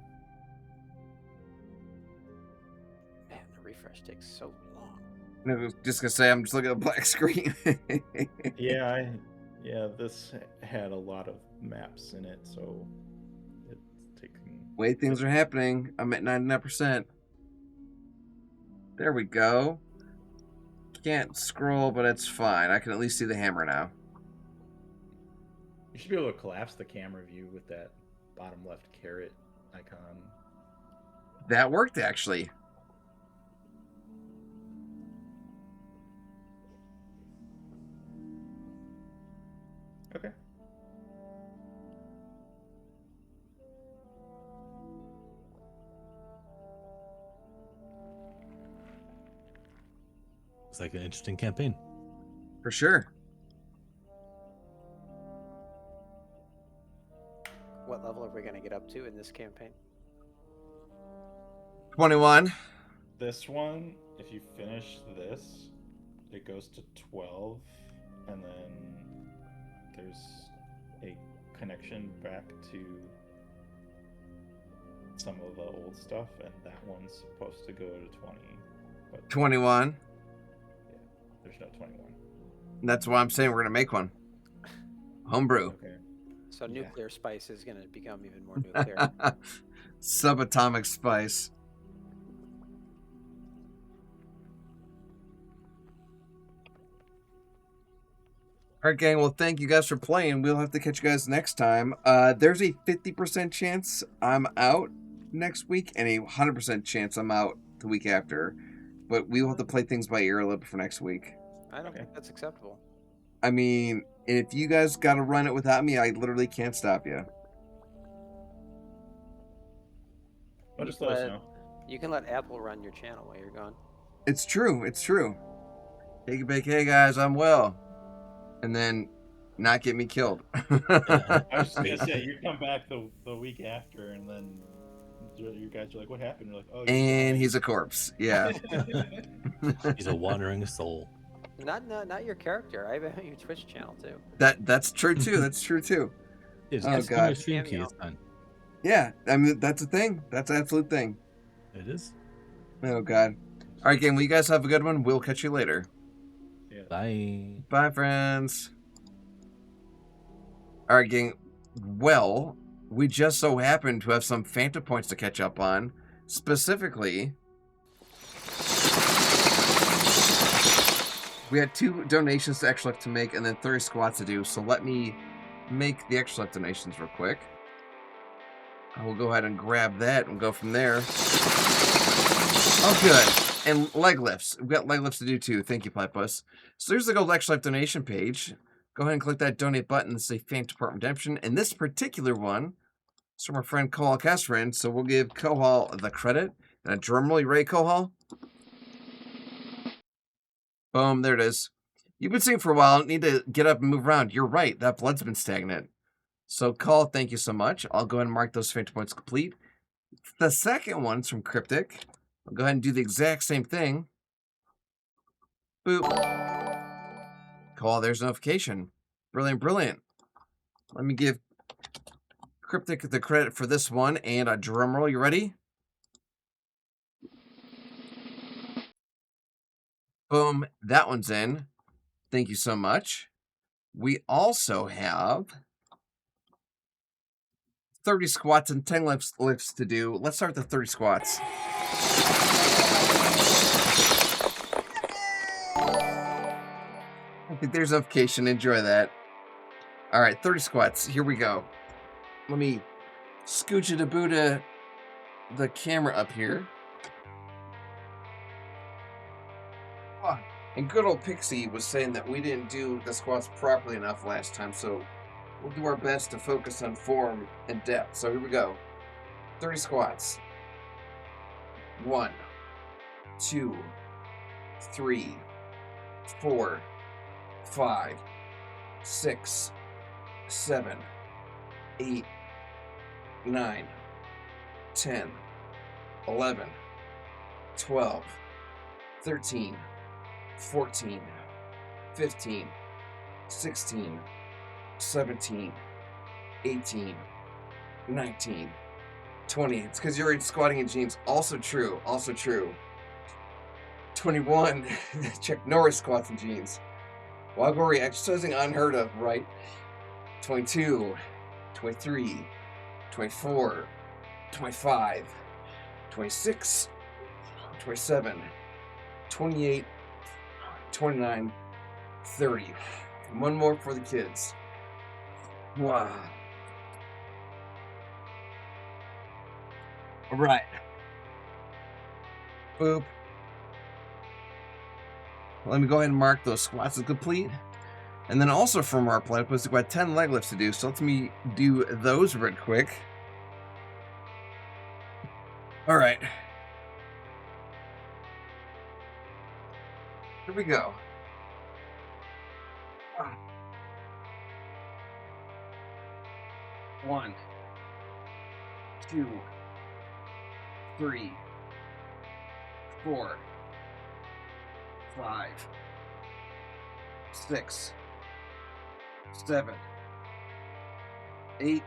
Man, the refresh takes so long. I was just gonna say I'm just looking at a black screen. Yeah, this had a lot of maps in it, so it's taking. Wait, things are happening. I'm at 99%. There we go. Can't scroll, but it's fine. I can at least see the hammer now. You should be able to collapse the camera view with that bottom left caret icon. That worked, actually. Okay. It's like an interesting campaign. For sure. What level are we going to get up to in this campaign? 21. This one, if you finish this, it goes to 12, and then there's a connection back to some of the old stuff, and that one's supposed to go to 20. But 21. yeah, there's no 21. That's why I'm saying we're gonna make one. Homebrew. Okay. So nuclear spice is going to become even more nuclear. Subatomic spice. Alright, gang, well, thank you guys for playing. We'll have to catch you guys next time. There's a 50% chance I'm out next week, and a 100% chance I'm out the week after. But we will have to play things by ear a little bit for next week. I don't think that's acceptable. I mean, if you guys got to run it without me, I literally can't stop you. Well, just let us know. You can let Apple run your channel while you're gone. It's true. It's true. Take it back. Hey, guys, I'm well. And then not get me killed. I was just going to say, you come back the week after, and then you guys are like, what happened? You're like, oh. And he's a corpse. Yeah. He's a wandering soul. Not your character. I have your Twitch channel too. That's true too. That's true too. Oh god. Stream key is fine. Yeah, I mean that's a thing. That's an absolute thing. It is. Oh god. All right, gang. Well, you guys have a good one. We'll catch you later. Yeah. Bye. Bye, friends. All right, gang. Well, we just so happen to have some Phantom points to catch up on. Specifically, we had 2 donations to Extra Life to make and then 30 squats to do, so let me make the Extra Life donations real quick. I will go ahead and grab that and go from there. Oh, good. And leg lifts. We've got leg lifts to do too. Thank you, Platypus. So there's the Gold Extra Life donation page. Go ahead and click that donate button and say Phantom Part Redemption. And this particular one is from our friend Kohal Kestrin, so we'll give Kohal the credit. And a drum roll. You ready, Kohal? Boom, there it is. You've been singing for a while. Need to get up and move around. You're right. That blood's been stagnant. So, Call, thank you so much. I'll go ahead and mark those Phantom points complete. The second one's from Cryptic. I'll go ahead and do the exact same thing. Boop. Call, there's notification. Brilliant, brilliant. Let me give Cryptic the credit for this one and a drum roll. You ready? Boom, that one's in. Thank you so much. We also have 30 squats and 10 lifts to do. Let's start with the 30 squats. I think there's notification. Enjoy that. All right, 30 squats. Here we go. Let me scooch it a Buddha the camera up here. And good old Pixie was saying that we didn't do the squats properly enough last time, so we'll do our best to focus on form and depth. So here we go. 30 squats. 1, 2, 3, 4, 5, 6, 7, 8, 9, 10, 11, 12, 13, 14, 15, 16, 17, 18, 19, 20. It's because you're squatting in jeans. Also true. Also true. 21. Chuck Norris squats in jeans. Wild Gorey exercising unheard of, right? 22, 23, 24, 25, 26, 27, 28, 29, 30. One more for the kids. Wow. All right. Boop. Let me go ahead and mark those squats as complete. And then also from our platypus, we've got 10 leg lifts to do, so let me do those real quick. All right. Here we go. 1, 2, 3, 4, 5, 6, 7, 8,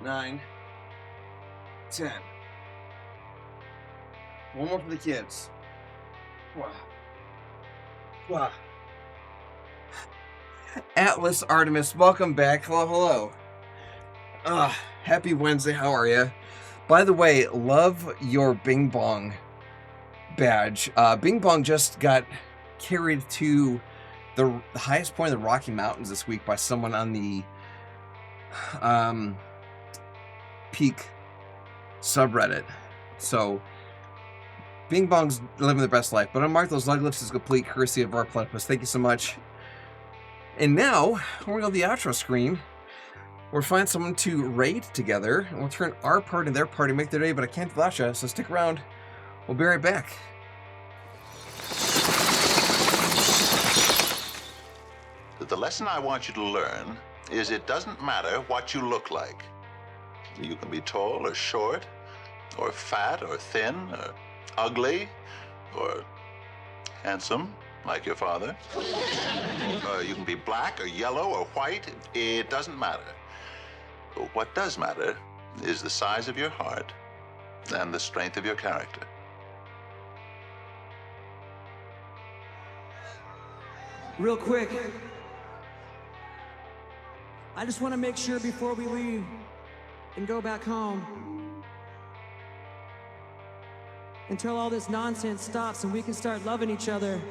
9, 10. One more for the kids. Wow. Wow. Atlas Artemis, welcome back. Hello, hello. Happy Wednesday. How are you? By the way, love your Bing Bong badge. Bing Bong just got carried to the highest point of the Rocky Mountains this week by someone on the Peak subreddit. So Bing Bong's living their best life. But unmark those leg lifts is complete, courtesy of our platypus. Thank you so much. And now we're going to go to the outro screen. We'll find someone to raid together, and we'll turn our party and their party, make their day, but I can't flash you, so stick around. We'll be right back. The lesson I want you to learn is it doesn't matter what you look like. You can be tall or short, or fat or thin, or ugly, or handsome, like your father. You can be black or yellow or white. It doesn't matter. What does matter is the size of your heart and the strength of your character. Real quick, I just want to make sure before we leave and go back home, until all this nonsense stops and we can start loving each other,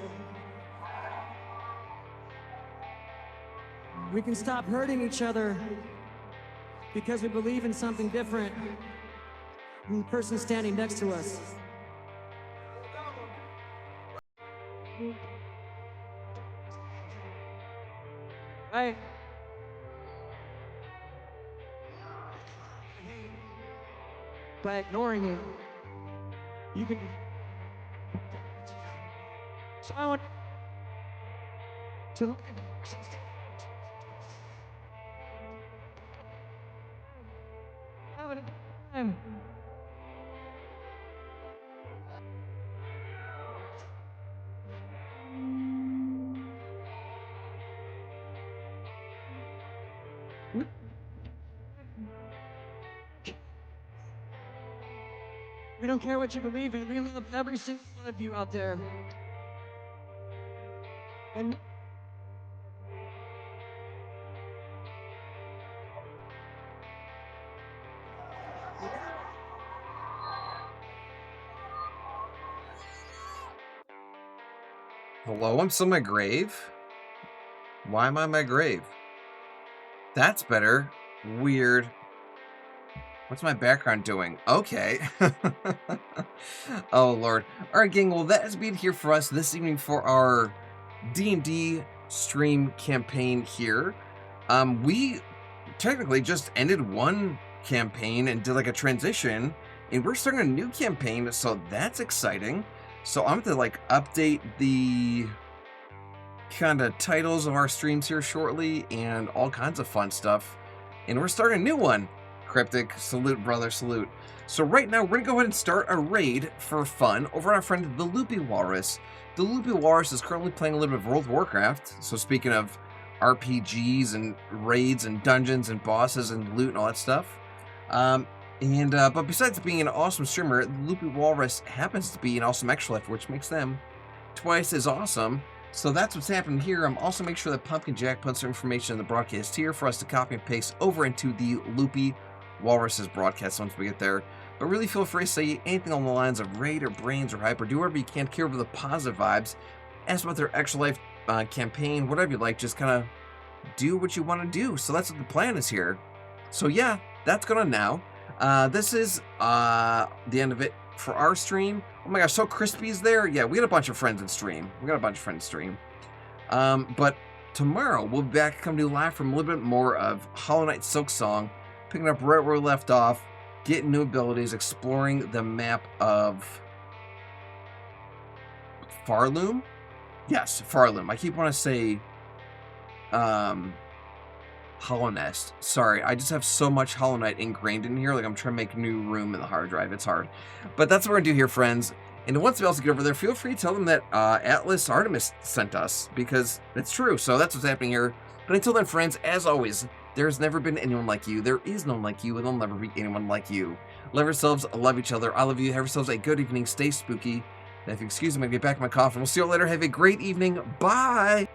we can stop hurting each other because we believe in something different than the person standing next to us. Right? By ignoring it, you can. So I want to look at. Have a time. We don't care what you believe in. We love every single one of you out there. And Hello, I'm still in my grave? Why am I in my grave? That's better. Weird. What's my background doing? Okay. Oh, Lord. All right, gang. Well, that has been here for us this evening for our D&D stream campaign here. We technically just ended one campaign and did like a transition, and we're starting a new campaign, so that's exciting. So I'm going to like update the kind of titles of our streams here shortly and all kinds of fun stuff. And we're starting a new one. Cryptic, salute, brother, salute. So right now, we're going to go ahead and start a raid for fun over on our friend, the Loopy Walrus. The Loopy Walrus is currently playing a little bit of World of Warcraft. So speaking of RPGs and raids and dungeons and bosses and loot and all that stuff. But besides being an awesome streamer, the Loopy Walrus happens to be an awesome extra life, which makes them twice as awesome. So that's what's happening here. I'm also making sure that Pumpkin Jack puts some information in the broadcast here for us to copy and paste over into the Loopy Walrus's broadcast once we get there. But really feel free to say anything along the lines of raid or brains or hype or do whatever you can, carry over the positive vibes. Ask about their extra life campaign, whatever you like. Just kind of do what you want to do. So that's what the plan is here. So yeah, that's going on now. This is the end of it for our stream. Oh my gosh, so Crispy's there. Yeah, we got a bunch of friends in stream. But tomorrow we'll be back, come to live from a little bit more of Hollow Knight Silksong, picking up right where we left off, getting new abilities, exploring the map of Farloom. Yes, Farloom. I keep wanting to say Hollow Nest. Sorry, I just have so much Hollow Knight ingrained in here, like I'm trying to make new room in the hard drive. It's hard. But that's what we're going to do here, friends. And once we also get over there, feel free to tell them that Atlas Artemis sent us, because it's true. So that's what's happening here. But until then, friends, as always, there's never been anyone like you. There is no one like you, and there'll never be anyone like you. Love yourselves, love each other. I love you. Have yourselves a good evening. Stay spooky. And if you excuse me, I'm going to get back in my coffin. We'll see you all later. Have a great evening. Bye.